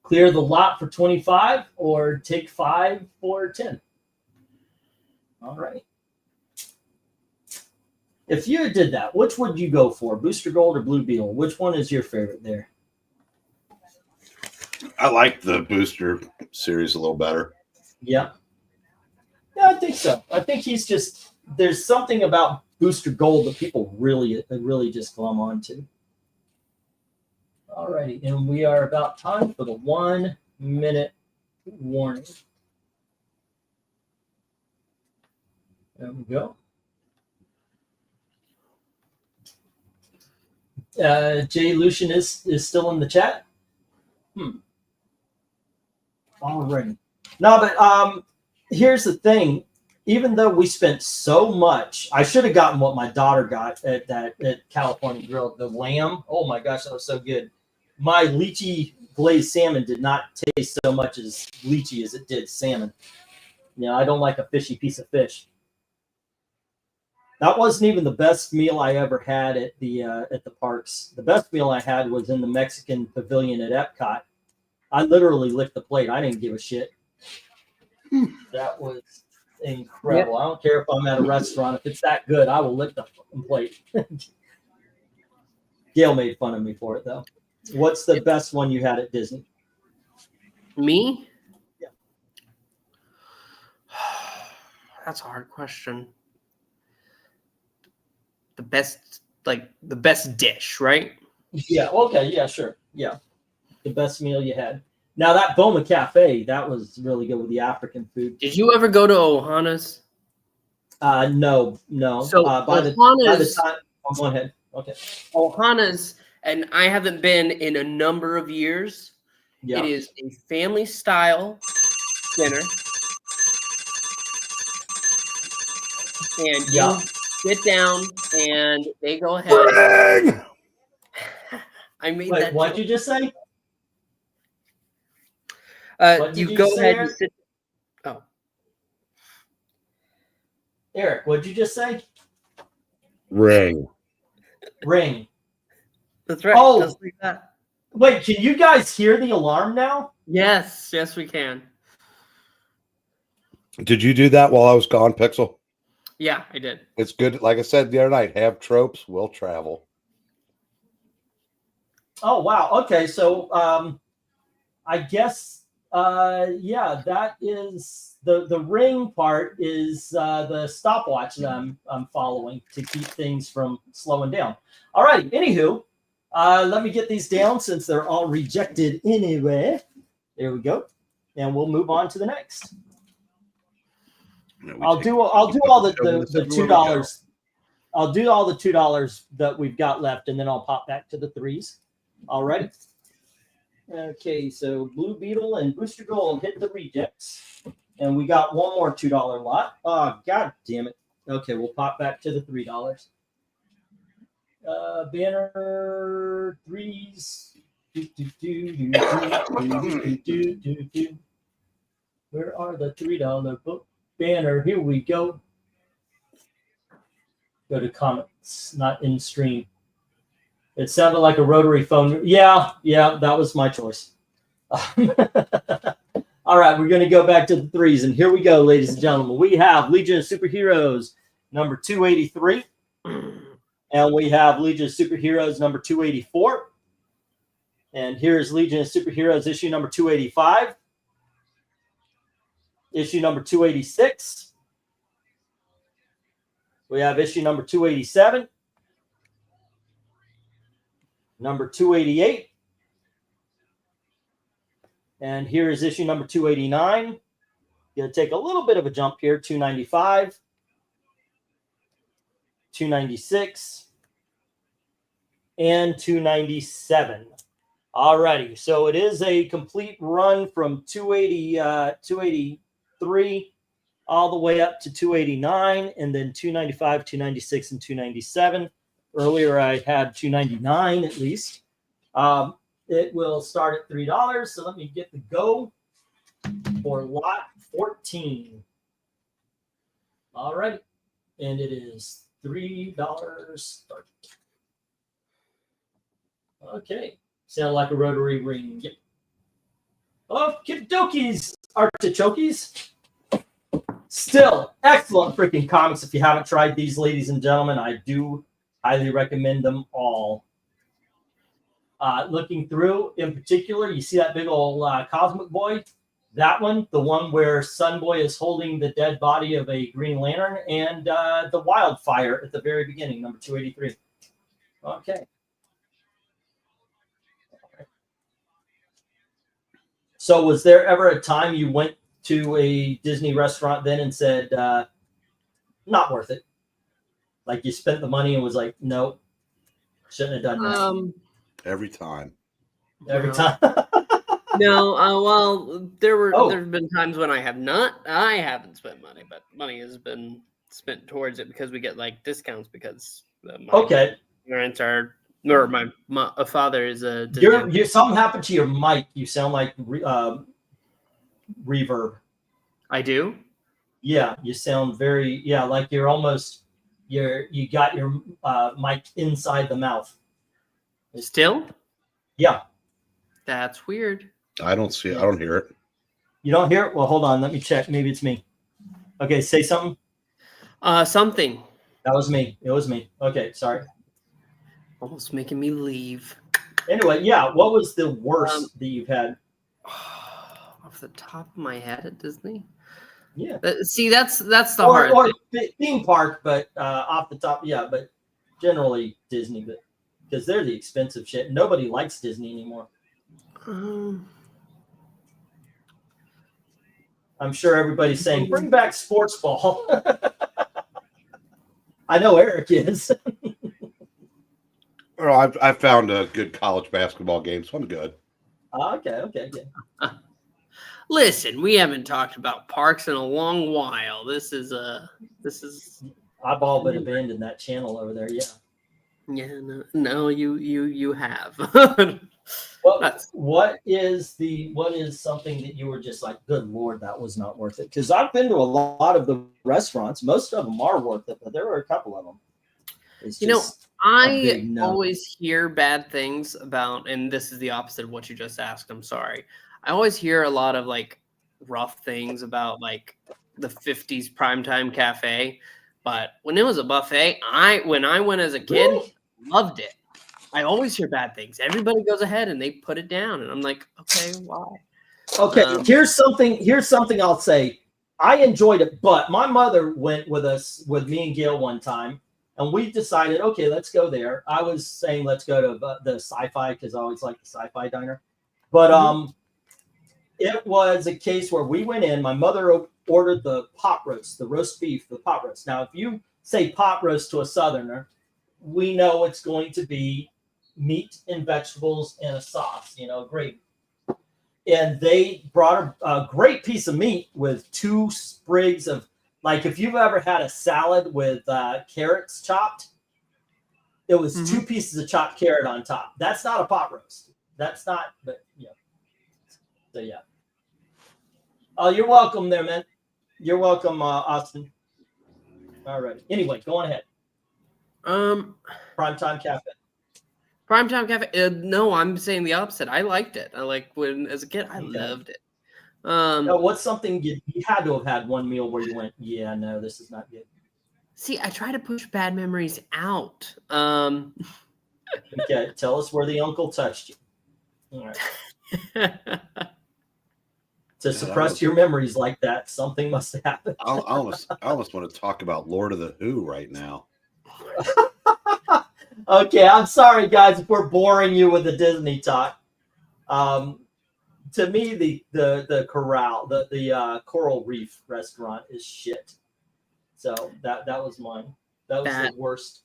Clear the lot for 25 or take 5 for 10. All right. If you did that, which would you go for? Booster Gold or Blue Beetle? Which one is your favorite there? I like the booster series a little better. Yeah. Yeah, I think so. I think he's just, there's something about Booster Gold that people really just glom onto. Alrighty, and we are about time for the 1 minute warning. There we go. Jay Lucian is still in the chat. Alrighty. No, but here's the thing. Even though we spent so much, I should have gotten what my daughter got at California Grill, the lamb. Oh my gosh, that was so good. My lychee glazed salmon did not taste so much as lychee as it did salmon. You know, I don't like a fishy piece of fish. That wasn't even the best meal I ever had at the parks. The best meal I had was in the Mexican pavilion at Epcot. I literally licked the plate. I didn't give a shit. That was incredible. I don't care if I'm at a restaurant. If it's that good, I will lick the fucking plate. Gail made fun of me for it, though. What's the best one you had at Disney? Me? Yeah. That's a hard question. The best dish, right? Yeah. Okay. Yeah. Sure. Yeah. The best meal you had. Now that Boma Cafe, that was really good with the African food. Did you ever go to Ohana's? No. So by the time, oh, go ahead. Okay. Ohana's, and I haven't been in a number of years. Yeah. It is a family style dinner. And you sit down and they go ahead. Bring! I made Wait, that. what'd you just say? You go ahead and sit. Oh, Eric, what'd you just say? Ring. Ring. that's right. Oh. Just like that. Wait, can you guys hear the alarm now? Yes, we can. Did you do that while I was gone, Pixel? Yeah, I did. It's good. Like I said the other night, have tropes, will travel. Oh, wow. Okay, so I guess, yeah, that is the ring part is the stopwatch that I'm following to keep things from slowing down. All right, anywho, let me get these down since they're all rejected anyway. There we go. And we'll move on to the next. I'll do all the $2. I'll do all the $2 that we've got left, and then I'll pop back to the threes. All right. Okay, so Blue Beetle and Booster Gold hit the rejects, and we got one more $2 lot. Oh, god damn it. Okay, we'll pop back to the $3. Banner threes. Where are the $3 book? Banner, here we go. Go to comments, not in stream. It sounded like a rotary phone. Yeah, that was my choice. All right, we're going to go back to the threes, and here we go, ladies and gentlemen. We have Legion of Superheroes number 283, and we have Legion of Superheroes number 284, and here's Legion of Superheroes issue number 285. Issue number 286. We have issue number 287. Number 288. And here is issue number 289. Going to take a little bit of a jump here. 295. 296. And 297. Alrighty. So it is a complete run from 283 all the way up to 289, and then 295, 296, and 297. Earlier I had 299 at least. It will start at $3. So let me get the go for lot 14. All right. And it is $3 start. Okay. Sound like a rotary ring. Yep. Oh, kidokies, artichokes. Still, excellent freaking comics. If you haven't tried these, ladies and gentlemen, I do highly recommend them all. Looking through, in particular, you see that big old Cosmic Boy? That one, the one where Sunboy is holding the dead body of a Green Lantern, and the Wildfire at the very beginning, number 283. Okay. So was there ever a time you went to a Disney restaurant then and said, not worth it? Like you spent the money and was like, nope, shouldn't have done that. Every time. Every time. No, well, there've been times when I haven't spent money, but money has been spent towards it because we get like discounts because my parents are, or my father is a Disney. Something happened to your mic. You sound like reverb. I do? Yeah, you sound very, like you're almost, you got your mic inside the mouth. Still? Yeah. That's weird. I don't see it. I don't hear it. You don't hear it? Well, hold on. Let me check. Maybe it's me. Okay, say something. Something. That was me. It was me. Okay, sorry. Almost making me leave. Anyway, what was the worst that you've had? Off the top of my head at Disney? Yeah. See, that's the hard thing. Theme park, but off the top, but generally Disney, but because they're the expensive shit. Nobody likes Disney anymore. I'm sure everybody's saying, bring back sports ball. I know Eric is. Well, I've found a good college basketball game, so I'm good. Okay. Listen, we haven't talked about parks in a long while. This is I've all but abandoned that channel over there. Yeah. Yeah, no, you have. What is something that you were just like, good Lord, that was not worth it? Because I've been to a lot of the restaurants. Most of them are worth it, but there were a couple of them. I always hear bad things about, and this is the opposite of what you just asked. I'm sorry. I always hear a lot of like rough things about like the 50s primetime cafe. But when it was a buffet, when I went as a kid, loved it. I always hear bad things. Everybody goes ahead and they put it down, and I'm like, okay, why? Okay, here's something I'll say. I enjoyed it, but my mother went with me and Gail one time, and we decided, okay, let's go there. I was saying let's go to the Sci-Fi because I always like the Sci-Fi diner, but it was a case where we went in. My mother ordered the pot roast, the roast beef, the pot roast. Now, if you say pot roast to a Southerner, we know it's going to be meat and vegetables and a sauce, gravy. And they brought a great piece of meat with 2 sprigs of, like if you've ever had a salad with carrots chopped, it was 2 pieces of chopped carrot on top. That's not a pot roast. That's not, but yeah. So yeah. Oh, you're welcome there, man. You're welcome, Austin. All right. Anyway, go on ahead. Primetime Cafe. Primetime Cafe. No, I'm saying the opposite. I liked it. I like when as a kid, I loved it. What's something you had to have had one meal where you went, yeah, no, this is not good. See, I try to push bad memories out. Okay, tell us where the uncle touched you. All right. To suppress your memories like that, something must have happened. I almost want to talk about Lord of the Who right now. Okay, I'm sorry, guys, if we're boring you with the Disney talk. To me, the Corral, the Coral Reef restaurant is shit. So that was mine. That was the worst.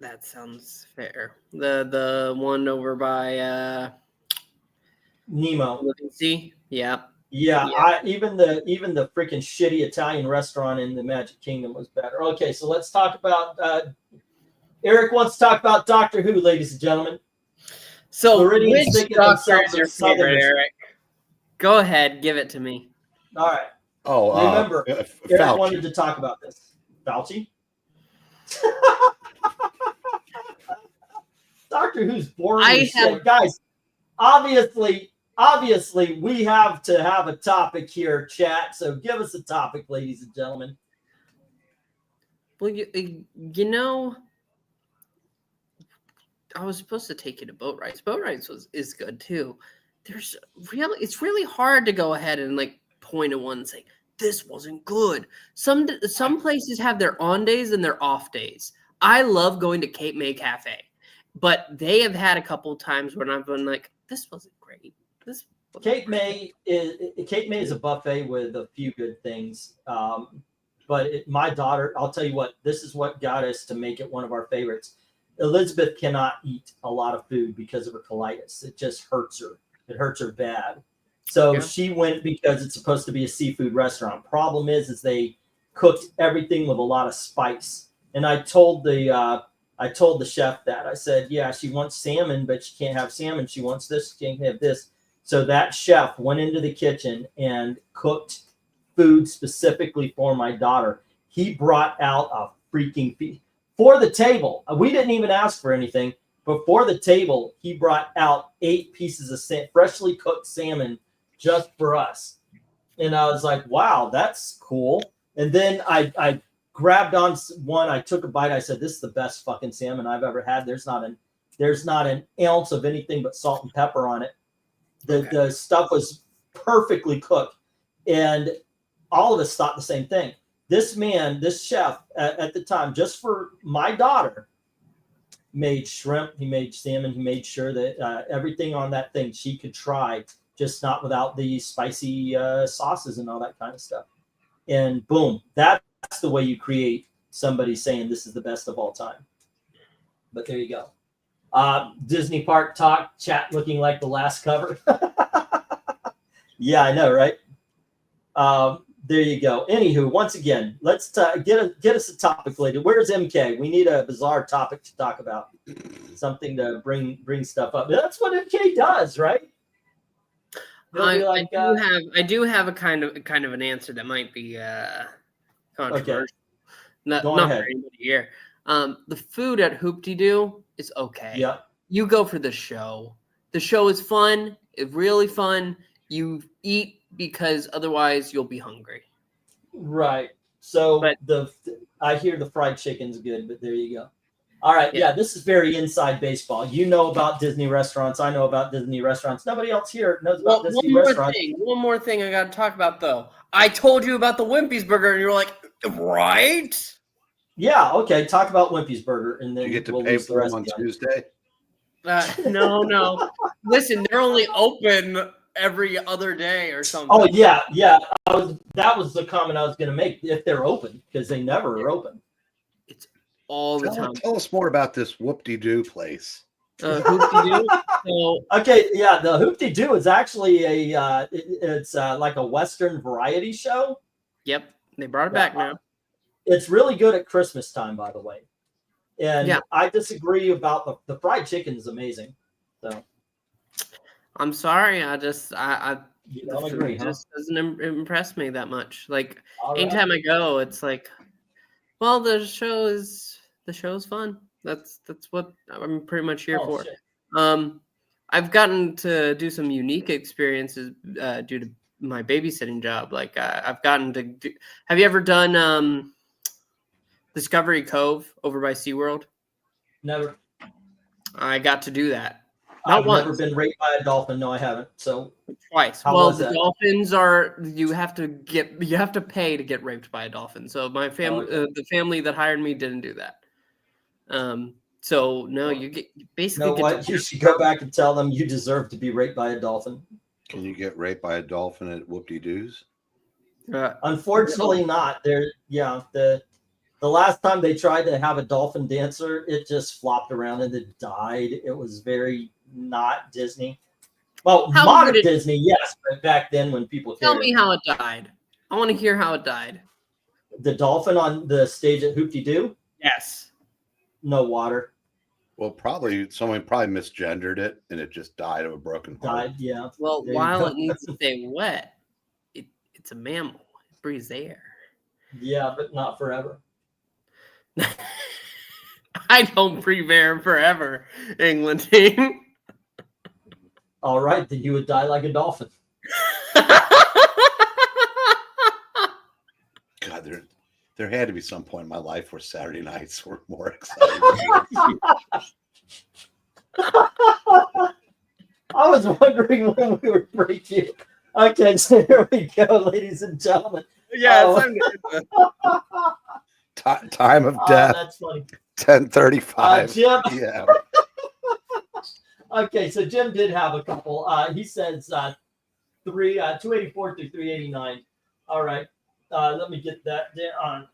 That sounds fair. The one over by Nemo. See? Yeah. Yeah. Even the freaking shitty Italian restaurant in the Magic Kingdom was better. Okay, so let's talk about Eric wants to talk about Doctor Who, ladies and gentlemen. So which Doctor is your favorite, Eric? Go ahead, give it to me. All right. Oh, remember, Eric wanted to talk about this. Fauci? Doctor Who's boring as shit. Guys, obviously, obviously we have to have a topic here, chat. So give us a topic, ladies and gentlemen. Well, you know, I was supposed to take you to Boat Rides. Boat Rides is good too. It's really hard to go ahead and like point at one and say this wasn't good. Some places have their on days and their off days. I love going to Cape May Cafe, but they have had a couple of times when I've been like, this wasn't great. Cape May is a buffet with a few good things. But my daughter, I'll tell you what, this is what got us to make it one of our favorites. Elizabeth cannot eat a lot of food because of her colitis. It just hurts her. It hurts her bad. So she went because it's supposed to be a seafood restaurant. Problem is they cooked everything with a lot of spice. And I told the chef that. I said, yeah, she wants salmon, but she can't have salmon. She wants this, she can't have this. So that chef went into the kitchen and cooked food specifically for my daughter. He brought out a freaking feast. For the table, we didn't even ask for anything, but for the table, he brought out 8 pieces of freshly cooked salmon just for us. And I was like, wow, that's cool. And then I grabbed on one, I took a bite, I said, this is the best fucking salmon I've ever had. There's not an ounce of anything but salt and pepper on it. The stuff was perfectly cooked. And all of us thought the same thing. This chef at the time, just for my daughter, made shrimp, he made salmon, he made sure that everything on that thing she could try, just not without the spicy sauces and all that kind of stuff. And boom, that's the way you create somebody saying this is the best of all time. But there you go. Disney Park Talk chat looking like the last cover. Yeah, I know, right? There you go. Anywho, once again, let's get us a topic later. Where's MK? We need a bizarre topic to talk about. Something to bring stuff up. That's what MK does, right? I do have a kind of an answer that might be controversial. Okay. Not for anybody here. The food at Hoop-Dee-Doo is okay. Yeah. You go for the show. The show is fun. It's really fun. You eat because otherwise you'll be hungry. Right. So I hear the fried chicken's good, but there you go. All right. Yeah, this is very inside baseball. You know about Disney restaurants. I know about Disney restaurants. Nobody else here knows about Disney restaurants. One more thing I got to talk about, though. I told you about the Wimpy's Burger, and you're like, right? Yeah. Okay. Talk about Wimpy's Burger, and then you get to we'll pay for them on Tuesday. No. Listen, they're only open every other day or something. Oh yeah. That was the comment I was going to make. If they're open, because they never are open. It's all the time. Tell us more about this Whoop-Dee-Doo place. Hoop-Dee-Doo. So, okay, yeah, the Hoop-Dee-Doo is actually it's like a Western variety show. Yep, they brought it back now. It's really good at Christmas time, by the way. And I disagree about the fried chicken is amazing. So I'm sorry, I you don't agree, it just doesn't impress me that much. Like anytime I go, it's like, well, the show is fun. That's what I'm pretty much here for. Shit. I've gotten to do some unique experiences due to my babysitting job. Like I've gotten to do. Have you ever done Discovery Cove over by SeaWorld? Never. I got to do that. I've never been raped by a dolphin. No, I haven't. So twice. Well, the dolphins you have to pay to get raped by a dolphin. So my family, the family that hired me, didn't do that. So no, you should go back and tell them you deserve to be raped by a dolphin. Can you get raped by a dolphin at Whoop-Dee-Doos? Unfortunately, not. The last time they tried to have a dolphin dancer, it just flopped around and it died. It was very not Disney. Well, modern Disney, yes, but back then when people tell me how it died. I want to hear how it died. The dolphin on the stage at Hoop-Dee-Doo? Yes. No water. Well, someone misgendered it and it just died of a broken heart. Died, yeah. Well, while it needs to stay wet, it's a mammal. It breathes air. Yeah, but not forever. I don't breathe air forever, England team. All right, then you would die like a dolphin. God, there had to be some point in my life where Saturday nights were more exciting. I was wondering when we would break you. Okay, so here we go, ladies and gentlemen. Yeah, Time of death. That's funny. 10:35. Jim. Yeah. Okay, so Jim did have a couple. He says 284 through 389. All right. Let me get that down.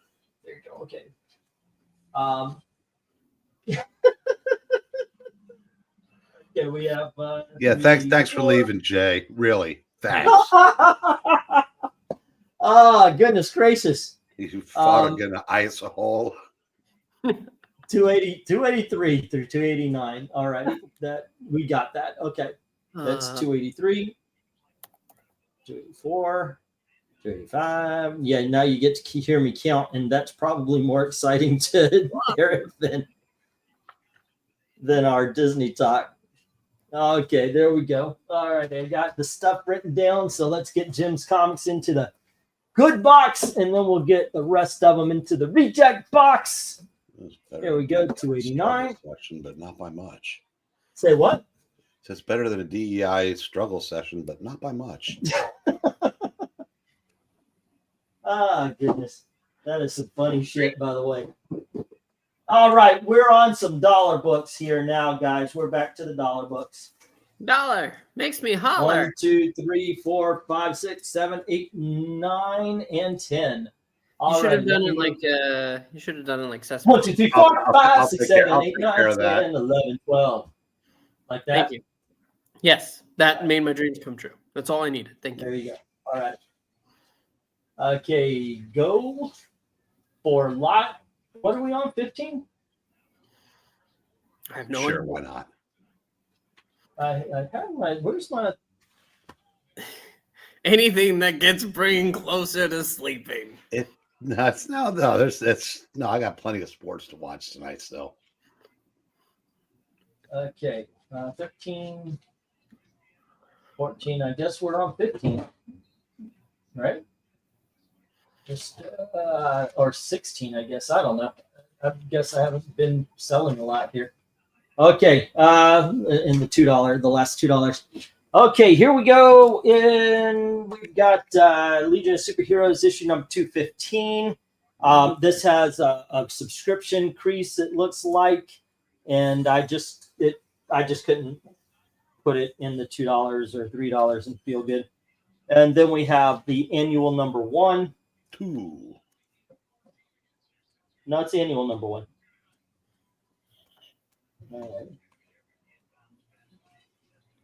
There you go. Okay. Okay, we have. Yeah. Thanks for leaving, Jay. Really. Thanks. Oh, goodness gracious. You fought again to ice a hole. 283 through 289. All right. That we got that. Okay. That's 283. 284. 285. Yeah, now you get to hear me count, and that's probably more exciting to Derek than our Disney talk. Okay, there we go. All right, I got the stuff written down, so let's get Jim's comics into the good box, and then we'll get the rest of them into the reject box. There we go, 289. Session, but not by much. Say what? So it's better than a DEI struggle session, but not by much. Ah, goodness. That is some funny shit, by the way. All right, we're on some dollar books here now, guys. We're back to the dollar books. Dollar makes me holler. 1, 2, 3, 4, 5, 6, 7, 8, 9, and 10. You should have done it like Sesame. 1, 2, 3, 4, 5, 6, 7, I'll 8, take 9, care of that. 10, 11, 12. Like that. Thank you. Yes, that made my dreams come true. That's all I needed. Thank you. There you go. All right. Okay, go for lot. What are we on? 15? I have no Sure, idea. why not? I have my. Where's my? Anything that gets Breen closer to sleeping. No, I got plenty of sports to watch tonight still. Okay, 13, 14. I guess we're on 15, right? Just or 16, I guess. I don't know. I guess I haven't been selling a lot here. Okay, in the $2, the last $2. Okay, here we go. We've got Legion of Superheroes issue number 215. This has a subscription crease, it looks like, and I just couldn't put it in the $2 or $3 and feel good. And then we have the annual number 1. 2. No, it's annual number 1. All right.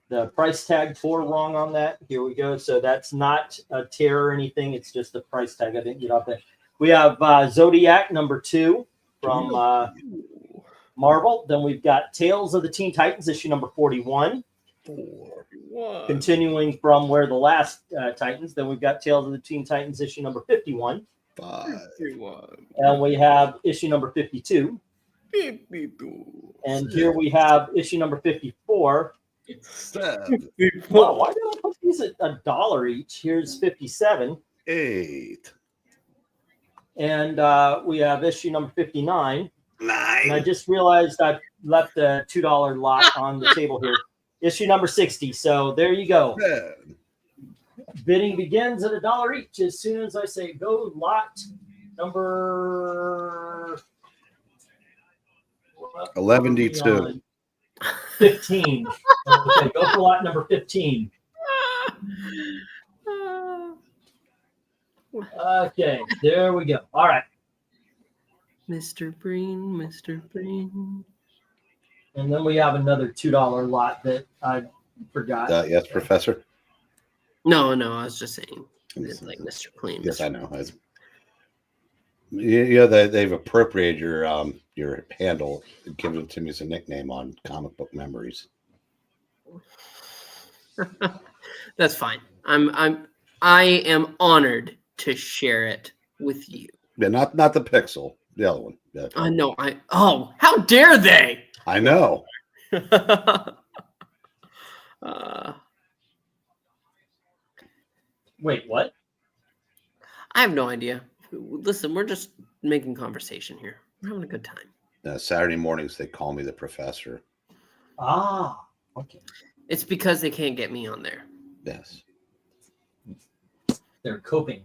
The price tag 4 wrong on that. Here we go. So that's not a tear or anything. It's just a price tag. I didn't get off there. We have Zodiac number 2 from Marvel. Then we've got Tales of the Teen Titans issue number 41. 41. Continuing from where the last Titans. Then we've got Tales of the Teen Titans issue number 51. 51. And we have issue number 52. 52. And here we have issue number 54. 7. Well, why did I put these at $1 each? Here's 57. 8. And we have issue number 59. 9. And I just realized I left a $2 lot on the table here. Issue number 60. So there you go. 10. Bidding begins at $1 each as soon as I say go. Lot number 11D2. 15. Okay, go for lot number 15. Okay, there we go. All right. Mr. Breen, Mr. Breen. And then we have another $2 lot that I forgot. Yes, Professor. No, I was just saying, it's like Mr. Clean. Yes, I know. Yeah, they've appropriated your handle and given it to me as a nickname on Comic Book Memories. That's fine. I am honored to share it with you. Yeah, not the Pixel, the other one. I know. How dare they? I know. Wait, what? I have no idea. Listen, we're just making conversation here. We're having a good time. Saturday mornings, they call me the professor. Ah, okay. It's because they can't get me on there. Yes. They're coping.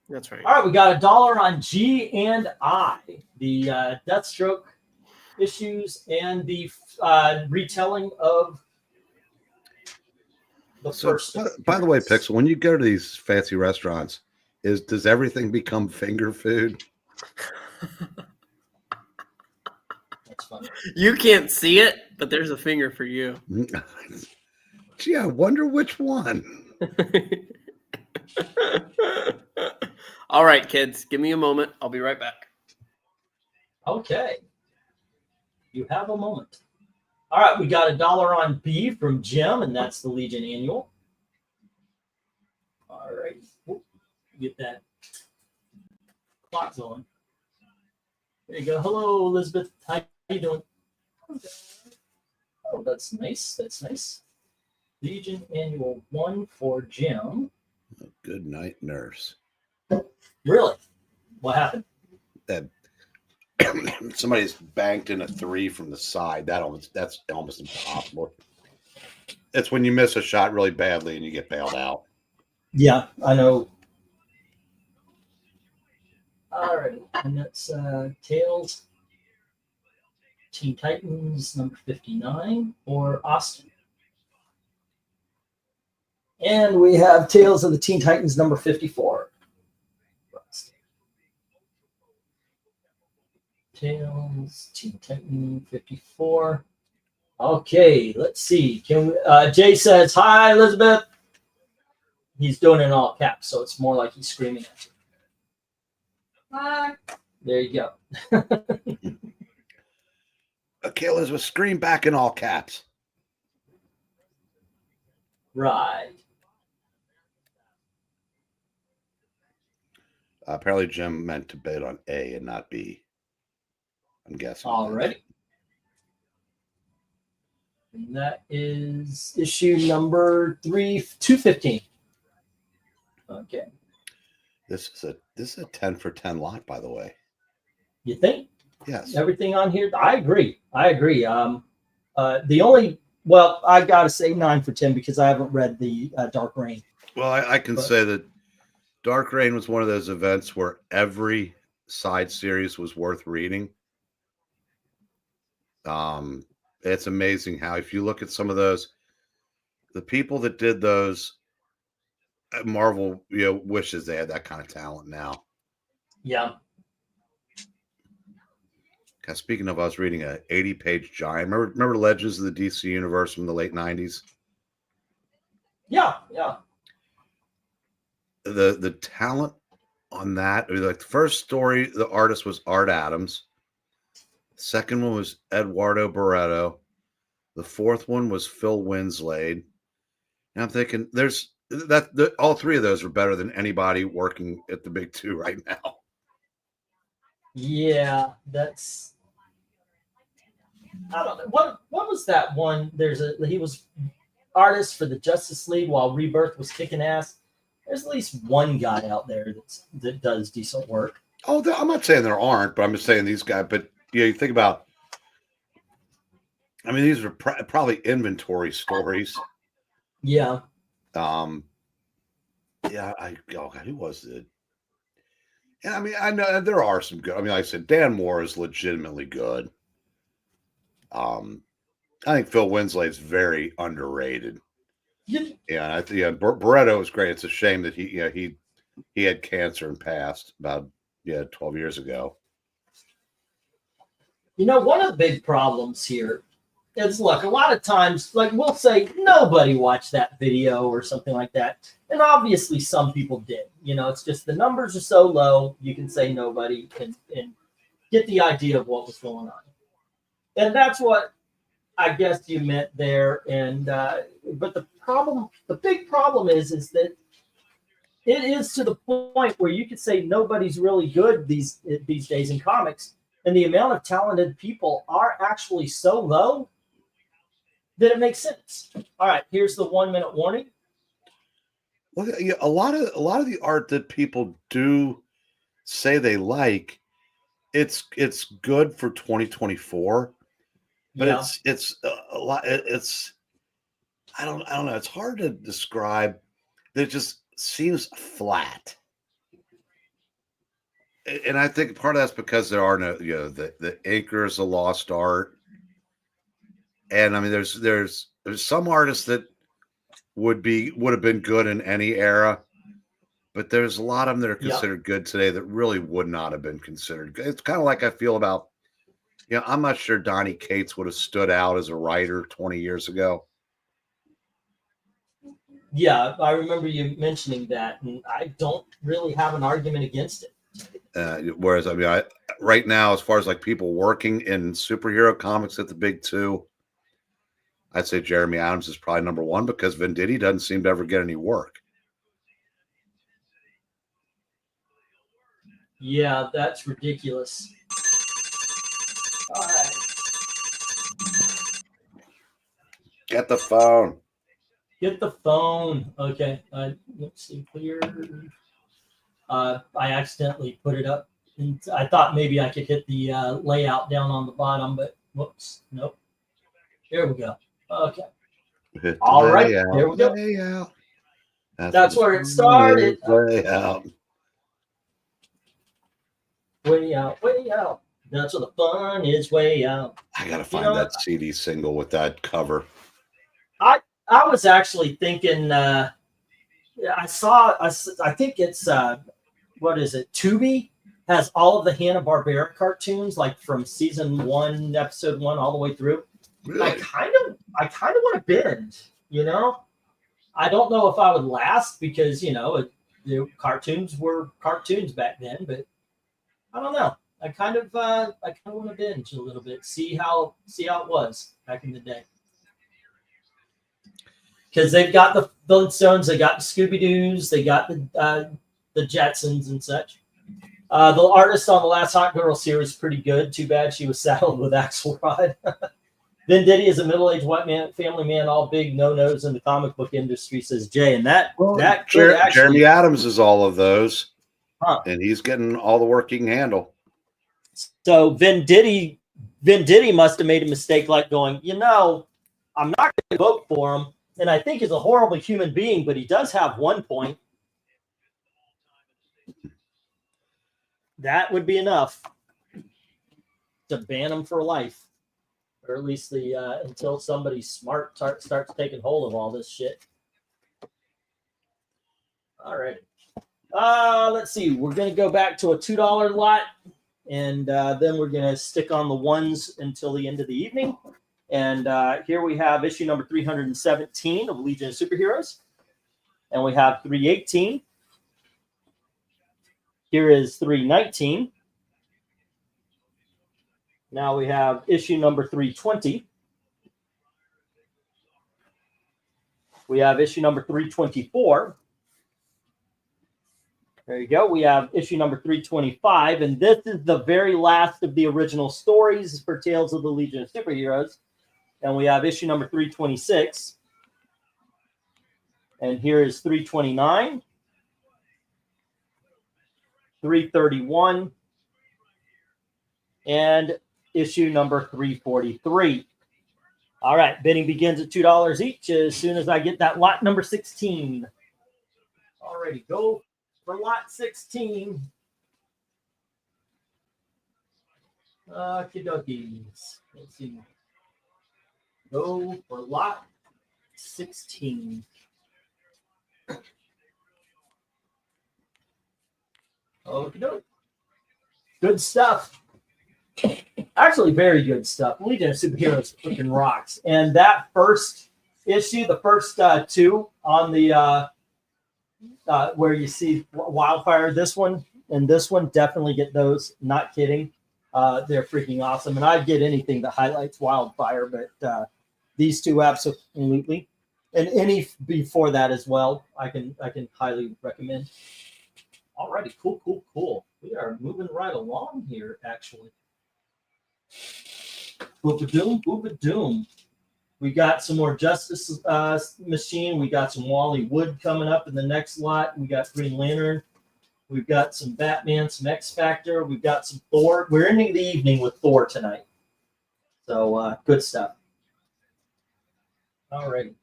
That's right. All right, we got $1 on G and I, the Deathstroke issues and the retelling of the first. By the way, Pixel, when you go to these fancy restaurants, does everything become finger food? That's funny. You can't see it, but there's a finger for you. Gee, I wonder which one. All right, kids, give me a moment. I'll be right back. Okay. You have a moment. All right, we got $1 on B from Jim, and that's the Legion Annual. All right. Get that clock going. There you go. Hello, Elizabeth. How you doing? Okay. Oh, that's nice. That's nice. Legion Annual 1 for Jim. Good night, nurse. Really? What happened? That somebody's banked in a 3 from the side. That's almost impossible. It's when you miss a shot really badly and you get bailed out. Yeah, I know. All right, and that's Tails, Teen Titans number 59 for Austin. And we have Tales of the Teen Titans number 54. Tales, Teen Titan 54. Okay, let's see. Can we, Jay says, hi, Elizabeth. He's doing it in all caps, so it's more like he's screaming at you. Hi. There you go. Okay, Elizabeth, scream back in all caps. Right. Apparently, Jim meant to bid on A and not B. I'm guessing. All right. And that is issue number 215. Okay. This is a 10 for 10 lot, by the way. You think? Yes. Everything on here? I agree. The only, well, I got to say 9 for 10 because I haven't read the Dark Reign. Well, I can say that Dark Reign was one of those events where every side series was worth reading. It's amazing how, if you look at some of those, the people that did those, Marvel, wishes they had that kind of talent now. Yeah. Speaking of, I was reading a 80-page giant. Remember Legends of the DC Universe from the late 90s? Yeah. The talent on that, like the first story, the artist was Art Adams. Second one was Eduardo Barreto. The fourth one was Phil Winslade. And I'm thinking, all three of those are better than anybody working at the big two right now. Yeah, that's. I don't know. What was that one? He was artist for the Justice League while Rebirth was kicking ass. There's at least one guy out there that does decent work. Oh, I'm not saying there aren't, but I'm just saying these guys. But you think about. I mean, these are probably inventory stories. Yeah. Yeah. Who was it? Yeah, I mean, I know there are some good. I mean, like I said, Dan Moore is legitimately good. I think Phil Winslade's very underrated. Yeah, I think Barreto was great. It's a shame that he had cancer and passed about 12 years ago. One of the big problems here is, look, a lot of times, like we'll say nobody watched that video or something like that, and obviously some people did. It's just the numbers are so low, you can say nobody and get the idea of what was going on, and that's what I guess you meant there. And but the big problem is that it is to the point where you could say nobody's really good these days in comics, and the amount of talented people are actually so low then it makes sense. All right, here's the 1 minute warning. Well, yeah, a lot of the art that people do say they like, it's good for 2024, but Yeah. it's a lot. It's I don't know. It's hard to describe. It just seems flat, and I think part of that's because there are no, the anchor is a lost art, and I mean, there's some artists that would have been good in any era. But there's a lot of them that are considered good today that really would not have been considered good. It's kind of like I feel about, I'm not sure Donnie Cates would have stood out as a writer 20 years ago. Yeah, I remember you mentioning that, and I don't really have an argument against it. Whereas, I mean, right now, as far as like people working in superhero comics at the big two, I'd say Jeremy Adams is probably number one because Venditti doesn't seem to ever get any work. Yeah, that's ridiculous. All right. Get the phone. Get the phone. Okay. Let's see. Clear. I accidentally put it up. And I thought maybe I could hit the layout down on the bottom, but whoops. Nope. Here we go. Okay. All right. There we go. Layout. That's where it started. Layout. Way out, way out. That's where the fun is, way out. I gotta find that CD single with that cover. I was actually thinking. I think it's what is it? Tubi has all of the Hanna-Barbera cartoons, like from season 1, episode 1, all the way through. Really? I kind of want to binge. I don't know if I would last because the cartoons were cartoons back then, but. I don't know. I kind of want to binge a little bit, see how it was back in the day. Because they've got the Flintstones, they got the Scooby-Doos, they got the Jetsons and such. The artist on the last Hot Girl series is pretty good. Too bad she was saddled with Axelrod. Venditti is a middle-aged white man, family man, all big no-nos in the comic book industry, says Jay. And Jeremy Adams is all of those. Huh. And he's getting all the work he can handle. So Venditti must have made a mistake, like going, I'm not going to vote for him, and I think he's a horrible human being, but he does have one point. That would be enough to ban him for life, or at least until somebody smart starts taking hold of all this shit. All right. Let's see. We're going to go back to a $2 lot, and then we're going to stick on the ones until the end of the evening. And here we have issue number 317 of Legion of Superheroes, and we have 318. Here is 319. Now we have issue number 320. We have issue number 324. There you go. We have issue number 325, and this is the very last of the original stories for Tales of the Legion of Superheroes. And we have issue number 326. And here is 329, 331, and issue number 343. All right, bidding begins at $2 each as soon as I get that lot number 16. Alrighty, go for lot 16. Okie dokies. Let's see. Go for lot 16. Okie doke. Good stuff. Actually, very good stuff. Legion of Superheroes freaking rocks. And that first issue, the first two on the where you see Wildfire, this one and this one, definitely get those. Not kidding. They're freaking awesome. And I'd get anything that highlights Wildfire, but these two absolutely. And any before that as well, I can highly recommend. Alrighty, cool. We are moving right along here, actually. Boop-a-doom. We got some more Justice Machine. We got some Wally Wood coming up in the next lot. We got Green Lantern. We've got some Batman, some X Factor. We've got some Thor. We're ending the evening with Thor tonight. So good stuff. All right.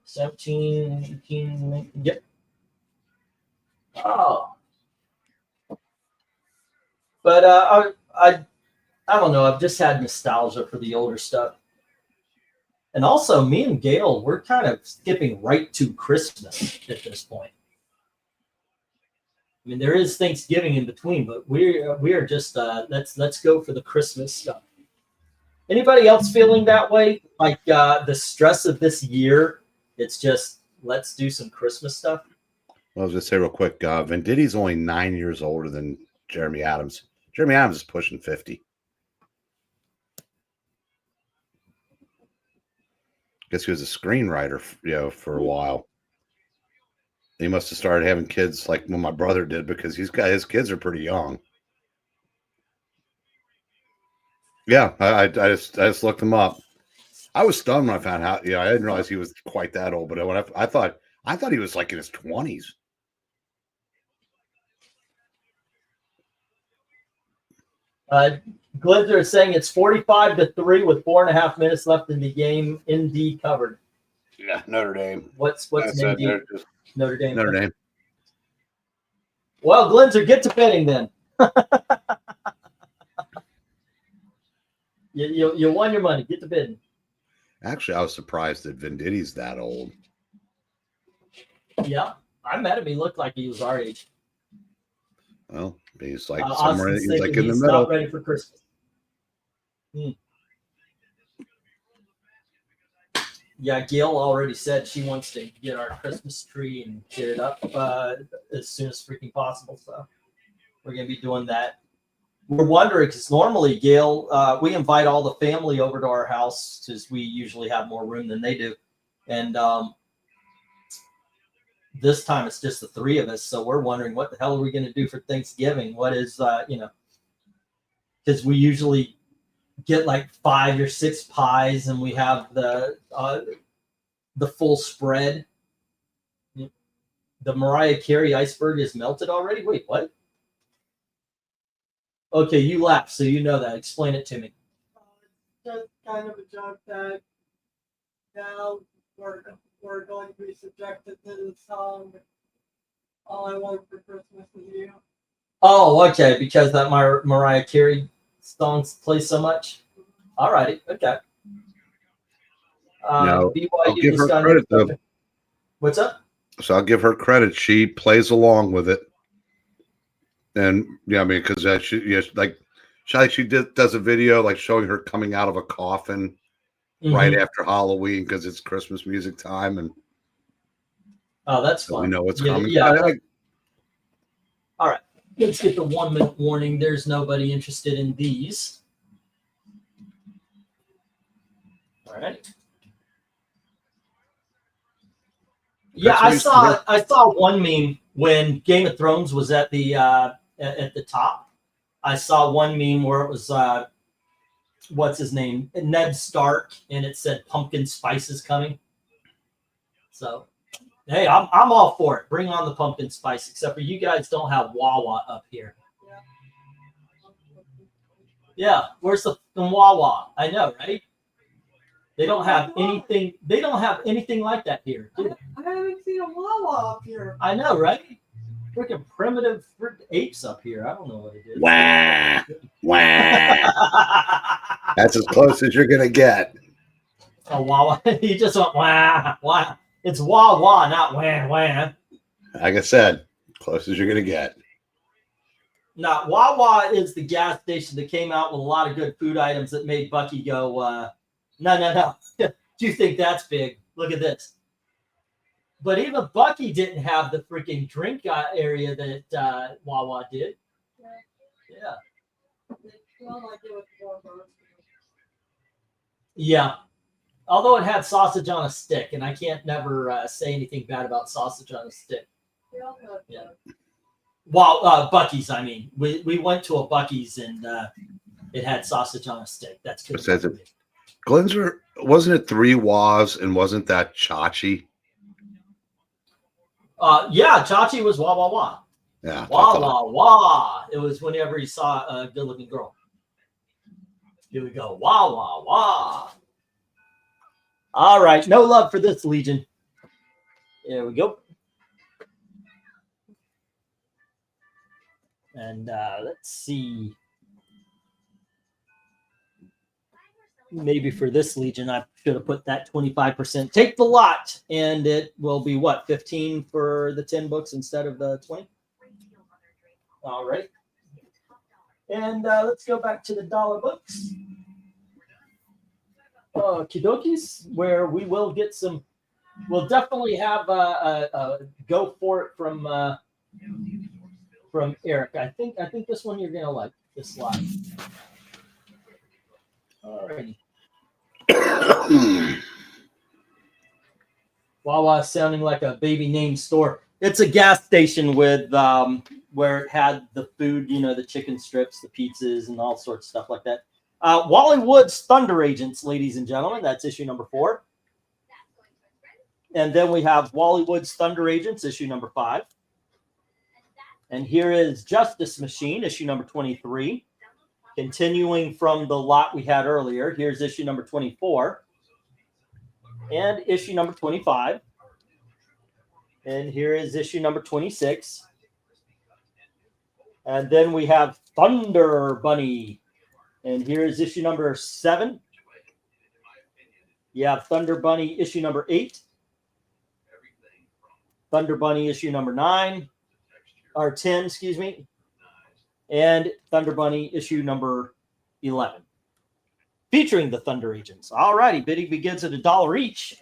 17, 18, 19, yep. Oh. But I don't know. I've just had nostalgia for the older stuff. And also, me and Gail, we're kind of skipping right to Christmas at this point. I mean, there is Thanksgiving in between, but we are just let's go for the Christmas stuff. Anybody else feeling that way? Like the stress of this year, it's just let's do some Christmas stuff. Well, I was gonna say real quick, Venditti's only 9 years older than Jeremy Adams. Jeremy Adams is pushing 50. Guess he was a screenwriter, for a while. He must have started having kids like when my brother did, because his kids are pretty young. Yeah, I just looked him up. I was stunned when I found out. Yeah, I didn't realize he was quite that old. But when I thought he was like in his 20s. Glinzer is saying it's 45-3 with 4.5 minutes left in the game. ND covered. Yeah, Notre Dame. What's an ND? Notre Dame. Notre Dame. Well, Glinzer, get to betting then. you won your money. Get to bidding. Actually, I was surprised that Venditti's that old. Yeah, I met him. He looked like he was our age. Well, he's like somewhere. He's like in the he's middle. Not ready for Christmas. Yeah, Gail already said she wants to get our Christmas tree and get it up as soon as freaking possible. So we're gonna be doing that. We're wondering because normally, Gail, we invite all the family over to our house because we usually have more room than they do, and this time it's just the three of us. So we're wondering what the hell are we going to do for Thanksgiving? What is because we usually get like 5 or 6 pies, and we have the full spread. The Mariah Carey iceberg is melted already. Wait, what? Okay, you laughed, so you know that. Explain it to me. Just kind of a joke that now we're going to be subjected to the song "All I Want for Christmas Is You." Oh, okay, because that Mariah Carey songs play so much. All righty, okay. No, BYU I'll give her Wisconsin. credit though. What's up? So I'll give her credit. She plays along with it, and yeah, I mean, because she does a video like showing her coming out of a coffin right after Halloween because it's Christmas music time, and oh, that's so fun. we know what's Yeah, coming. yeah. All right, let's get the 1 minute warning. There's nobody interested in these. All right. Yeah, I saw one meme when Game of Thrones was at the top. I saw one meme where it was what's his name, Ned Stark, and it said pumpkin spice is coming. So, hey, I'm all for it. Bring on the pumpkin spice. Except for you guys don't have Wawa up here. Yeah, where's the Wawa? I know, right? They don't have anything. They don't have anything like that here. Do they? I haven't seen a Wawa up here. I know, right? Freaking primitive apes up here. I don't know what it is. Wah, wah. That's as close as you're gonna get. Oh, Wawa. You just went wah, wah. It's wah, wah, not wah, wah. Like I said, close as you're gonna get. Now, Wawa is the gas station that came out with a lot of good food items that made Bucky go, no. Do you think that's big? Look at this. But even Bucky didn't have the freaking drink area that Wawa did. Yeah. It smelled like it was warm. Yeah. Although it had sausage on a stick, and I can't never say anything bad about sausage on a stick. Yeah. Well, Bucky's, I mean. We went to a Bucky's, and it had sausage on a stick. That's good. Glenser, wasn't it 3 Wahs and wasn't that Chachi? Yeah, Chachi was wah wah wah. Yeah. Wah wah wah. It was whenever he saw a good looking girl. Here we go. Wah wah wah. All right. No love for this Legion. There we go. And let's see. Maybe for this Legion, I should have put that 25%. Take the lot, and it will be what, 15 for the 10 books instead of the 20? All right. And let's go back to the dollar books. Kidokis, where we will get some. We'll definitely have a go for it from Eric. I think this one you're gonna like, this slide. All righty. Wawa sounding like a baby name store. It's a gas station with where it had the food, you know, the chicken strips, the pizzas, and all sorts of stuff like that. Wally Wood's Thunder Agents, ladies and gentlemen. That's issue number 4. And then we have Wally Wood's Thunder Agents, issue number 5. And here is Justice Machine, issue number 23. Continuing from the lot we had earlier, here's issue number 24. And issue number 25. And here is issue number 26. And then we have Thunder Bunny. And here is issue number 7. You have Thunder Bunny issue number 8. Thunder Bunny issue number 9. Or 10, excuse me. And Thunder Bunny issue number 11. Featuring the Thunder Agents. All righty, bidding begins at $1 each.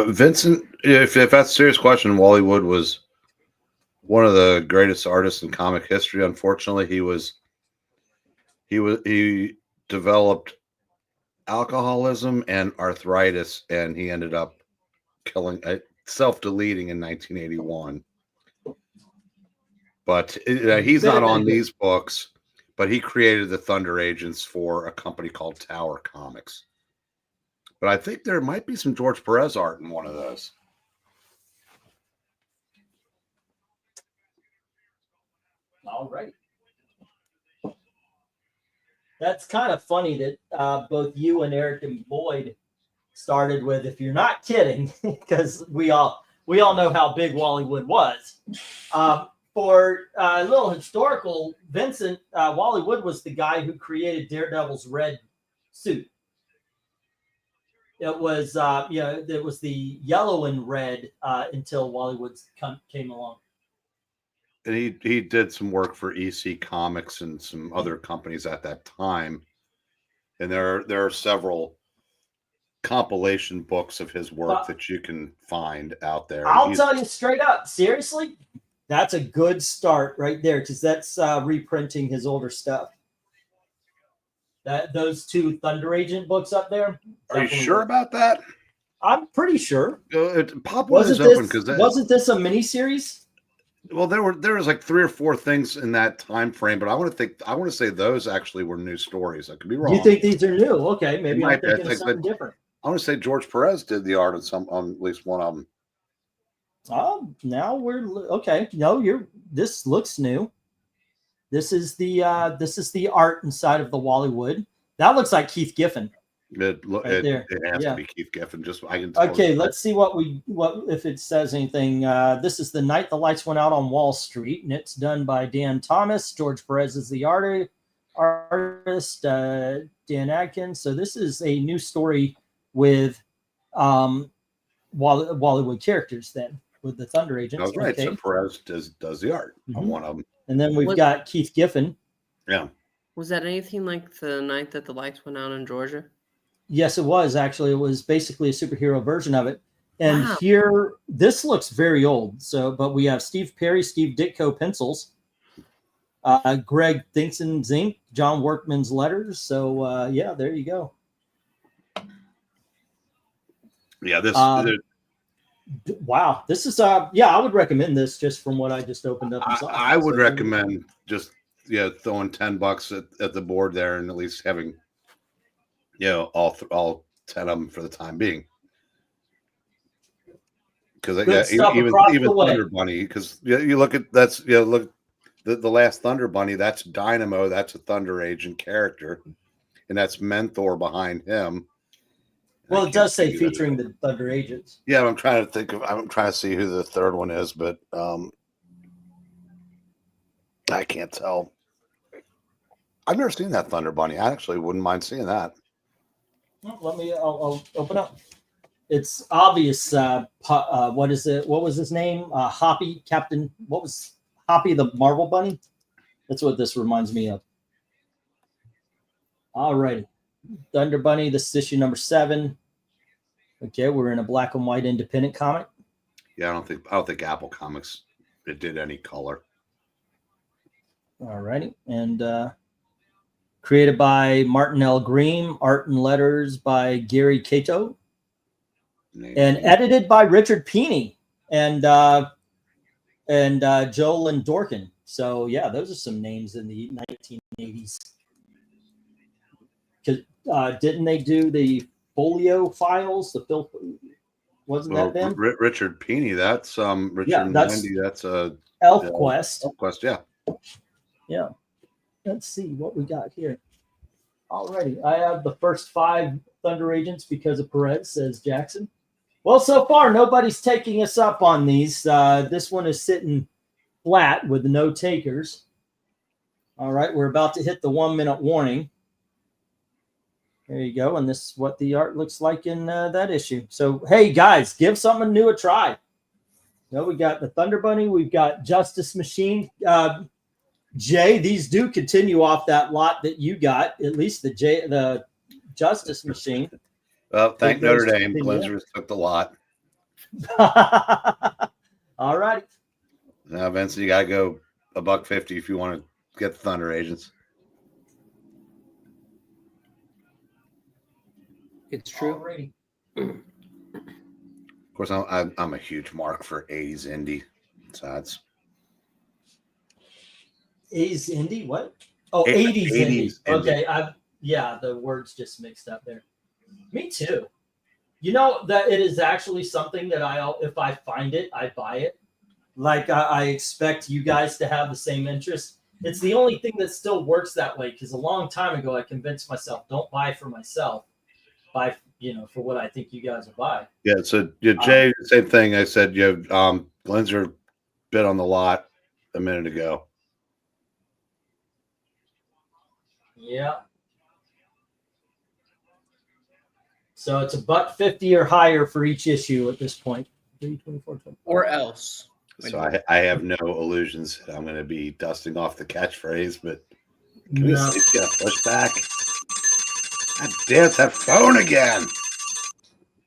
Vincent, if that's a serious question, Wally Wood was one of the greatest artists in comic history. Unfortunately, he developed alcoholism and arthritis, and he ended up self-deleting in 1981. But he's not on these books, but he created the Thunder Agents for a company called Tower Comics. But I think there might be some George Perez art in one of those. All right. That's kind of funny that both you and Eric and Boyd started with, if you're not kidding, because we all know how big Wally Wood was. For a little historical, Vincent, Wally Wood was the guy who created Daredevil's red suit. It was, it was the yellow and red until Wally Wood came along. And he did some work for EC Comics and some other companies at that time. And there are several compilation books of his work that you can find out there. I'll tell you straight up, seriously, that's a good start right there, because that's reprinting his older stuff. Those 2 Thunder Agent books up there. Are you sure about that? I'm pretty sure. Pop was open because wasn't this a miniseries? Well, there was like 3 or 4 things in that time frame, but I want to say those actually were new stories. I could be wrong. You think these are new? Okay, maybe I'm thinking of something different. I want to say George Perez did the art on at least one of them. Now we're okay. No, this looks new. This is the art inside of the Wally Wood. That looks like Keith Giffen. It has to be Keith Giffen. Okay, let's see what if it says anything. This is The Night the Lights Went Out on Wall Street, and it's done by Dan Thomas. George Perez is the artist. Dan Adkins. So this is a new story with Wally Wood characters then, with the Thunder Agents. That's right. Okay. So Perez does the art on one of them. And then we've got Keith Giffen. Yeah. Was that anything like The Night That the Lights Went Out in Georgia? Yes, it was. Actually, it was basically a superhero version of it. And here, this looks very old. But we have Steve Perry, Steve Ditko pencils, Greg Thingson's ink, John Workman's letters. So, yeah, there you go. Yeah, this. Wow, this is I would recommend this just from what I just opened up. I would recommend just throwing $10 at the board there and at least having You know, all 10 of them for the time being. Because Good stuff across even the way. Thunder Bunny, because you look at look the last Thunder Bunny, that's Dynamo, that's a Thunder Agent character, and that's Mentor behind him. Well, I it does can't say see who featuring the Thunder Agents. Yeah, I'm trying to see who the third one is, but I can't tell. I've never seen that Thunder Bunny. I actually wouldn't mind seeing that. Well, I'll open up. It's obvious. What is it? What was his name? Hoppy, Captain. What was Hoppy the Marvel Bunny? That's what this reminds me of. All righty. Thunder Bunny, this is issue number 7. Okay, we're in a black and white independent comic. Yeah, I don't think Apple Comics it did any color. All righty. And created by Martin L. Green, art and letters by Gary Cato, and edited by Richard Pini and Joel and Dorkin. So yeah, those are some names in the 1980s. Didn't they do the Folio Files? The Phil, wasn't that them? Richard Pini, that's Richard Yeah, and that's Wendy, that's Elf Quest. Elf Quest, yeah. Yeah. Let's see what we got here. Alrighty, I have the first 5 Thunder Agents because of Perez, says Jackson. Well, so far nobody's taking us up on these. This one is sitting flat with no takers. All right, we're about to hit the 1-minute warning. There you go, and this is what the art looks like in that issue. So, hey guys, give something new a try. You know, we got the Thunder Bunny, we've got Justice Machine. Jay, these do continue off that lot that you got, at least the Justice Machine. Well, thank Notre Dame. Glenser took the lot. All right. Now, Vincent, you got to go $1.50 if you want to get the Thunder Agents. It's true. Alrighty. Of course, I'm a huge mark for 80s indie. So that's 80s indie? What? Oh, 80s 80s indie. indie. Okay, yeah, the words just mixed up there. Me too. You know that it is actually something that if I find it, I buy it. Like I expect you guys to have the same interest. It's the only thing that still works that way, because a long time ago I convinced myself, don't buy for myself, buy for what I think you guys will buy. Yeah. So Jay, same thing. I said Glenser bid on the lot a minute ago. Yeah. So it's $1.50 or higher for each issue at this point. 324. Or else. So I have no illusions. I'm going to be dusting off the catchphrase, but can we get a pushback? God damn, it's that phone again.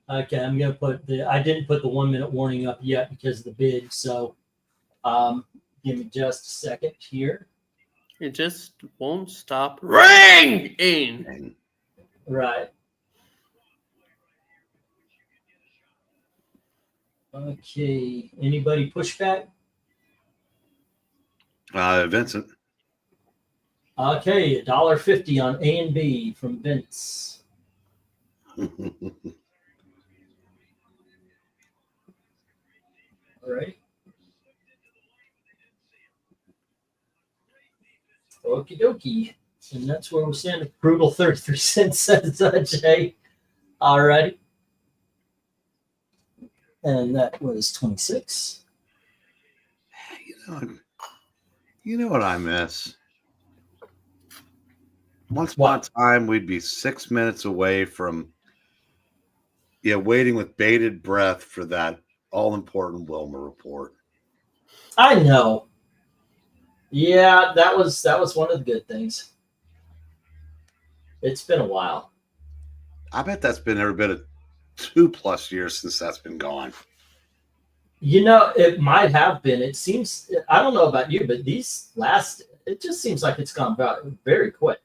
Okay, I'm gonna put I didn't put the 1-minute warning up yet because of the bid. So, give me just a second here. It just won't stop ringing. Right. Okay. Anybody push back? Vincent. Okay, $1.50 on A and B from Vince. All right. Okie dokie. And that's where we're standing. Frugal 33 cents, says Jay. All righty. And that was 26. You know what I miss? Once upon a time, we'd be 6 minutes away from waiting with bated breath for that all-important Wilma report. I know. Yeah, that was one of the good things. It's been a while. I bet that's been every bit of 2+ years since that's been gone. It might have been. It seems, I don't know about you, but it just seems like it's gone very quick.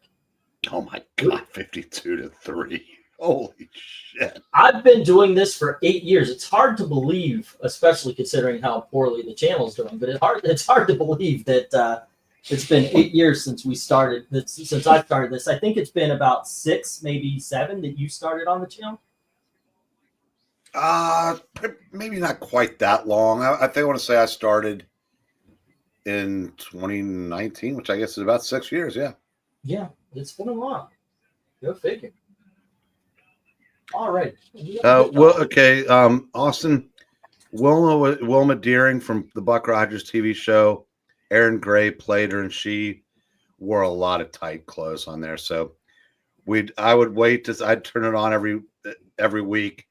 Oh my God, 52-3. Holy shit. I've been doing this for 8 years. It's hard to believe, especially considering how poorly the channel's doing, but it's hard to believe that It's been 8 years since we started. Since I started this, I think it's been about 6, maybe 7 that you started on the channel. Maybe not quite that long. I think I want to say I started in 2019, which I guess is about 6 years. Yeah. Yeah, it's been a while. Go figure. All right. Well, okay. Austin, Wilma Deering from the Buck Rogers TV show, Erin Gray played her, and she wore a lot of tight clothes on there. So I would wait I'd turn it on every week,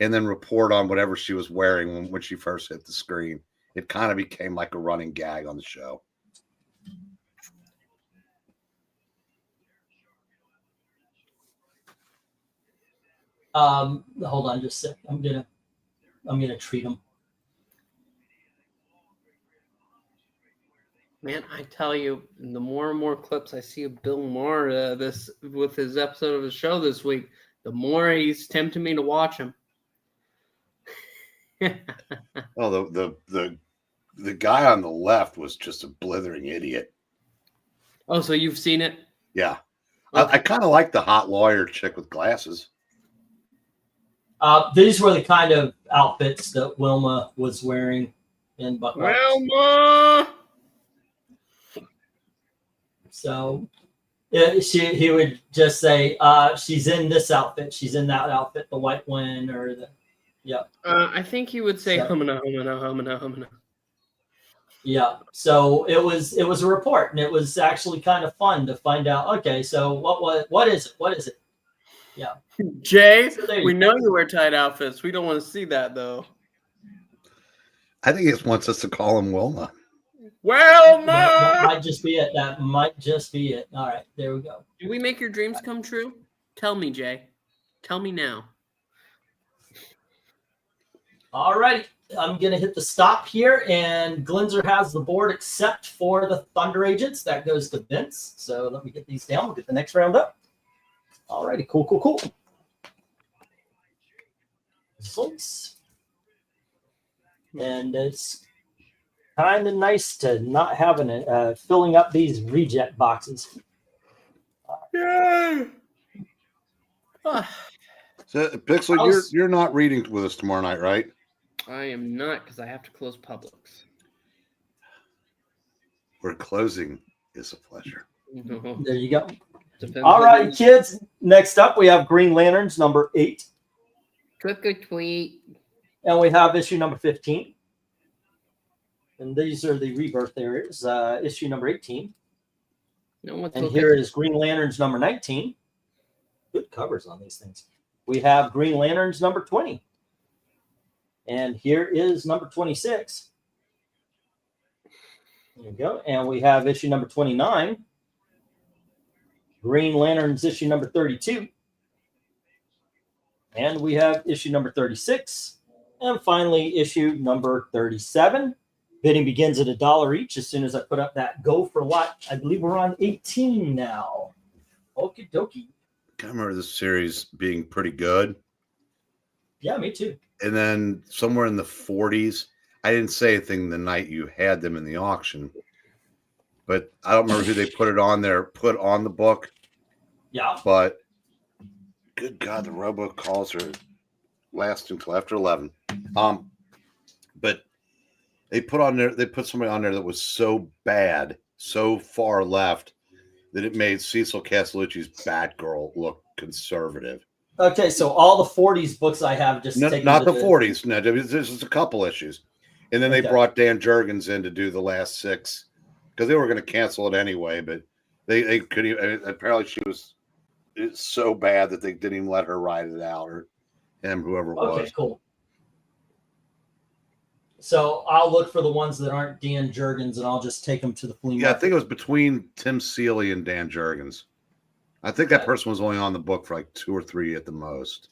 and then report on whatever she was wearing when she first hit the screen. It kind of became like a running gag on the show. Hold on just a sec. I'm gonna treat him. Man, I tell you, the more and more clips I see of Bill Maher with his episode of his show this week, the more he's tempting me to watch him. Oh, the guy on the left was just a blithering idiot. Oh, so you've seen it? Yeah. Okay. I kind of like the hot lawyer chick with glasses. These were the kind of outfits that Wilma was wearing in Buck Rogers. Wilma! So he would just say, she's in this outfit, she's in that outfit, the white one, or the I think he would say So- humana, humana, humana, humana. Yeah. So it was a report, and it was actually kind of fun to find out. Okay, so what is it? What is it? Yeah. Jay, So there you we go. know you wear tight outfits. We don't want to see that though. I think he wants us to call him Wilma. Wilma! That might just be it. That might just be it. All right, there we go. Do we make your dreams come true? Tell me, Jay. Tell me now. All right, I'm gonna hit the stop here, and Glinzer has the board except for the Thunder Agents. That goes to Vince. So let me get these down. We'll get the next round up. All righty, cool. Results. And it's kind of nice to not having filling up these reject boxes. Yeah. So, Pixel, you're not reading with us tomorrow night, right? I am not, because I have to close Publix. Where closing is a pleasure. There you go. Depends All on right, who's- kids. Next up, we have Green Lanterns number 8, Click a tweet. and we have issue number 15. And these are the rebirth areas. Issue number 18. No one's And looking. here is Green Lanterns number 19. Good covers on these things. We have Green Lanterns number 20. And here is number 26. There you go. And we have issue number 29. Green Lanterns issue number 32. And we have issue number 36. And finally, issue number 37. Bidding begins at $1 each as soon as I put up that go for lot. I believe we're on 18 now. Okie dokie. I remember this series being pretty good. Yeah, me too. And then somewhere in the 40s, I didn't say anything the night you had them in the auction, but I don't remember who they put on the book. Yeah. But good God, the robocalls are lasting until after 11. But they put somebody on there that was so bad, so far left, that it made Cecil Castellucci's Batgirl look conservative. Okay, so all the 40s books I have just No, taken not to the 40s. No, there's just a couple issues. And then they Okay. brought Dan Jurgens in to do the last 6 because they were going to cancel it anyway. But they couldn't. Apparently, it's so bad that they didn't even let her write it out, or him, whoever it Okay, was. cool. So I'll look for the ones that aren't Dan Jurgens, and I'll just take them to the flea Yeah, I market. think it was between Tim Seeley and Dan Jurgens. I think that Okay. person was only on the book for like 2 or 3 at the most.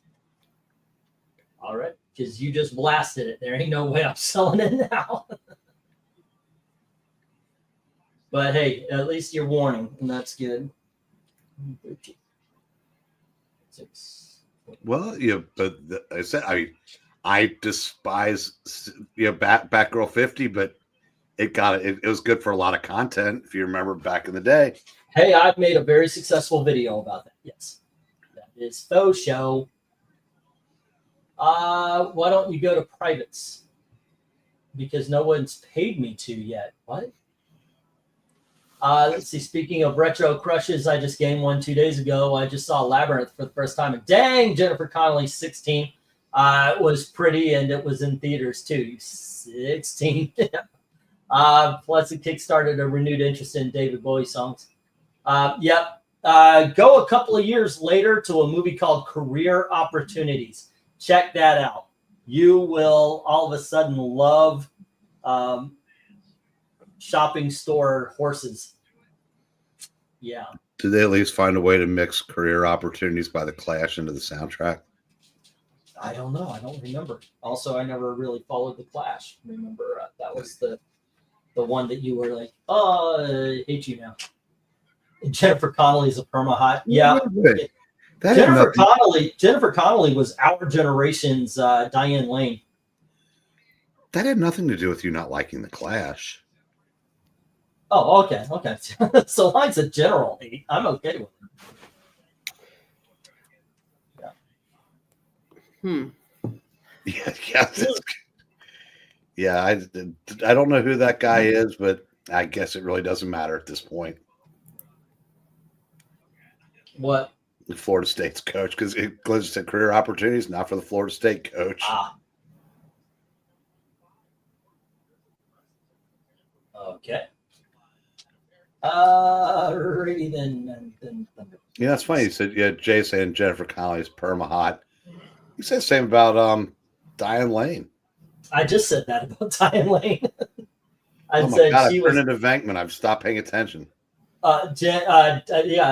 All right, because you just blasted it. There ain't no way I'm selling it now. But hey, at least you're warning, and that's good. 13, 6. Well, I despise Batgirl 50, but it was good for a lot of content, if you remember back in the day. Hey, I've made a very successful video about that. Yes. That is faux show. Why don't you go to privates? Because no one's paid me to yet. What? Let's see. Speaking of retro crushes, I just gained one 2 days ago. I just saw Labyrinth for the first time. And dang, Jennifer Connelly, 16. It was pretty, and it was in theaters too. 16. Plus, it kickstarted a renewed interest in David Bowie songs. Yep. Go a couple of years later to a movie called Career Opportunities. Check that out. You will all of a sudden love shopping store horses. Yeah. Did they at least find a way to mix Career Opportunities by The Clash into the soundtrack? I don't know. I don't remember. Also, I never really followed The Clash. Remember, that was the one that you were like, oh, I hate you now. And Jennifer Connelly's a perma hot. Yeah. Wait. Jennifer Connelly was our generation's Diane Lane. That had nothing to do with you not liking The Clash. Oh, okay. So mine's a general 8. I'm okay with it. Yeah. I don't know who that guy is, but I guess it really doesn't matter at this point. What? The Florida State's coach, because it goes to Career Opportunities, not for the Florida State coach. Okay. Alrighty then. Yeah, that's funny. You said Jay saying Jennifer Connelly's perma hot. You said the same about Diane Lane. I just said that about Diane Lane. I God, said I've she turned was. into Venkman. I've stopped paying attention. I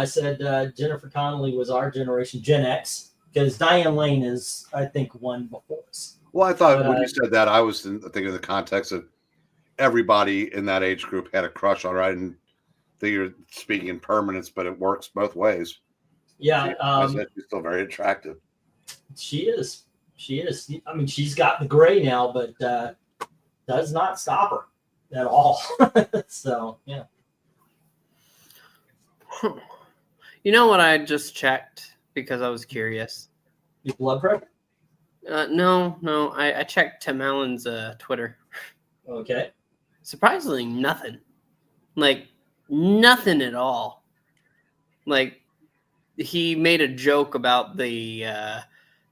said Jennifer Connelly was our generation, Gen X, because Diane Lane is, I think, one before us. Well, I thought when you said that, I was thinking in the context of everybody in that age group had a crush on her. I didn't think you were speaking in permanence, but it works both ways. Yeah. She's still very attractive. She is. I mean, she's got the gray now, but does not stop her at all. So, yeah. You know what I just checked because I was curious? Your blood pressure? No. I checked Tim Allen's Twitter. Okay. Surprisingly, nothing. Like, nothing at all. Like, he made a joke about the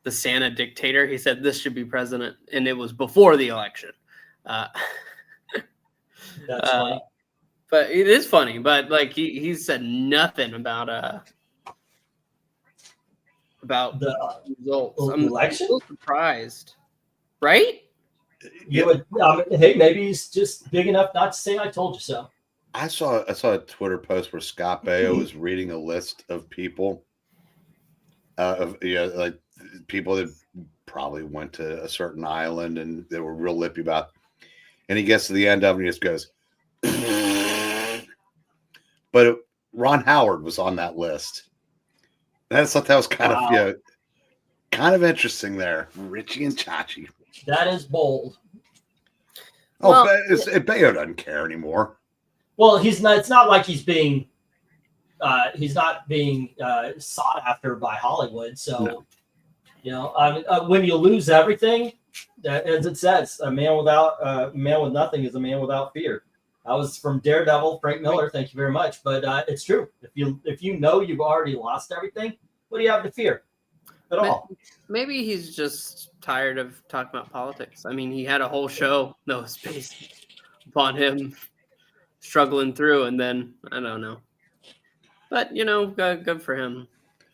Santa dictator. He said this should be president, and it was before the election. That's funny. But it is funny. But like he said nothing about the results. I'm election. so surprised, right? You would. Hey, maybe he's just big enough not to say "I told you so." I saw a Twitter post where Scott Baio was reading a list of people, like people that probably went to a certain island and they were real lippy about. And he gets to the end of it and he just goes, but Ron Howard was on that list. And I just thought that was kind of kind of interesting there, Richie and Chachi. That is bold. Oh, well, Baio doesn't care anymore. Well, he's not. It's not like he's being. He's not being sought after by Hollywood. So, no. You know, when you lose everything, as it says, a man with nothing is a man without fear. That was from Daredevil, Frank Miller. Thank you very much. But it's true. If you know you've already lost everything, what do you have to fear at all? Maybe he's just tired of talking about politics. I mean, he had a whole show that was based upon him struggling through, and then I don't know. But you know, good for him.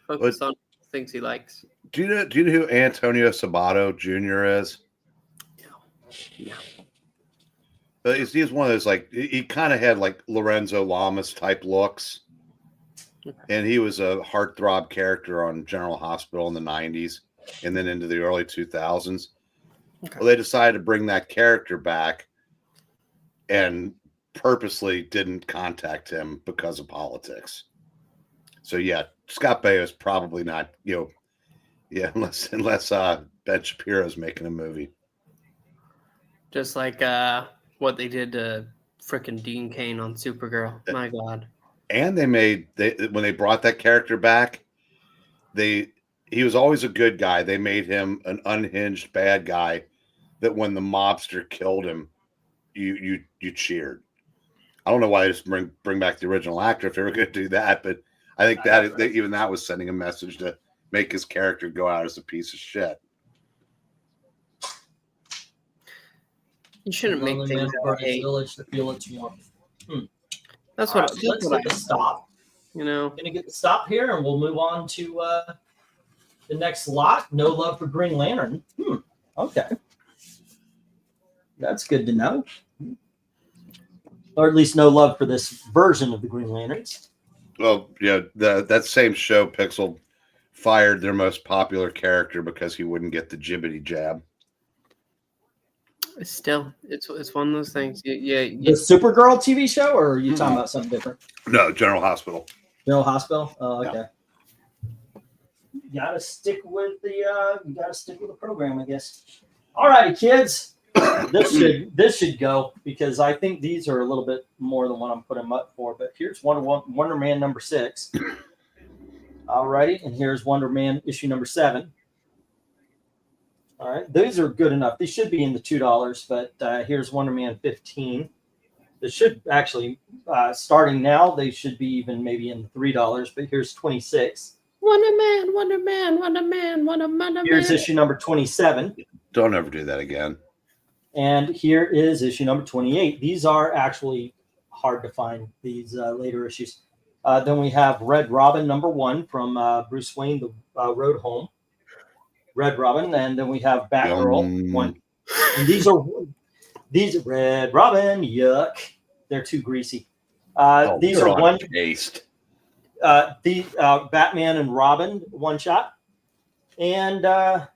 Focus on things he likes. Do you know who Antonio Sabato Jr. is? Yeah. He's one of those, like, he kind of had like Lorenzo Lamas type looks. And he was a heartthrob character on General Hospital in the 90s and then into the early 2000s. Okay. Well, they decided to bring that character back and purposely didn't contact him because of politics. So, yeah, Scott Baio is probably not, unless Ben Shapiro's making a movie. Just like what they did to Frickin' Dean Cain on Supergirl. My God. And when they brought that character back, he was always a good guy. They made him an unhinged bad guy that when the mobster killed him, you cheered. I don't know why they just bring back the original actor if they were going to do that, but I think that even that was sending a message to make his character go out as a piece of shit. You shouldn't make things out of hate. Village to feel its warmth. That's All what. right, let's get the stop. You know. Gonna get the stop here, and we'll move on to the next lot. No love for Green Lantern. Okay, that's good to know. Or at least no love for this version of the Green Lanterns. Well, yeah, that same show, Pixel, fired their most popular character because he wouldn't get the jibbity jab. Still, it's one of those things. Yeah. The Supergirl TV show, or are you talking about something different? No, General Hospital. General Hospital. Oh, okay. Yeah. You gotta stick with the program, I guess. All righty, kids. This should go because I think these are a little bit more than what I'm putting them up for. But here's Wonder Man number 6. All righty, and here's Wonder Man issue number 7. All right, these are good enough. These should be in the $2, but here's Wonder Man 15. This should actually, starting now, they should be even maybe in the $3. But here's 26. Wonder Man, Wonder Man, Wonder Man, Wonder Man. Here's issue number 27. Don't ever do that again. And here is issue number 28. These are actually hard to find, these later issues. Then we have Red Robin number 1 from Bruce Wayne, The Road Home. Red Robin, and then we have Batgirl 1. And these are Red Robin. Yuck, they're too greasy. These are one taste. The Batman and Robin one shot, and I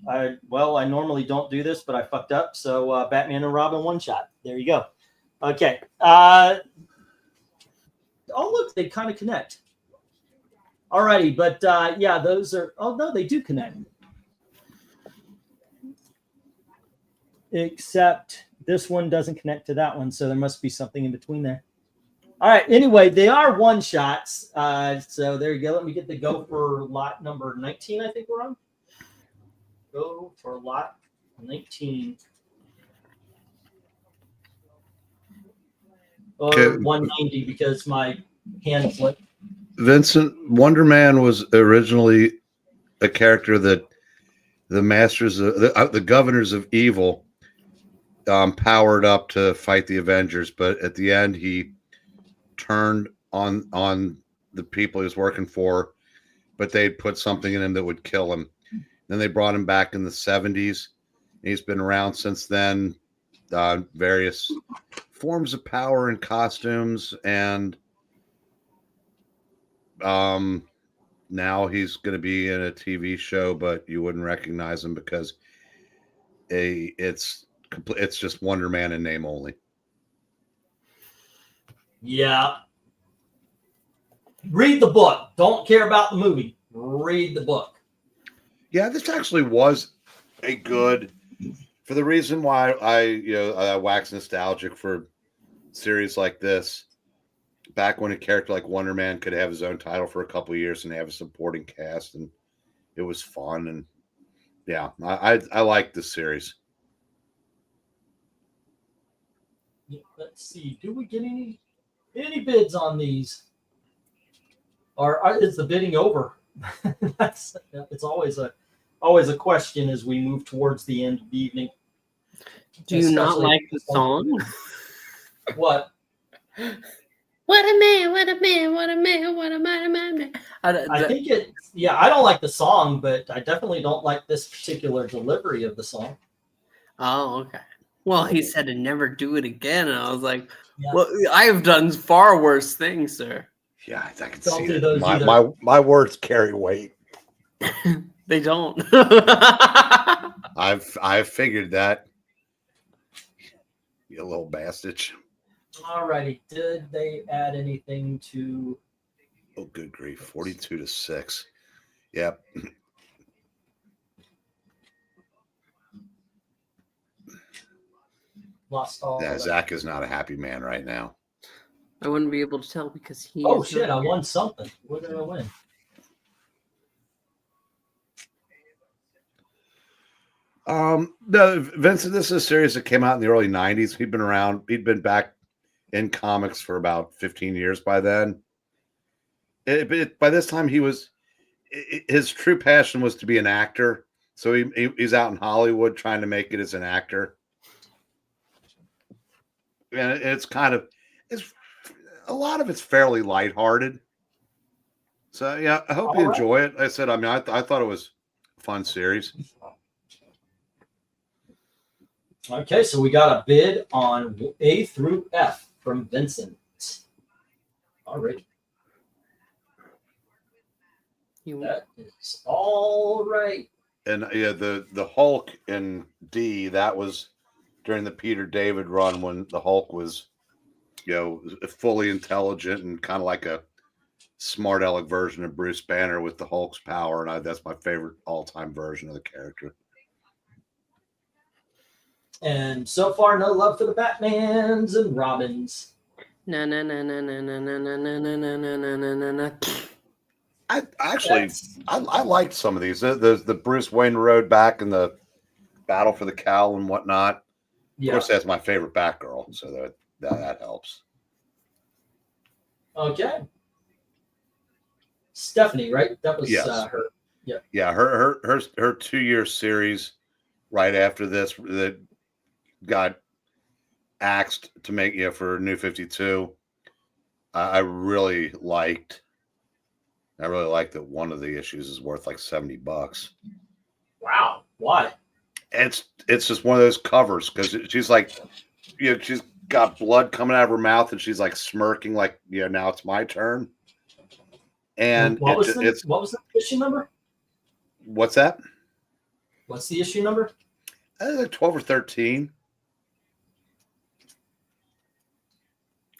normally don't do this, but I fucked up. So Batman and Robin one shot. There you go. Okay. Oh look, they kind of connect. Alrighty, but yeah, those are. Oh no, they do connect. Except this one doesn't connect to that one, so there must be something in between there. All right. Anyway, they are one shots. So there you go. Let me get the go for lot number 19. I think we're on. Go for lot 19. Or Okay. 190 because my hand flipped. Vincent, Wonder Man was originally a character that the masters of the governors of evil powered up to fight the Avengers, but at the end he turned on the people he was working for, but they'd put something in him that would kill him. Then they brought him back in the 70s. He's been around since then, various forms of power and costumes, and now he's going to be in a TV show, but you wouldn't recognize him because it's just Wonder Man in name only. Yeah. Read the book. Don't care about the movie. Read the book. Yeah, this actually was a good, for the reason why I wax nostalgic for series like this. Back when a character like Wonder Man could have his own title for a couple of years and have a supporting cast, and it was fun. And yeah, I like this series. Let's see. Do we get any bids on these? Or is the bidding over? It's always a question as we move towards the end of the evening. Do you not like the song? What? What a man, what a man, what a man, what a man. I think I don't like the song, but I definitely don't like this particular delivery of the song. Oh, okay. Well, he said to never do it again. And I was like, Yeah. well, I have done far worse things, sir. Yeah, I can Don't see do that. those either. My words carry weight. They don't. I've figured that. You little bastard. Alrighty. Did they add anything to? Oh, good grief! 42-6. Yep. lost all. Yeah, of that. Zach is not a happy man right now. I wouldn't be able to tell because he. Oh is shit! not I here. won something. What did I win? No, Vincent, this is a series that came out in the early 90s. He'd been around, he'd been back in comics for about 15 years by then. By this time, his true passion was to be an actor. So he's out in Hollywood trying to make it as an actor. And it's a lot of it's fairly lighthearted. So yeah, I hope you enjoy it. I said, I mean, I thought it was a fun series. Okay, so we got a bid on A through F from Vincent. All right. That is all right. And yeah, the Hulk in D, that was during the Peter David run when the Hulk was, fully intelligent and kind of like a smart aleck version of Bruce Banner with the Hulk's power. And that's my favorite all-time version of the character. And so far, no love for the Batmans and Robins. Na na na na na na na na na na na na na na na. I liked some of these. The Bruce Wayne Road back and the Battle for the Cowl and whatnot. Yeah. Of course, that's my favorite Batgirl, so that helps. Okay. Stephanie, right? That was Yes. her. Yeah. Yeah, her 2-year series right after this that got axed to make for New 52. I really liked that one of the issues is worth like $70. Wow. Why? It's just one of those covers because she's like, she's got blood coming out of her mouth and she's like smirking like, now it's my turn. And what was the issue number? What's that? What's the issue number? I think like 12 or 13.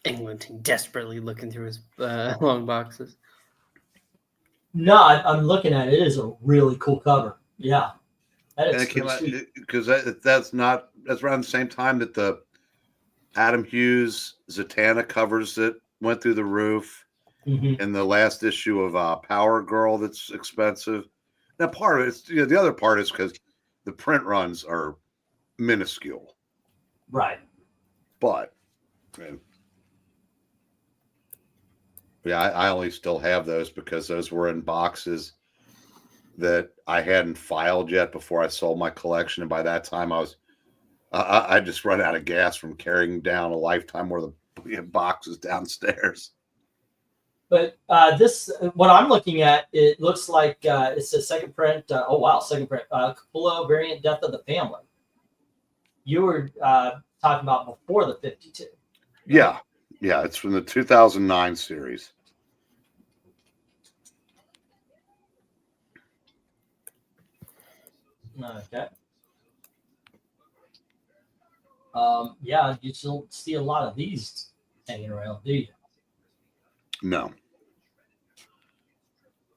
England desperately looking through his long boxes. No, I'm looking at it. It is a really cool cover. Yeah. That And is it came out pretty sweet. because that's around the same time that the Adam Hughes Zatanna covers that went through the roof. Mhm. And the last issue of Power Girl that's expensive. Now, part of it's the other part is because the print runs are minuscule, Right. but I only still have those because those were in boxes that I hadn't filed yet before I sold my collection, and by that time I just run out of gas from carrying down a lifetime worth of boxes downstairs. But what I'm looking at, it looks like it's a second print. Second print. Capullo variant Death of the Family. You were talking about before the 52. Yeah, it's from the 2009 series. Okay. You still see a lot of these hanging around, do you? No.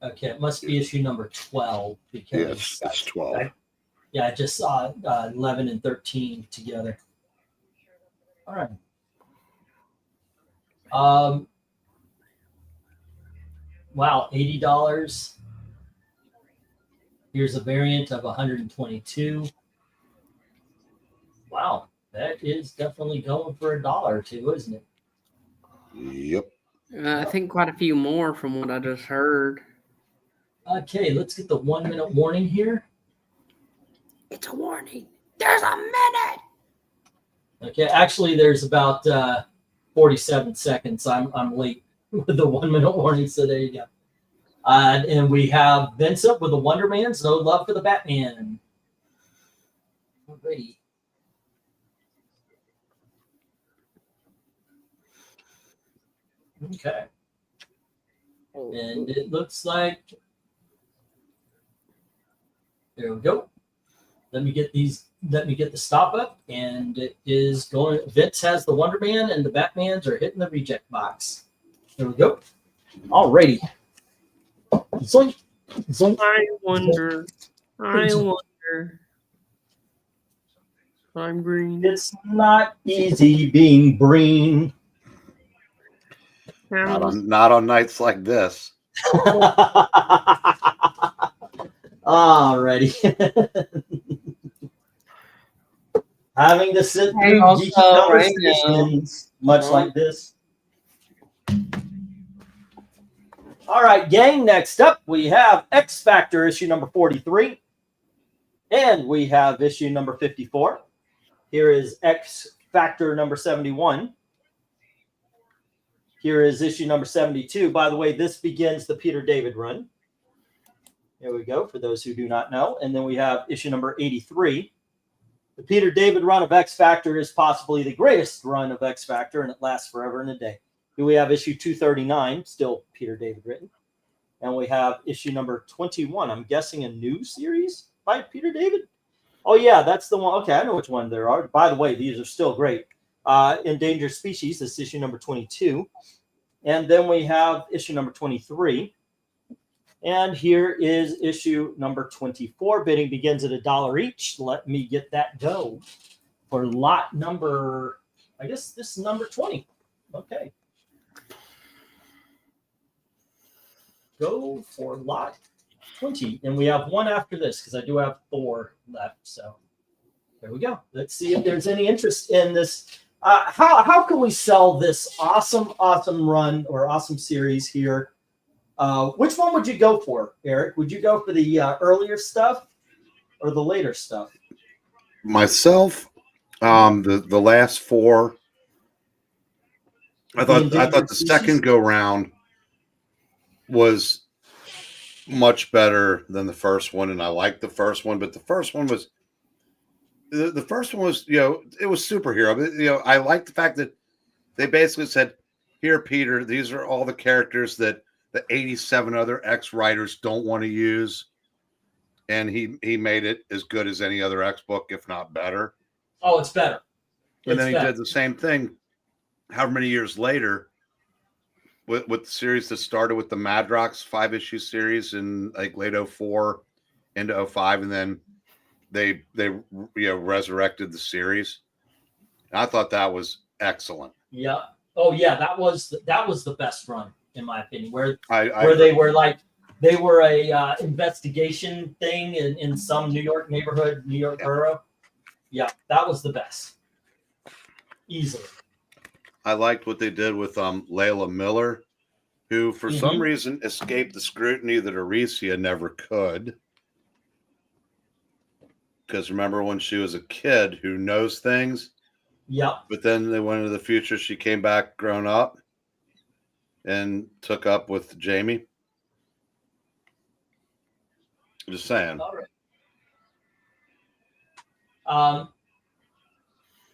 Okay, it must be issue number 12 because Yes, that's 12. I just saw 11 and 13 together. All right. Wow, $80. Here's a variant of 122. Wow, that is definitely going for $1 or $2, isn't it? Yep. I think quite a few more from what I just heard. Okay, let's get the 1 minute warning here. It's a warning. There's a minute. Okay, actually, there's about 47 seconds. I'm late with the 1 minute warning, so there you go. And we have Vincent with the Wonder Man's No Love for the Batman. Alrighty. Okay. And it looks like there we go. Let me get the stop up, and it is going. Vince has the Wonder Man, and the Batmans are hitting the reject box. There we go. Alrighty. Zoink. Zoink. I wonder. I'm green. It's not easy being Breen. Not on nights like this. Alrighty. Having to sit through also, geeky right conversations, much like this. All right, gang, next up we have X Factor issue number 43. And we have issue number 54. Here is X Factor number 71. Here is issue number 72. By the way, this begins the Peter David run. There we go, for those who do not know. And then we have issue number 83. The Peter David run of X Factor is possibly the greatest run of X Factor, and it lasts forever and a day. Here we have issue 239, still Peter David written. And we have issue number 21. I'm guessing a new series by Peter David. Oh, yeah, that's the one. Okay, I know which one there are. By the way, these are still great. Endangered Species, this is issue number 22. And then we have issue number 23. And here is issue number 24. Bidding begins at $1 each. Let me get that go for lot number, I guess this is number 20. Okay. Go for lot 20. And we have one after this because I do have 4 left. So there we go. Let's see if there's any interest in this. How can we sell this awesome run or awesome series here? Which one would you go for, Eric? Would you go for the earlier stuff or the later stuff? Myself, the last 4. I thought the second go round was much better than the first one, and I liked the first one. But the first one was it was superhero. But, I like the fact that they basically said, "Here, Peter, these are all the characters that the 87 other X writers don't want to use," and he made it as good as any other X book, if not better. Oh, it's better. And then he did the same thing however many years later with the series that started with the Madrox 5-issue series in like late 04 into 05, and then they resurrected the series. And I thought that was excellent. Yeah. Oh yeah, that was the best run in my opinion. Where they were a investigation thing in some New York neighborhood, New York borough. Yeah, that was the best. Easily. I liked what they did with Layla Miller, who for some reason escaped the scrutiny that Aricia never could. Because remember when she was a kid who knows things? Yep. But then they went into the future. She came back grown up and took up with Jamie. Just saying. All right.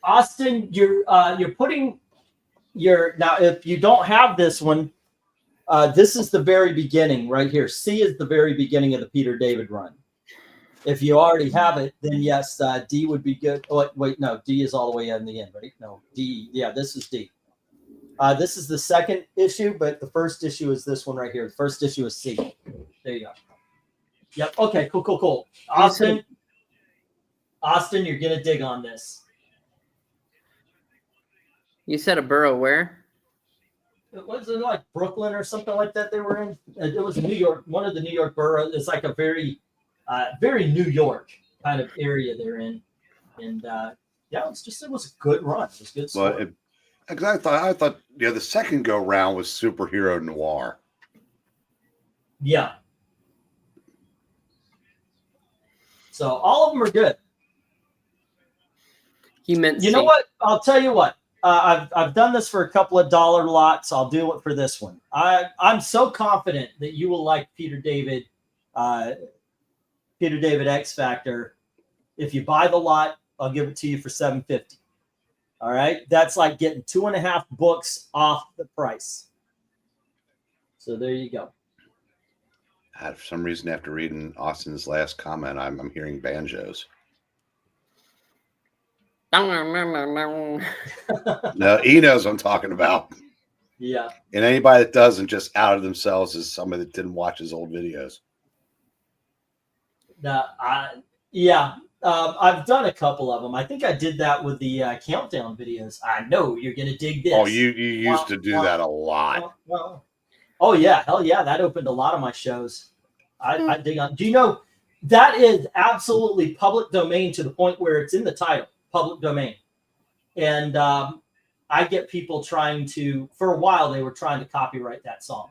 Austin, you're putting your now. If you don't have this one, this is the very beginning right here. C is the very beginning of the Peter David run. If you already have it, then yes, D would be good. Oh, wait, no, D is all the way in the end, right? No, D. Yeah, this is D. This is the second issue, but the first issue is this one right here. The first issue is C. There you go. Yep. Okay. Cool. Austin, you're gonna dig on this. You said a borough where? It wasn't like Brooklyn or something like that they were in. It was New York, one of the New York boroughs. It's like a very New York kind of area they're in. And yeah, it was a good run. It was a good story. Well, I thought the second go round was superhero noir. Yeah. So all of them are good. He meant you know what? I'll tell you what. I've done this for a couple of dollar lots. I'll do it for this one. I'm so confident that you will like Peter David X Factor. If you buy the lot, I'll give it to you for $7.50. All right, that's like getting 2.5 books off the price. So there you go. For some reason, after reading Austin's last comment, I'm hearing banjos. No, he knows what I'm talking about. Yeah. And anybody that doesn't just outed themselves as somebody that didn't watch his old videos. Yeah. I've done a couple of them. I think I did that with the countdown videos. I know you're gonna dig this. Oh, you used to do that a lot. Oh yeah, hell yeah, that opened a lot of my shows. I dig on. Do you know that is absolutely public domain to the point where it's in the title, public domain, and I get people trying to. For a while, they were trying to copyright that song.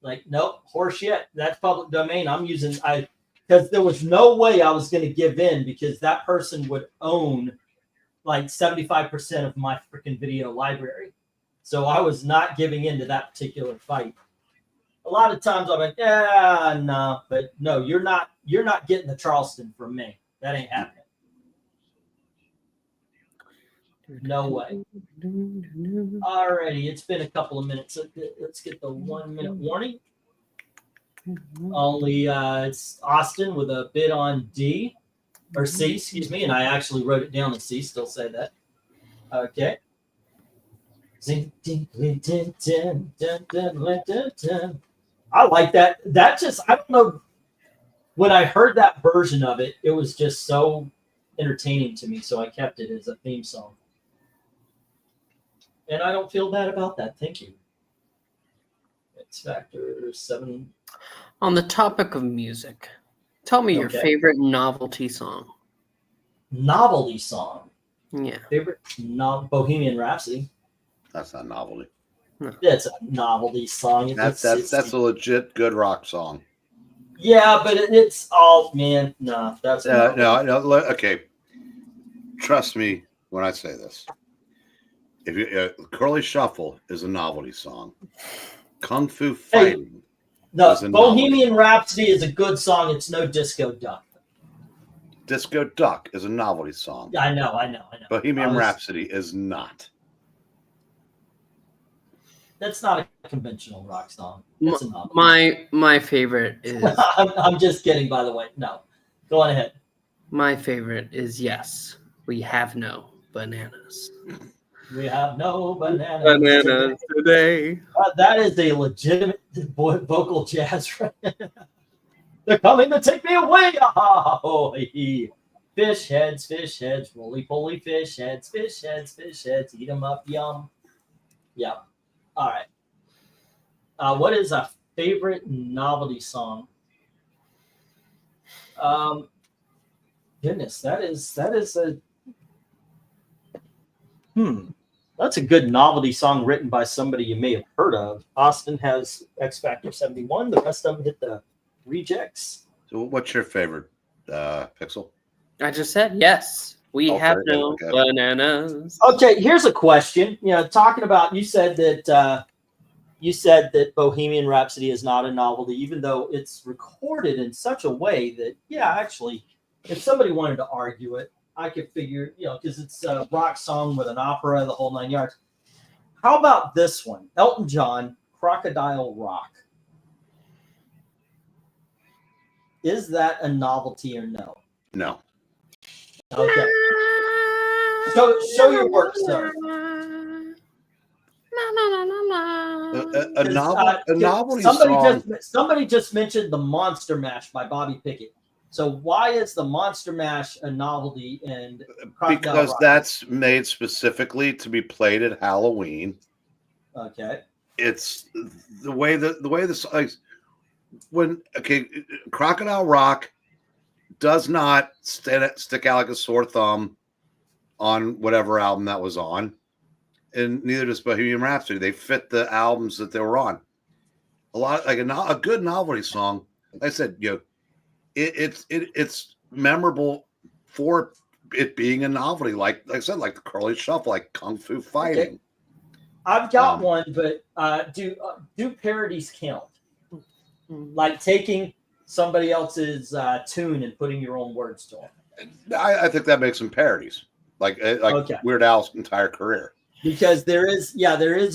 Like, nope, horseshit. That's public domain. I'm using because there was no way I was going to give in because that person would own like 75% of my freaking video library. So I was not giving in to that particular fight. A lot of times I'm like, yeah, no, but no, you're not getting the Charleston from me. That ain't happening. No way. Alrighty, it's been a couple of minutes. Let's get the 1 minute warning. Only it's Austin with a bid on D or C, excuse me, and I actually wrote it down as C. Still say that. Okay. I like that. That just, I don't know. When I heard that version of it, it was just so entertaining to me. So I kept it as a theme song. And I don't feel bad about that. Thank you. X Factor 7. On the topic of music, tell me your favorite novelty song. Novelty song? Yeah. Favorite? Bohemian Rhapsody. That's not novelty. No. It's a novelty song. That's a legit good rock song. Yeah, but it's man, no, that's no. Okay, trust me when I say this. If you Curly Shuffle is a novelty song. Kung Fu Fighting. No, Bohemian Rhapsody is a good song. It's no Disco Duck. Disco Duck is a novelty song. I know. Bohemian Rhapsody is not. That's not a conventional rock song. It's a novelty. My favorite is. I'm just kidding, by the way. No, go on ahead. My favorite is Yes, We Have No Bananas. We have no bananas. Bananas today. That is a legitimate vocal jazz. They're coming to take me away. Fish heads, roly-poly fish heads, eat them up, yum. Yeah. All right. What is a favorite novelty song? Goodness, that is a that's a good novelty song written by somebody you may have heard of. Austin has X Factor 71. The rest of them hit the rejects. So what's your favorite, Pixel? I just said yes. We have no bananas. Okay, here's a question. Talking about you said that Bohemian Rhapsody is not a novelty, even though it's recorded in such a way that, actually, if somebody wanted to argue it, I could figure, because it's a rock song with an opera, the whole 9 yards. How about this one? Elton John, Crocodile Rock. Is that a novelty or no? No. Okay. Show your work, sir. A novelty song. Somebody just mentioned the Monster Mash by Bobby Pickett. So why is the Monster Mash a novelty? And because Rock? That's made specifically to be played at Halloween. Okay. It's the way this Crocodile Rock does not stick out like a sore thumb on whatever album that was on, and neither does Bohemian Rhapsody. They fit the albums that they were on. A good novelty song. Like I said, it's memorable for it being a novelty. Like I said, like the Curly Shuffle, like Kung Fu Fighting. Okay. I've got one, but do parodies count? Like taking somebody else's tune and putting your own words to it. I think that makes them parodies, like Weird Al's entire career. Because there is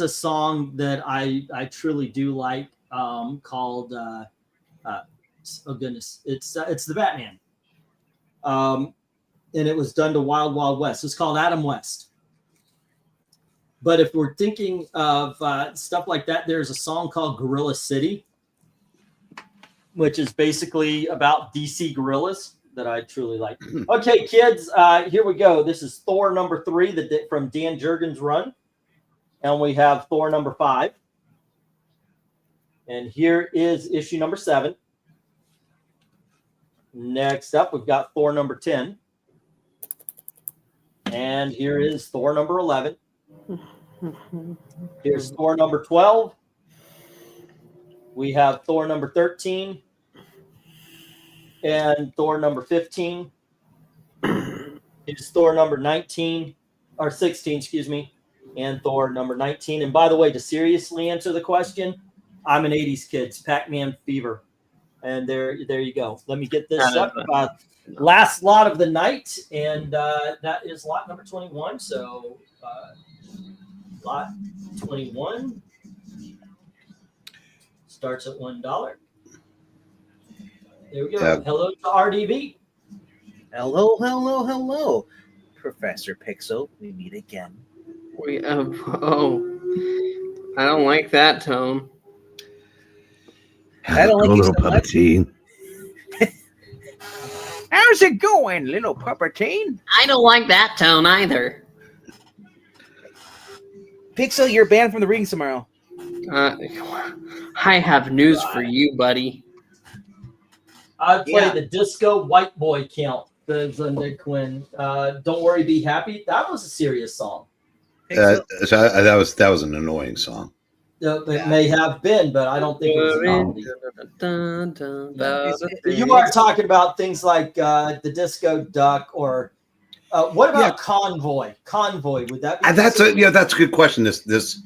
a song that I truly do like called oh goodness, it's the Batman, and it was done to Wild Wild West. It's called Adam West. But if we're thinking of stuff like that, there's a song called Gorilla City, which is basically about DC gorillas. that I truly like. Okay, kids, here we go. This is Thor number 3 from Dan Jurgens' run. And we have Thor number 5. And here is issue number 7. Next up, we've got Thor number 10. And here is Thor number 11. Here's Thor number 12. We have Thor number 13. And Thor number 15. Here's Thor number 19, or 16, excuse me. And Thor number 19. And by the way, to seriously answer the question, I'm an 80s kid. It's Pac-Man fever. And there you go. Let me get this up. Last lot of the night. And that is lot number 21. So lot 21 starts at $1. There we go. Yeah. Hello to RDB. Hello, Professor Pixel. We meet again. I don't like that tone. I don't like you so much. Puppeteen. How's it going, little puppeteen? I don't like that tone either. Pixel, you're banned from the readings tomorrow. I have news for you, buddy. I'd play the disco white boy count. Nick Quinn. Don't worry, be happy. That was a serious song. That was an annoying song. It may have been, but I don't think it was a comedy. You are talking about things like the Disco Duck, or what about Convoy? Convoy, would that be? That's a good question. This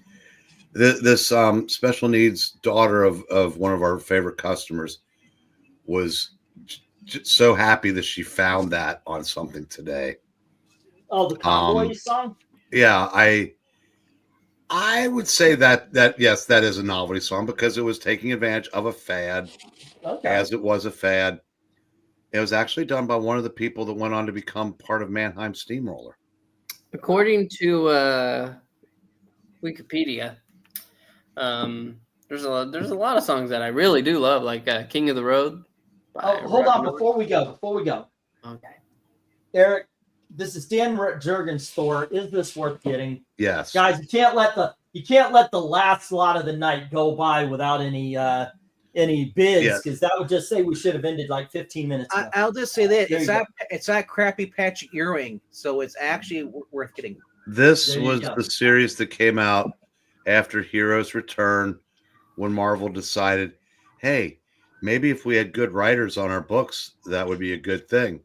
special needs daughter of one of our favorite customers was so happy that she found that on something today. Oh, the Convoy song? Yeah, I would say that yes, that is a novelty song because it was taking advantage of a fad, as it was a fad. It was actually done by one of the people that went on to become part of Mannheim Steamroller. According to Wikipedia, there's a lot of songs that I really do love, like "King of the Road." Hold on, before we go. Okay, Eric, this is Dan Jurgens' Thor. Is this worth getting? Yes, guys, you can't let the last lot of the night go by without any bids, because that would just say we should have ended like 15 minutes ago. I'll just say that it's not crappy patchy earring, so it's actually worth getting. This was the series that came out after Heroes Return, when Marvel decided, hey, maybe if we had good writers on our books, that would be a good thing.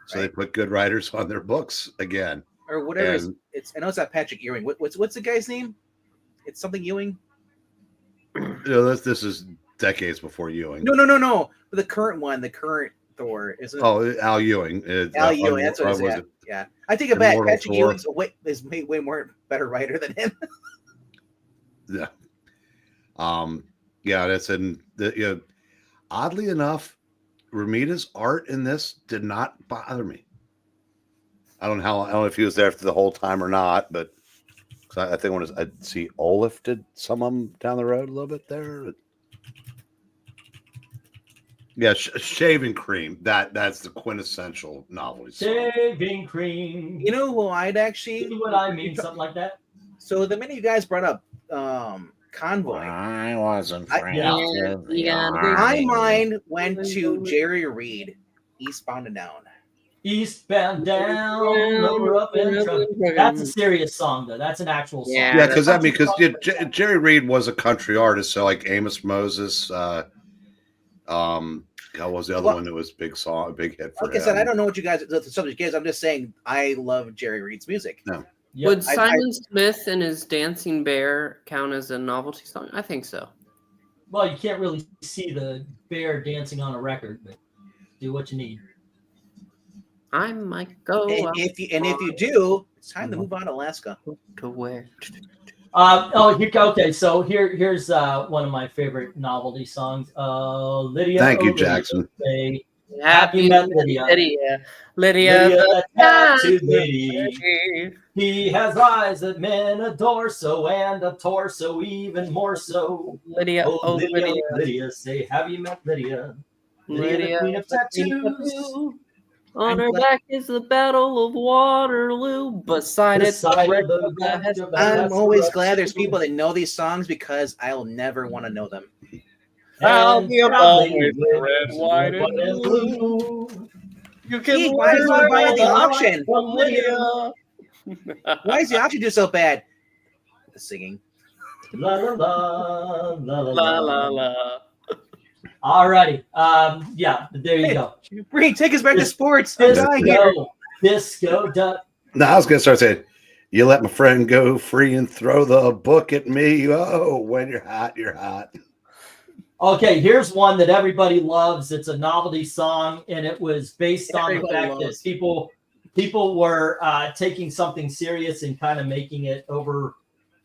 So they put good writers on their books again, or whatever. I know it's not Patrick Ewing. What's the guy's name? It's something Ewing. This is decades before Ewing. No. The current one, the current Thor, isn't it? Oh, Al Ewing. Al Ewing. That's what it is. Yeah, I take it back. Patrick Ewing is way more better writer than him. Yeah. That's oddly enough, Romita's art in this did not bother me. I don't know if he was there for the whole time or not, but I think I see Olaf did some of them down the road a little bit there. Yeah, shaving cream. That's the quintessential novelty song. Shaving cream. You know who I'd actually? See what I mean? Something like that. So the minute you guys brought up Convoy, I wasn't. My mind went to Jerry Reed, Eastbound and Down. Eastbound down, over up and down. That's a serious song, though. That's an actual song. Yeah, because Jerry Reed was a country artist, so like Amos Moses. What was the other one that was big hit for him? Like I said, I don't know what you guys the subject is. I'm just saying I love Jerry Reed's music. No. Yep. Would Simon Smith and his Dancing Bear count as a novelty song? I think so. Well, you can't really see the bear dancing on a record, but do what you need. I might go. If you do, it's time to move on to Alaska. To where? Okay. So here's one of my favorite novelty songs. Lydia. Thank you, Jackson. Happy Lydia. Lydia, the tattooed lady. He has eyes that men adore so, and a torso even more so. Lydia, Lydia. Say, have you met Lydia? Lydia, the queen of tattoos. On her back is the Battle of Waterloo. Beside it, I'm always glad there's people that know these songs because I'll never want to know them. I'll be always red, white, and blue. You can why is he buying the auction? Why does the auction do so bad? The singing. La la la la La la la. Alrighty. Yeah, there you go. Breen, take us back to sports. I'm dying here. Disco duck. No, I was gonna start saying, you let my friend go free and throw the book at me. Oh, when you're hot, you're hot. Okay, here's one that everybody loves. It's a novelty song, and it was based on the fact that people were taking something serious and kind of making it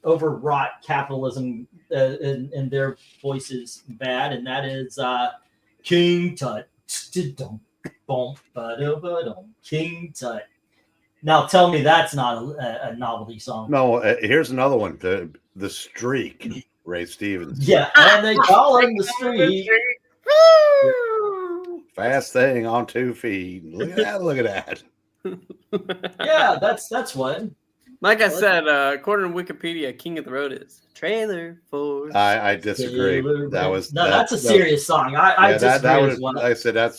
overwrought capitalism in their voices bad, and that is King Tut. King Tut. Now tell me that's not a novelty song. No, here's another one. The Streak, Ray Stevens. Yeah, and they call him the Streak. Fast thing on 2 feet. Look at that! Look at that. Yeah, that's what. Like I said, according to Wikipedia, King of the Road is trailer for. I disagree. That's a serious song. I disagree as well. I said that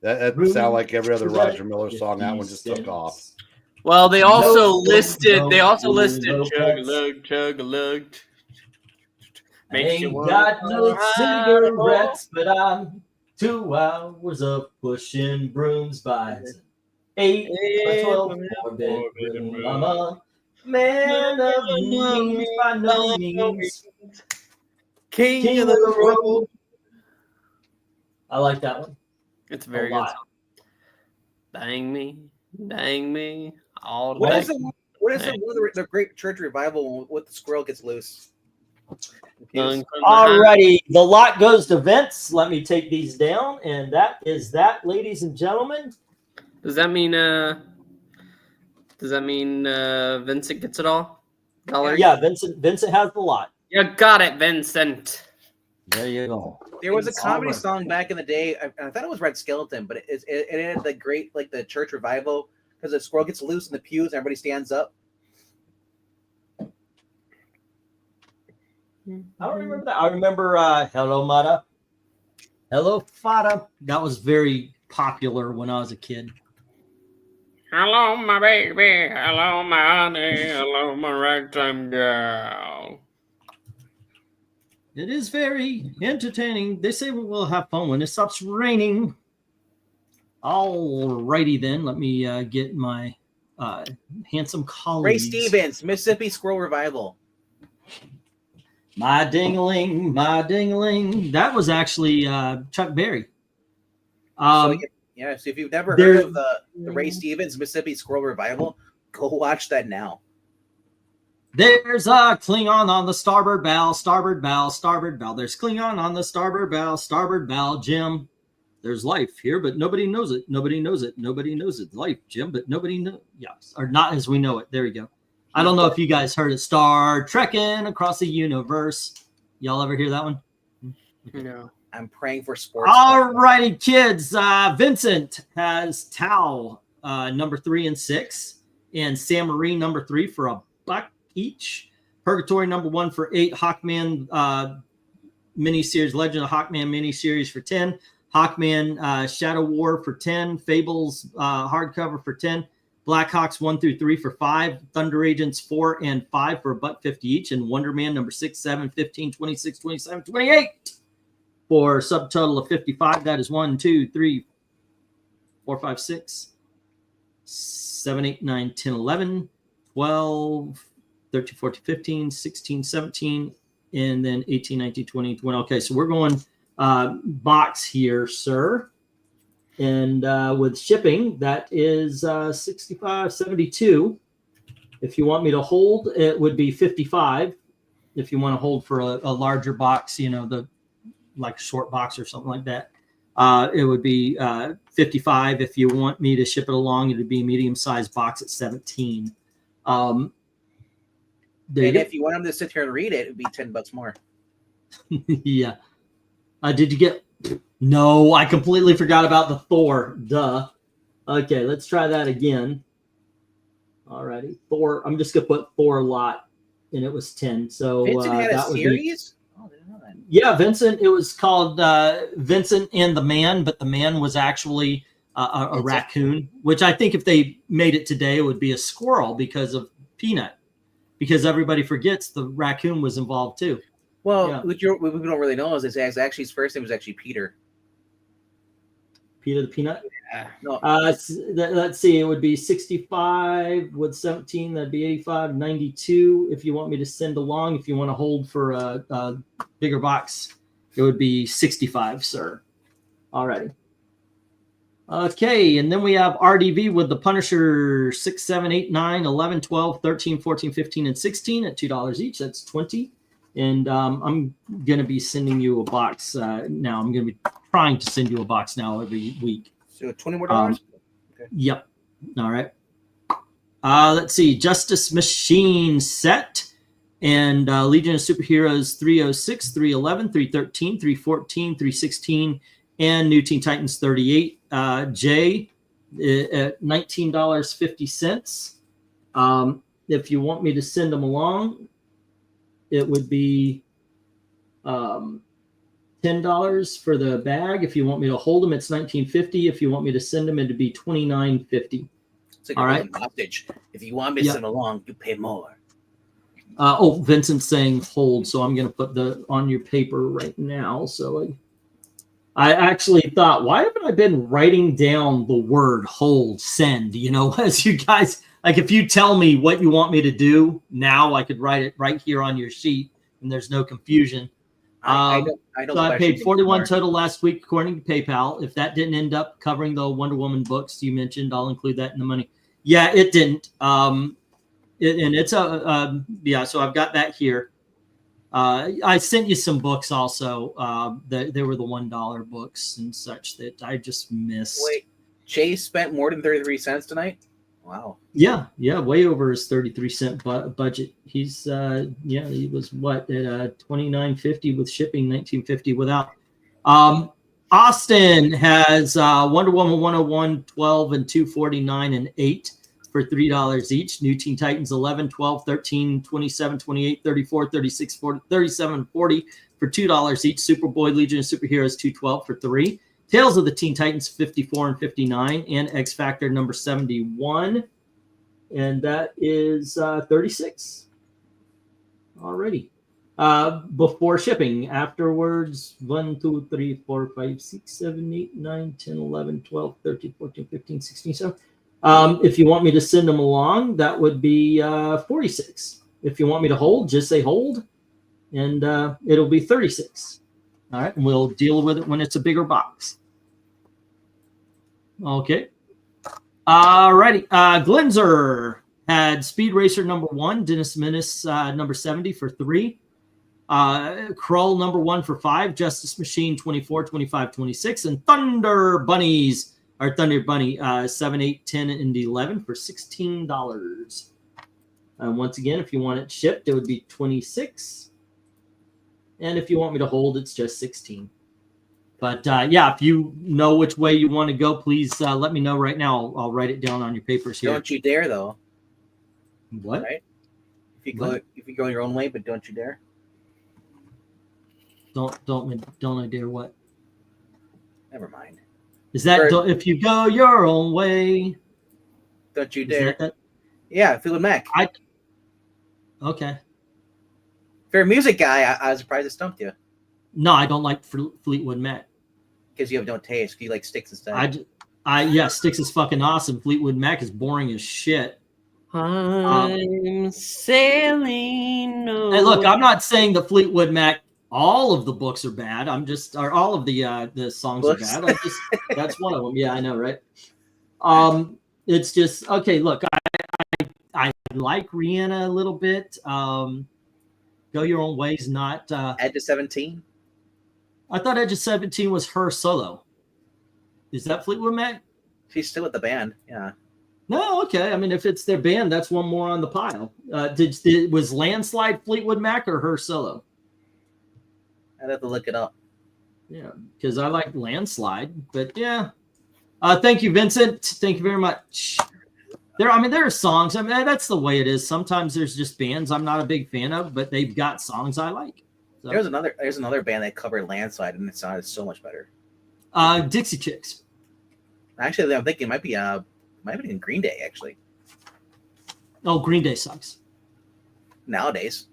sounded like every other Roger Miller song. That one just took off. Well, they also listed Chug-a-lug, Chug-a-lug. Ain't got no cigarettes, but I'm 2 hours of pushing brooms by 8 by 12 4-bedroom mama. Man of means by no means. King of the road. I like that one. It's a very good song. Dang me. All what is the great church revival when the squirrel gets loose? Alrighty, the lot goes to Vince. Let me take these down, and that is that, ladies and gentlemen. Does that mean Vincent gets it all? $? Yeah, Vincent has the lot. You got it, Vincent. There you go. There was a comedy song back in the day. I thought it was Red Skeleton, but it had the great, like, the church revival because the squirrel gets loose in the pews and everybody stands up. I don't remember that. I remember Hello Mata. Hello Fada. That was very popular when I was a kid. Hello, my baby. Hello, my honey. Hello, my ragtime girl. It is very entertaining. They say we'll have fun when it stops raining. Alrighty then. Let me get my handsome colleagues. Ray Stevens, Mississippi Squirrel Revival. My ding-a-ling, my ding-a-ling. That was actually Chuck Berry. So if you've never heard of the Ray Stevens Mississippi Squirrel Revival, go watch that now. There's a Klingon on the starboard bow, starboard bow, starboard bow. There's Klingon on the starboard bow, Jim. There's life here, but nobody knows it. Nobody knows it. Nobody knows it. Life, Jim, but nobody knows. Yes, or not as we know it. There we go. I don't know if you guys heard of Star Trekking Across the Universe. Y'all ever hear that one? No. I'm praying for sports. All righty, kids. Vincent has Tau number 3 and 6, and Sam Marie number 3 for $1 each. Purgatory number 1 for 8. Hawkman miniseries, Legend of Hawkman miniseries for 10. Hawkman Shadow War for 10. Fables hardcover for 10. Blackhawks 1 through 3 for 5. Thunder Agents 4 and 5 for $1.50 each. And Wonder Man number 6, 7, 15, 26, 27, 28 for a subtotal of 55. That is 1, 2, 3, 4, 5, 6, 7, 8, 9, 10, 11, 12, 13, 14, 15, 16, 17, and then 18, 19, 20, 21. Okay, so we're going box here, sir. And with shipping, that is 65, 72. If you want me to hold, it would be 55. If you want to hold for a larger box, like a short box or something like that, it would be 55. If you want me to ship it along, it would be a medium-sized box at 17. And if you want them to sit here and read it, it would be $10 more. Yeah. Did you get... No, I completely forgot about the Thor. Duh. Okay, let's try that again. Alrighty, Thor. I'm just gonna put Thor lot, and it was 10. So Vincent had a that would be, series? Oh, I didn't know that. yeah, Vincent. It was called Vincent and the Man, but the man was actually a raccoon, which I think if they made it today, it would be a squirrel because of Peanut, because everybody forgets the raccoon was involved too. Well, Yeah. what we don't really know is actually his first name was actually Peter. Peter the Peanut. No, Let's see. It would be 65 with 17. That'd be 85, 92. If you want me to send along, if you want to hold for a bigger box, it would be 65, sir. Alrighty. Okay, and then we have RDV with the Punisher 6, 7, 8, 9, 11, 12, 13, 14, 15, and 16 at $2 each. That's 20. And I'm going to be sending you a box now. I'm going to be trying to send you a box now every week. so $20 more. Okay. Yep. All right. Let's see. Justice Machine set and Legion of Superheroes 306, 311, 313, 314, 316, and New Teen Titans 38. J at $19.50. If you want me to send them along, it would be $10 for the bag. If you want me to hold them, it's $19.50. If you want me to send them, it'd be $29.50. It's like All a right. hostage. If you want me to Yeah. send along, you pay more. Vincent's saying hold, so I'm going to put the on your paper right now. So I actually thought, why haven't I been writing down the word hold, send? You know, as you guys, like if you tell me what you want me to do now, I could write it right here on your sheet, and there's no confusion. I don't So I paid question 41 anymore. total last week, according to PayPal. If that didn't end up covering the Wonder Woman books you mentioned, I'll include that in the money. Yeah, it didn't. And it's so I've got that here. I sent you some books also. They were the $1 books and such that I just missed. Wait, Chase spent more than 33 cents tonight? Wow. Yeah, way over his 33-cent budget. He's he was what at $29.50 with shipping, $19.50 without. Austin has Wonder Woman 101, 12, and 249 and 8 for $3 each. New Teen Titans 11, 12, 13, 27, 28, 34, 36, 40, 37, 40 for $2 each. Superboy Legion of Superheroes 212 for $3. Tales of the Teen Titans 54 and 59, and X Factor number 71, and that is 36 already. Before shipping, afterwards 1, 2, 3, 4, 5, 6, 7, 8, 9, 10, 11, 12, 13, 14, 15, 16, so if you want me to send them along, that would be 46. If you want me to hold, just say hold, and it'll be 36. All right, and we'll deal with it when it's a bigger box. Okay. All righty. Glenzer had Speed Racer number 1, Dennis Menace number 70 for 3. Krull number 1 for 5, Justice Machine 24, 25, 26, and Thunder Bunny 7, 8, 10, and 11 for $16. Once again, if you want it shipped, it would be 26. And if you want me to hold, it's just 16. But if you know which way you want to go, please let me know right now. I'll write it down on your papers here. Don't you dare, though. What? Right? If you go your own way, but don't you dare. Don't I dare what? Never mind. Is that if you go your own way? Don't you dare. That? Yeah, Fleetwood Mac. Okay. If you're a music guy, I was surprised it stumped you. No, I don't like Fleetwood Mac. Because you have no taste. You like Styx instead. Styx is fucking awesome. Fleetwood Mac is boring as shit. I'm sailing. Hey, look, I'm not saying the Fleetwood Mac. All of the books are bad. All of the songs are bad. That's one of them. Yeah, I know, right? It's just okay. Look, I like Rihanna a little bit. Go Your Own Way's not. Edge of 17. I thought Edge of 17 was her solo. Is that Fleetwood Mac? She's still with the band. Yeah. No, okay. I mean, if it's their band, that's one more on the pile. Was Landslide Fleetwood Mac or her solo? I'd have to look it up. Yeah, because I like Landslide, but yeah. Thank you, Vincent. Thank you very much. There are songs. I mean, that's the way it is. Sometimes there's just bands I'm not a big fan of, but they've got songs I like. So. There's another band that covered Landslide, and it sounded so much better. Dixie Chicks. Actually, I'm thinking it might be in Green Day. Actually, oh, Green Day sucks nowadays.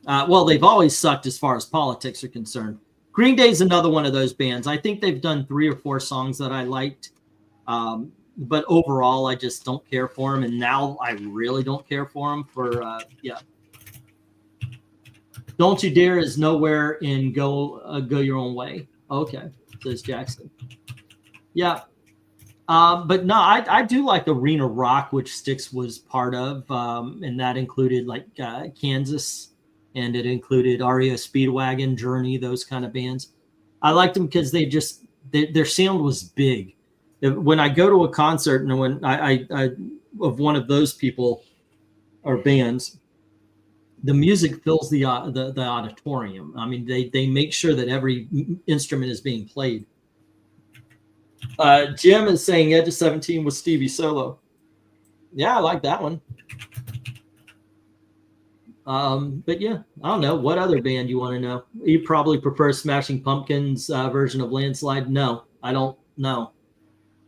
Well, they've always sucked as far as politics are concerned. Green Day's another one of those bands. I think they've done 3 or 4 songs that I liked, but overall, I just don't care for them. And now I really don't care for them. Don't You Dare is nowhere in Go Your Own Way. Okay, says Jackson. Yeah. But no, I do like Arena Rock, which Styx was part of, and that included like Kansas, and it included REO Speedwagon, Journey, those kind of bands. I liked them because their sound was big. When I go to a concert and when I of one of those people or bands, the music fills the auditorium. I mean, they make sure that every instrument is being played. Jim is saying Edge of 17 with Stevie solo. Yeah, I like that one. But yeah, I don't know. What other band you want to know? You probably prefer Smashing Pumpkins version of Landslide? No, I don't know.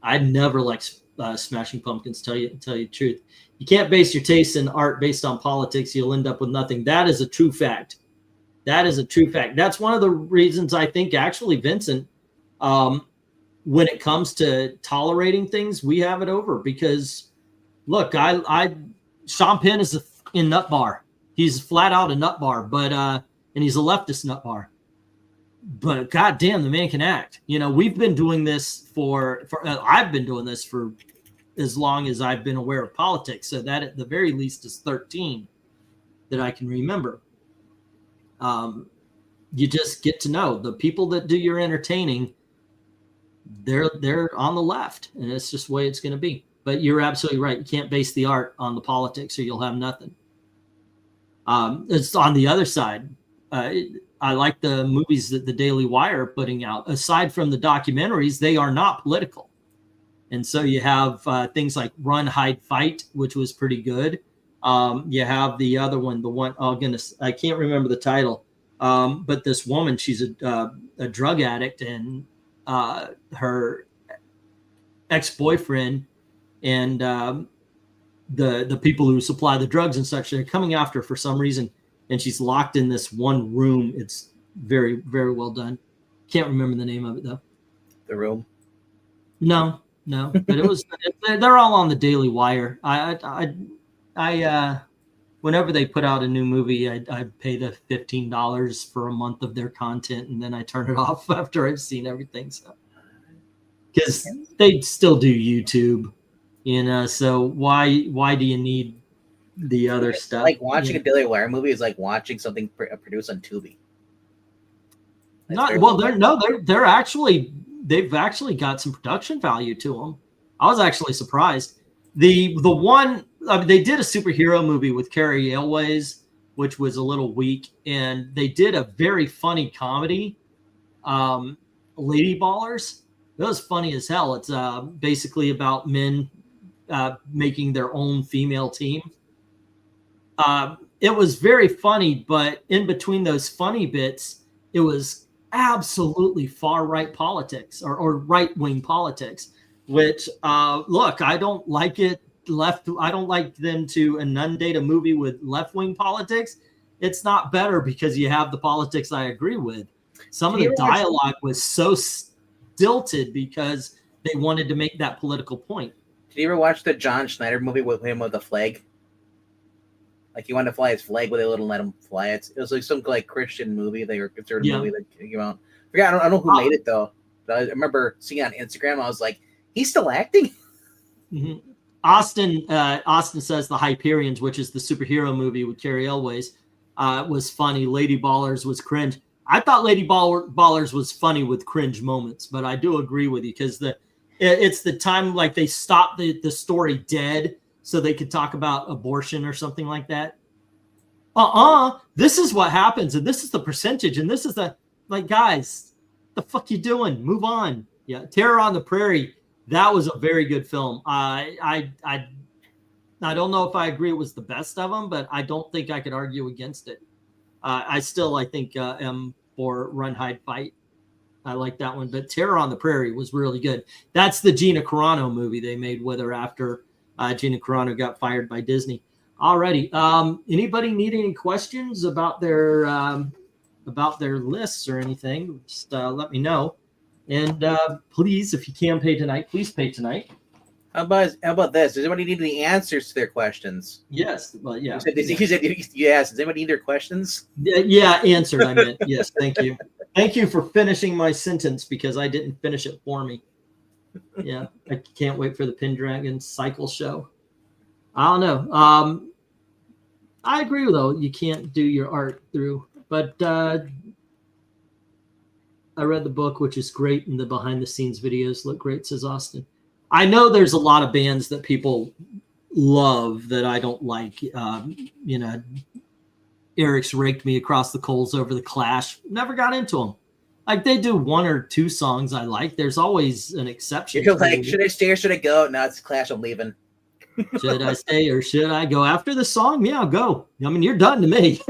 I never liked Smashing Pumpkins, tell you the truth. You can't base your taste in art based on politics. You'll end up with nothing. That is a true fact. That is a true fact. That's one of the reasons I think actually, Vincent, when it comes to tolerating things, we have it over because look, Sean Penn is in Nut Bar. He's flat out a nut bar, but and he's a leftist nut bar. But goddamn, the man can act. You know, we've been doing this for I've been doing this for as long as I've been aware of politics. So that at the very least is 13 that I can remember. You just get to know the people that do your entertaining. They're on the left, and it's just the way it's going to be. But you're absolutely right. You can't base the art on the politics, or you'll have nothing. It's on the other side. I like the movies that the Daily Wire are putting out. Aside from the documentaries, they are not political. And so you have things like Run, Hide, Fight, which was pretty good. You have the other one, oh goodness, I can't remember the title. But this woman, she's a drug addict, and her ex-boyfriend and the people who supply the drugs and such, they're coming after her for some reason, and she's locked in this one room. It's very, very well done. Can't remember the name of it though. The Room? No, but it was. They're all on the Daily Wire. I whenever they put out a new movie, I pay the $15 for a month of their content, and then I turn it off after I've seen everything. So, because they still do YouTube. You know, so why do you need the other stuff? Like watching a Daily Wire movie is like watching something produced on Tubi. They've actually got some production value to them. I was actually surprised. The one they did a superhero movie with Carrie Ailways, which was a little weak, and they did a very funny comedy, Lady Ballers. It was funny as hell. It's basically about men making their own female team. It was very funny, but in between those funny bits, it was absolutely far right politics or right wing politics, which look, I don't like it. I don't like them to inundate a movie with left wing politics. It's not better because you have the politics I agree with. Some of the dialogue was so stilted because they wanted to make that political point. Did you ever watch the John Schneider movie with him with the flag? Like he wanted to fly his flag, but they wouldn't let him fly it. It was like some like Christian movie. They were considered a movie that came out. I don't know who made it though. But I remember seeing it on Instagram. I was like, he's still acting. Mm-hmm. Austin says the Hyperions, which is the superhero movie with Carrie Elways, was funny. Lady Ballers was cringe. I thought Lady Ballers was funny with cringe moments, but I do agree with you because it's the time like they stopped the story dead so they could talk about abortion or something like that. This is what happens, and this is the percentage, and this is the like, guys, the fuck you doing? Move on. Yeah, Terror on the Prairie. That was a very good film. I don't know if I agree it was the best of them, but I don't think I could argue against it. I think am for Run, Hide, Fight. I like that one. But Terror on the Prairie was really good. That's the Gina Carano movie they made with her after Gina Carano got fired by Disney. Alrighty. Anybody need any questions about their lists or anything? Just let me know. And please, if you can pay tonight, please pay tonight. How about this? Does anybody need any answers to their questions? Yes. Well, yeah. You asked. Does anybody need their questions? Yeah, answered. I meant yes. Thank you. Thank you for finishing my sentence because I didn't finish it for me. Yeah, I can't wait for the Pendragon Cycle show. I don't know. I agree though. You can't do your art through, but I read the book, which is great, and the behind the scenes videos look great. Says Austin. I know there's a lot of bands that people love that I don't like. You know, Eric's raked me across the coals over the Clash. Never got into them. Like they do one or two songs I like. There's always an exception. You're like, should I stay or should I go? No, it's Clash. I'm leaving. Should I stay or should I go after the song? Yeah, I'll go. I mean, you're done to me.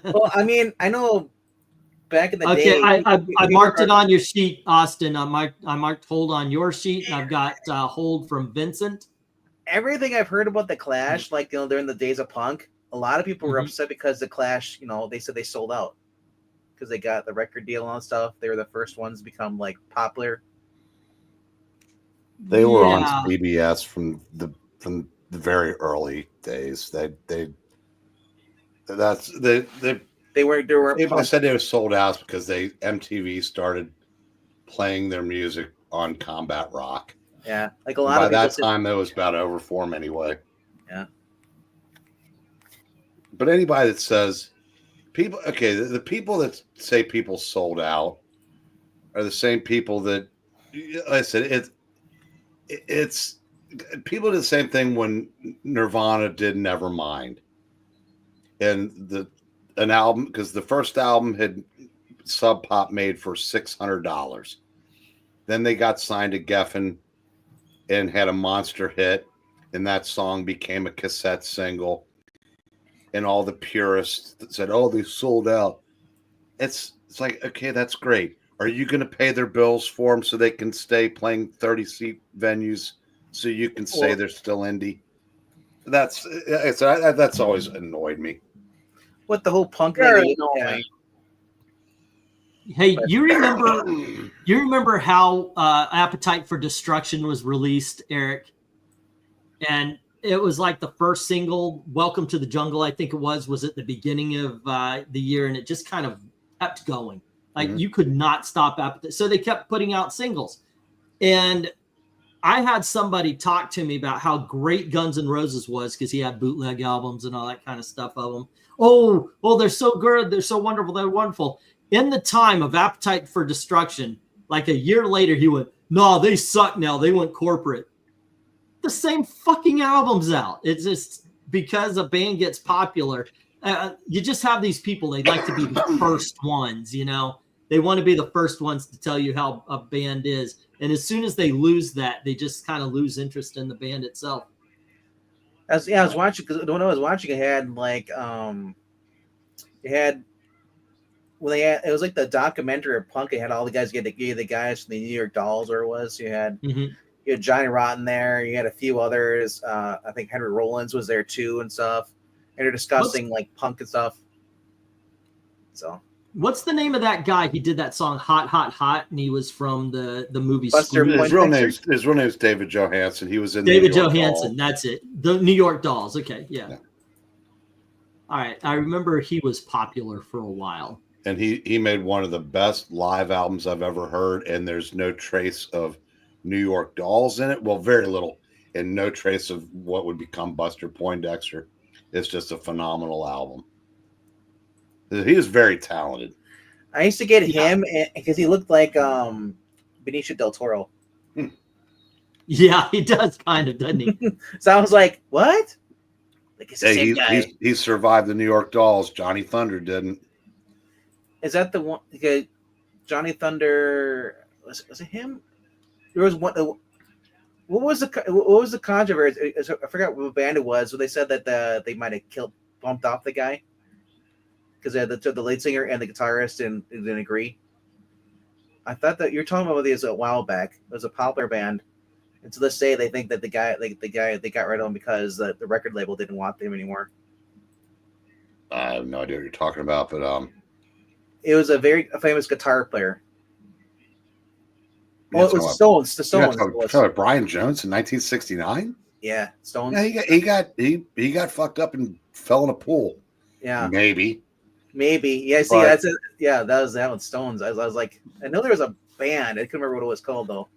Well, I mean, I know back in the okay, day. I marked it on your sheet, Austin. I marked hold on your sheet, and I've got hold from Vincent. Everything I've heard about the Clash, like during the days of punk, a lot of people were upset because the Clash, they said they sold out because they got the record deal and stuff. They were the first ones to become like popular. They were on CBS from the very early days. They were. If I said they were sold out because MTV started playing their music on Combat Rock. Yeah, like a lot of by that time, that was about over for them anyway. Yeah. But anybody that says people, okay, the people that say people sold out are the same people that, like I said, it's people did the same thing when Nirvana did Nevermind, and an album, because the first album had Sub Pop made for $600. Then they got signed to Geffen and had a monster hit, and that song became a cassette single. And all the purists that said, "Oh, they sold out." It's like, okay, that's great. Are you going to pay their bills for them so they can stay playing 30-seat venues so you can say they're still indie? That's always annoyed me. What the whole punk thing. Hey, you remember how Appetite for Destruction was released, Eric? And it was like the first single, Welcome to the Jungle, I think it was at the beginning of the year, and it just kind of kept going. Like you could not stop Appetite. So they kept putting out singles. And I had somebody talk to me about how great Guns N' Roses was because he had bootleg albums and all that kind of stuff of them. Oh, they're so good. They're so wonderful. They're wonderful. In the time of Appetite for Destruction, like a year later, he went, "No, they suck now. They went corporate." The same fucking album's out. It's just because a band gets popular. You just have these people. They like to be the first ones, They want to be the first ones to tell you how a band is. And as soon as they lose that, they just kind of lose interest in the band itself. I was watching, because when I was watching, it had like it was like the documentary of punk. It had all the guys the guys from the New York Dolls, or it was. You had Johnny Rotten there. You had a few others. I think Henry Rollins was there too and stuff. And they're discussing like punk and stuff. So what's the name of that guy? He did that song "Hot, Hot, Hot," and he was from the movie. His real name is David Johansen. He was in David Johansen. That's it. The New York Dolls. Okay, yeah. All right, I remember he was popular for a while. And he made one of the best live albums I've ever heard, and there's no trace of New York Dolls in it. Well, very little, and no trace of what would become Buster Poindexter. It's just a phenomenal album. He was very talented. I used to get him because he looked like Benicio del Toro. Yeah, he does kind of, doesn't he? So I was like, what? Like, it's the hey, same guy. He survived the New York Dolls. Johnny Thunder didn't. Is that the one? Okay, Johnny Thunder, was it him? There was one. What was the controversy? I forgot what band it was. Where they said that they might have bumped off the guy because the lead singer and the guitarist didn't agree. I thought that you're talking about this a while back. It was a popular band, and to this day they think that the guy they got rid of him because the record label didn't want them anymore. I have no idea what you're talking about, but it was a famous guitar player. Yeah, Oh, it was the Stones. The Stones. Talking about Brian Jones in 1969. Yeah, Stones. Yeah, he got fucked up and fell in a pool. Yeah, maybe. Yeah, see, that's it. Yeah, that one. Stones. I was like, I know there was a band. I couldn't remember what it was called though.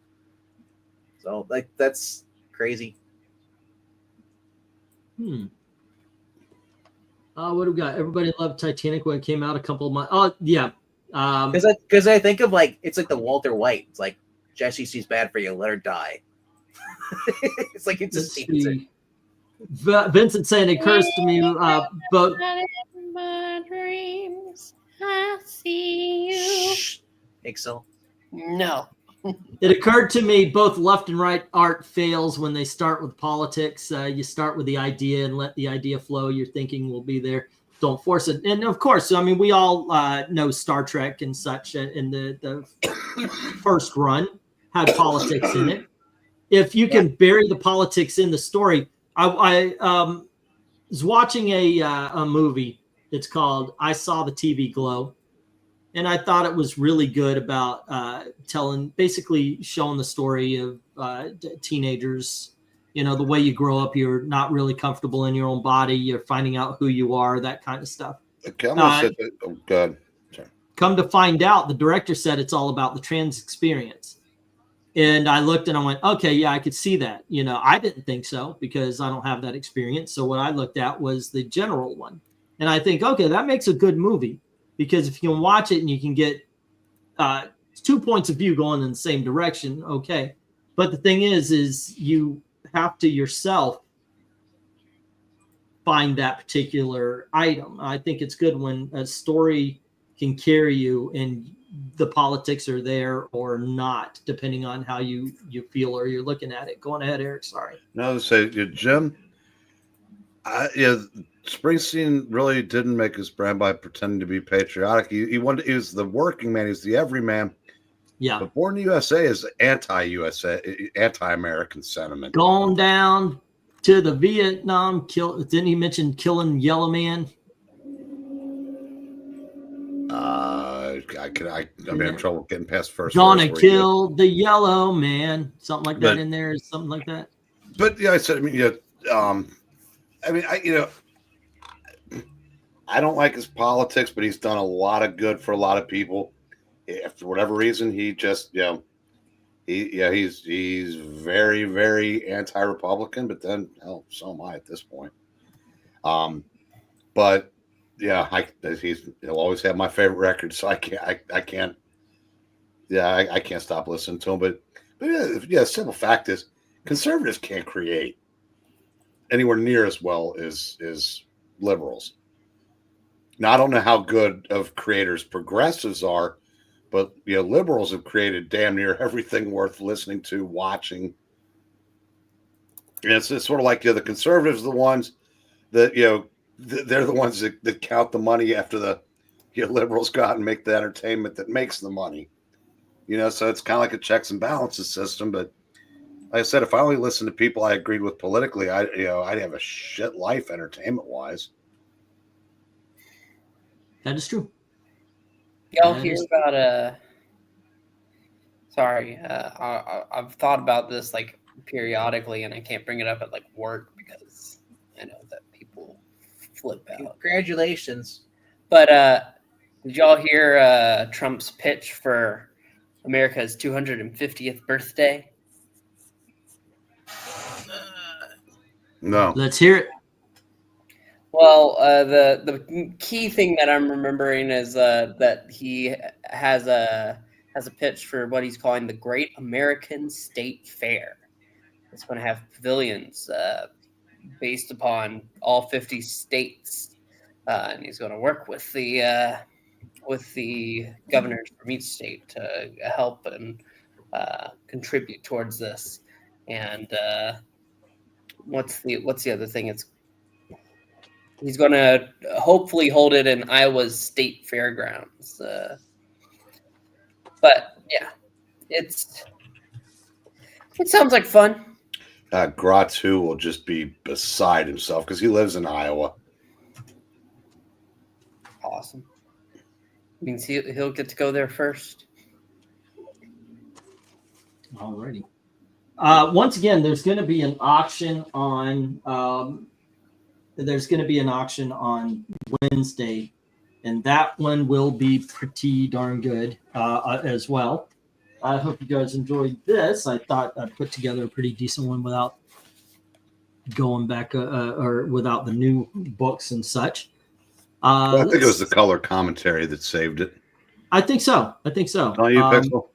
So like, that's crazy. What do we got? Everybody loved Titanic when it came out a couple of months. Oh yeah. Because I think of like it's like the Walter White. It's like Jesse, she's bad for you. Let her die. It's like it just seems it. Vincent saying it occurs to me, but in my dreams, I see you. Shh. Excel. No. It occurred to me both left and right art fails when they start with politics. You start with the idea and let the idea flow. Your thinking will be there. Don't force it. And of course, I mean, we all know Star Trek and such in the first run had politics in it. If you can bury the politics in the story, I was watching a movie. It's called I Saw the TV Glow. And I thought it was really good about basically showing the story of teenagers. You know, the way you grow up, you're not really comfortable in your own body. You're finding out who you are, that kind of stuff. Good. Come to find out, the director said it's all about the trans experience. And I looked and I went, okay, yeah, I could see that. You know, I didn't think so because I don't have that experience. So what I looked at was the general one. And I think, okay, that makes a good movie. Because if you can watch it and you can get 2 points of view going in the same direction, okay. But the thing is you have to yourself find that particular item. I think it's good when a story can carry you and the politics are there or not, depending on how you feel or you're looking at it. Go on ahead, Eric. Sorry. No, say Jim. Springsteen really didn't make his brand by pretending to be patriotic. He was the working man. He's the everyman. Yeah. But Born in the USA is anti-USA, anti-American sentiment. Going down to the Vietnam kill. Didn't he mention killing Yellow Man? I'm having trouble getting past first. Gonna kill the Yellow Man. Something like that in there. Something like that. But yeah, I said. I don't like his politics, but he's done a lot of good for a lot of people. If for whatever reason, he just, he's very, very anti-Republican. But then, hell, so am I at this point. But yeah, he'll always have my favorite record, so I can't stop listening to him. But yeah, the simple fact is, conservatives can't create anywhere near as well as liberals. Now, I don't know how good of creators progressives are, but liberals have created damn near everything worth listening to, watching. And it's sort of like the conservatives are the ones that they're the ones that count the money after the liberals go out and make the entertainment that makes the money. So it's kind of like a checks and balances system. But like I said, if I only listened to people I agreed with politically, I'd have a shit life entertainment wise. That is true. Y'all hear about sorry, I've thought about this like periodically, and I can't bring it up at like work because I know that people flip out. Congratulations. But did y'all hear Trump's pitch for America's 250th birthday? No. Let's hear it. Well, the key thing that I'm remembering is that he has a pitch for what he's calling the Great American State Fair. It's going to have pavilions based upon all 50 states, and he's going to work with the governors from each state to help and contribute towards this. and what's the other thing? He's going to hopefully hold it in Iowa's state fairgrounds. But yeah, it sounds like fun. Gratu will just be beside himself because he lives in Iowa. Awesome. Means he'll get to go there first. Alrighty. Once again, there's going to be an auction on. There's going to be an auction on Wednesday, and that one will be pretty darn good as well. I hope you guys enjoyed this. I thought I put together a pretty decent one without going back or without the new books and such. I think it was the color commentary that saved it. I think so. Don't you, Pixel?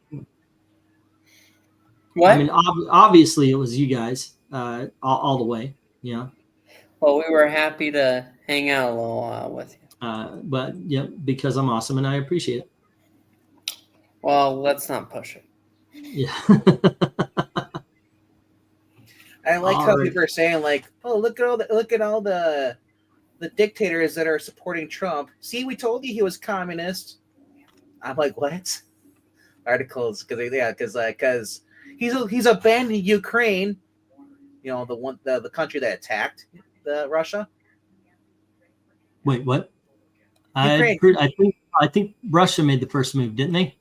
What? I mean, obviously it was you guys all the way. Yeah. Well, we were happy to hang out a little while with you. But yeah, because I'm awesome and I appreciate it. Well, let's not push it. Yeah. I like how people are saying, like, "Oh, look at all the dictators that are supporting Trump. See, we told you he was communist." I'm like, what? Articles because he's abandoned Ukraine. You know, the country that attacked Russia. Wait, what? Ukraine. I think Russia made the first move, didn't they?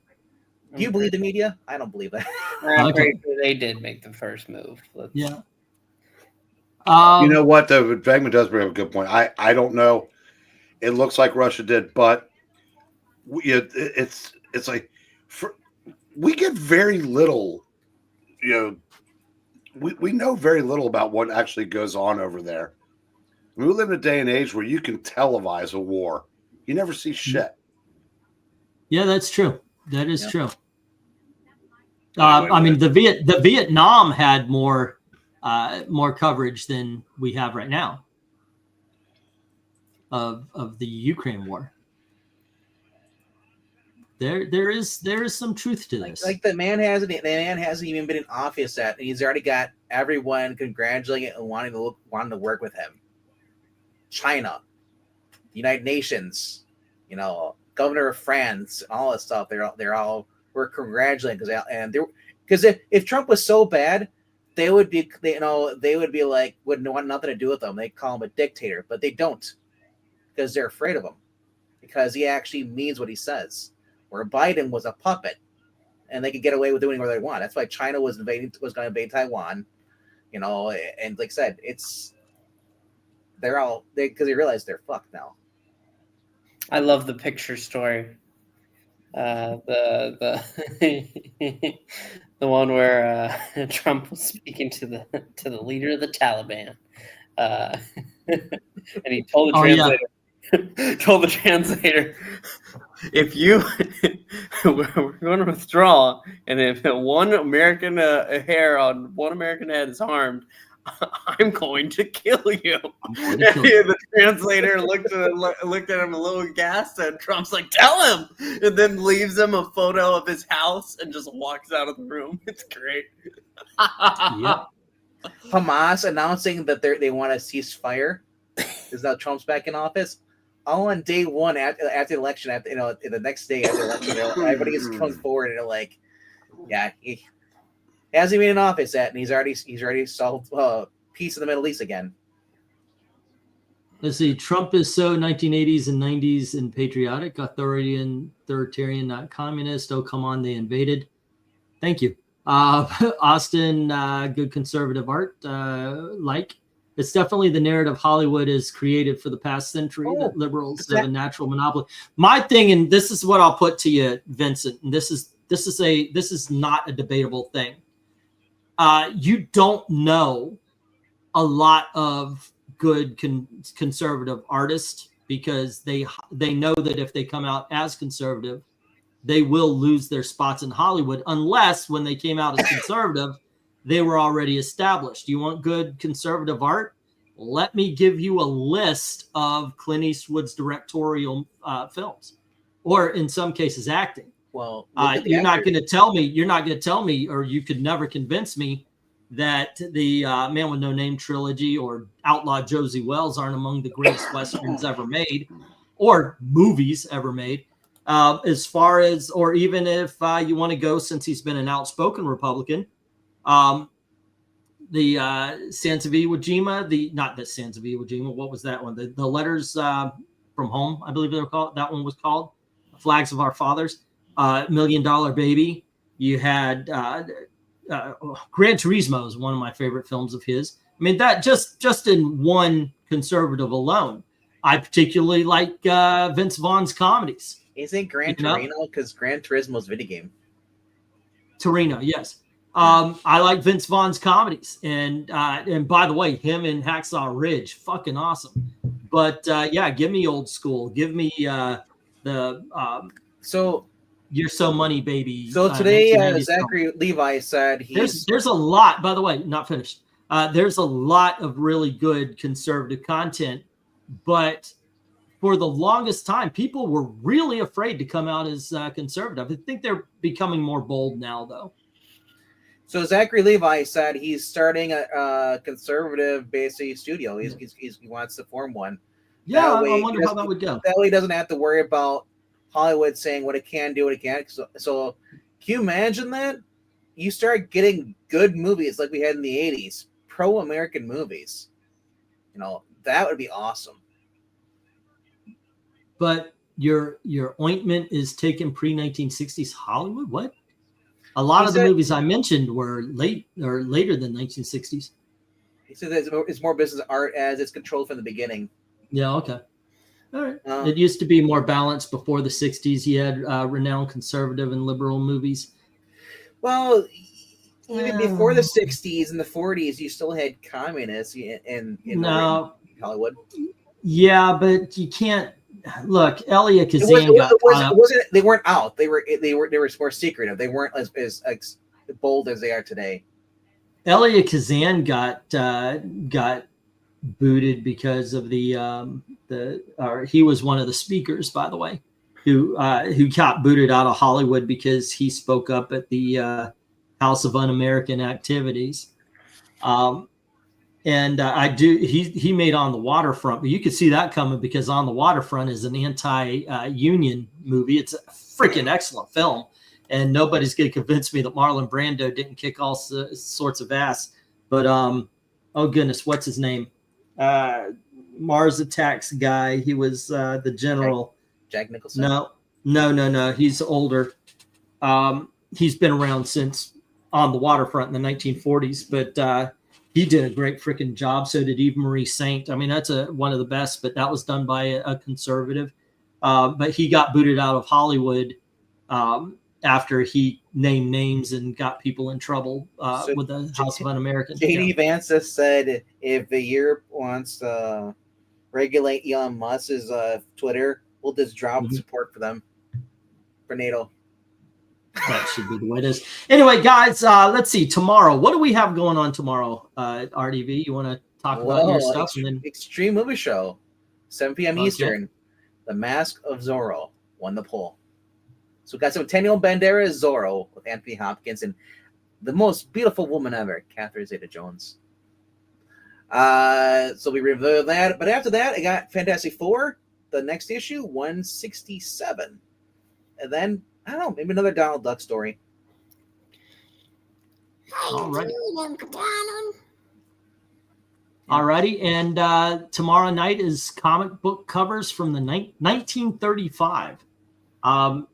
Do you believe the media? I don't believe that. I'm pretty sure they did make the first move. Yeah. You know what? Though VENKMAN does bring up a good point. I don't know. It looks like Russia did, but it's like we get very little. You know, we know very little about what actually goes on over there. We live in a day and age where you can televise a war. You never see shit. Yeah, that's true. That is true. I mean, the Vietnam had more coverage than we have right now of the Ukraine war. There is some truth to this. Like the man hasn't even been in office yet, and he's already got everyone congratulating it and wanting to work with him. China, the United Nations, you know, Governor of France, all that stuff. They're all were congratulating because if Trump was so bad, they would be like wouldn't want nothing to do with him. They call him a dictator, but they don't because they're afraid of him because he actually means what he says. Where Biden was a puppet, and they could get away with doing whatever they want. That's why China was going to invade Taiwan, you know. And like I said, because they realize they're fucked now. I love the picture story. The the one where Trump was speaking to the leader of the Taliban, and he told the translator. Yeah. Told the translator, if we're going to withdraw, and if one American hair on one American head is harmed, I'm going to kill you. The translator looked at him a little gassed, and Trump's like, "Tell him," and then leaves him a photo of his house and just walks out of the room. It's great. Yeah. Hamas announcing that they want to cease fire is now Trump's back in office. All on day one after the election, the next day after the election, everybody just comes forward and they're like, "Yeah, he hasn't been in office yet, and he's already solved peace in the Middle East again." Let's see. Trump is so 1980s and 90s and patriotic, authoritarian, not communist. Oh, come on, they invaded. Thank you, Austin. Good conservative art. It's definitely the narrative Hollywood has created for the past century that liberals have a natural monopoly. My thing, and this is what I'll put to you, Vincent, and this is not a debatable thing. You don't know a lot of good conservative artists because they know that if they come out as conservative, they will lose their spots in Hollywood unless when they came out as conservative, they were already established. You want good conservative art? Let me give you a list of Clint Eastwood's directorial films, or in some cases acting. Well, you're not going to tell me, or you could never convince me that the Man with No Name trilogy or Outlaw Josie Wells aren't among the greatest Westerns ever made or movies ever made. As far as, or even if you want to go, since he's been an outspoken Republican, the Sons of Iwo Jima, not the Sons of Iwo Jima, what was that one? The Letters from Home, I believe they were called. That one was called Flags of Our Fathers. $1 Million Baby. You had Gran Turismo is one of my favorite films of his. I mean, that just in one conservative alone. I particularly like Vince Vaughn's comedies. Is it Gran Torino? Because Gran Turismo's video game. Torino, yes. I like Vince Vaughn's comedies, and by the way, him in Hacksaw Ridge, fucking awesome. But yeah, give me old school. Give me so You're So Money Baby. So today, Zachary Levi said there's a lot. By the way, not finished. There's a lot of really good conservative content, but for the longest time, people were really afraid to come out as conservative. I think they're becoming more bold now, though. So Zachary Levi said he's starting a conservative basically studio. He wants to form one. Yeah, I wonder how that would go. That way he doesn't have to worry about Hollywood saying what it can do, what it can't. So can you imagine that? You start getting good movies like we had in the 80s, pro-American movies. You know, that would be awesome. But your ointment is taken pre-1960s Hollywood? What? A lot of the movies I mentioned were later than 1960s. He said that it's more business art as it's controlled from the beginning. Yeah, okay. All right. It used to be more balanced before the 60s. You had renowned conservative and liberal movies. Well, even before the 60s and the 40s, you still had communists in Hollywood. Yeah, but you can't. Look, Elia Kazan they weren't out. They were more secretive. They weren't as bold as they are today. Elia Kazan got booted because of he was one of the speakers, by the way, who got booted out of Hollywood because he spoke up at the House of Un-American Activities. He made On the Waterfront, but you could see that coming because On the Waterfront is an anti-union movie. It's a freaking excellent film, and nobody's going to convince me that Marlon Brando didn't kick all sorts of ass. But oh goodness, what's his name? Mars Attacks guy. He was the general. Jack Nicholson. No. He's older. He's been around since On the Waterfront in the 1940s, but. He did a great freaking job. So did Eve Marie Saint. I mean, that's one of the best, but that was done by a conservative. But he got booted out of Hollywood after he named names and got people in trouble with the House of Un-American. J.D. Vance has said if Europe wants to regulate Elon Musk's Twitter, we'll just drop support for them for NATO. That should be the way it is. Anyway, guys, let's see. Tomorrow, what do we have going on tomorrow? RDV, you want to talk about your stuff? And then Extreme Movie Show, 7 p.m. Eastern. The Mask of Zorro won the poll. So we got some Antonio Banderas Zorro with Anthony Hopkins and the most beautiful woman ever, Catherine Zeta-Jones. So we review that. But after that, I got Fantastic Four, the next issue, 167. And then I don't know, maybe another Donald Duck story. All righty. And tomorrow night is comic book covers from the 1935. I'm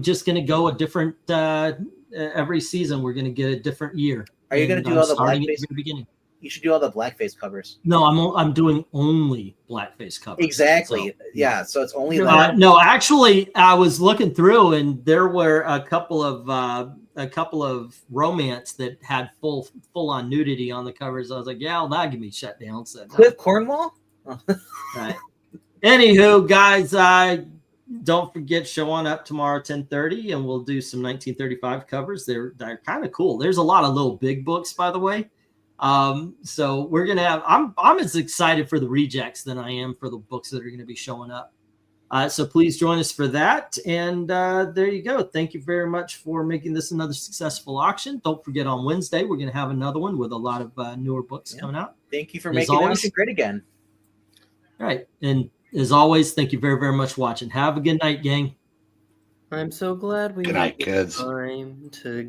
just going to go a different, every season we're going to get a different year. Are you going to do all the blackface? Beginning. You should do all the blackface covers. No, I'm doing only blackface covers. Exactly. So, yeah. So it's only no. Actually, I was looking through, and there were a couple of romance that had full on nudity on the covers. I was like, yeah, well, that can be shut down. So Cliff Cornwall. Right. Anywho, guys, don't forget, show on up tomorrow 10:30, and we'll do some 1935 covers. They're kind of cool. There's a lot of little big books, by the way. So we're gonna have. I'm as excited for the rejects than I am for the books that are going to be showing up. So please join us for that. And there you go. Thank you very much for making this another successful auction. Don't forget on Wednesday, we're going to have another one with a lot of newer books coming out. Thank you for As making the always- auction great again. All right. And as always, thank you very, very much for watching. Have a good night, gang. I'm so glad we Good night, had kids. time together.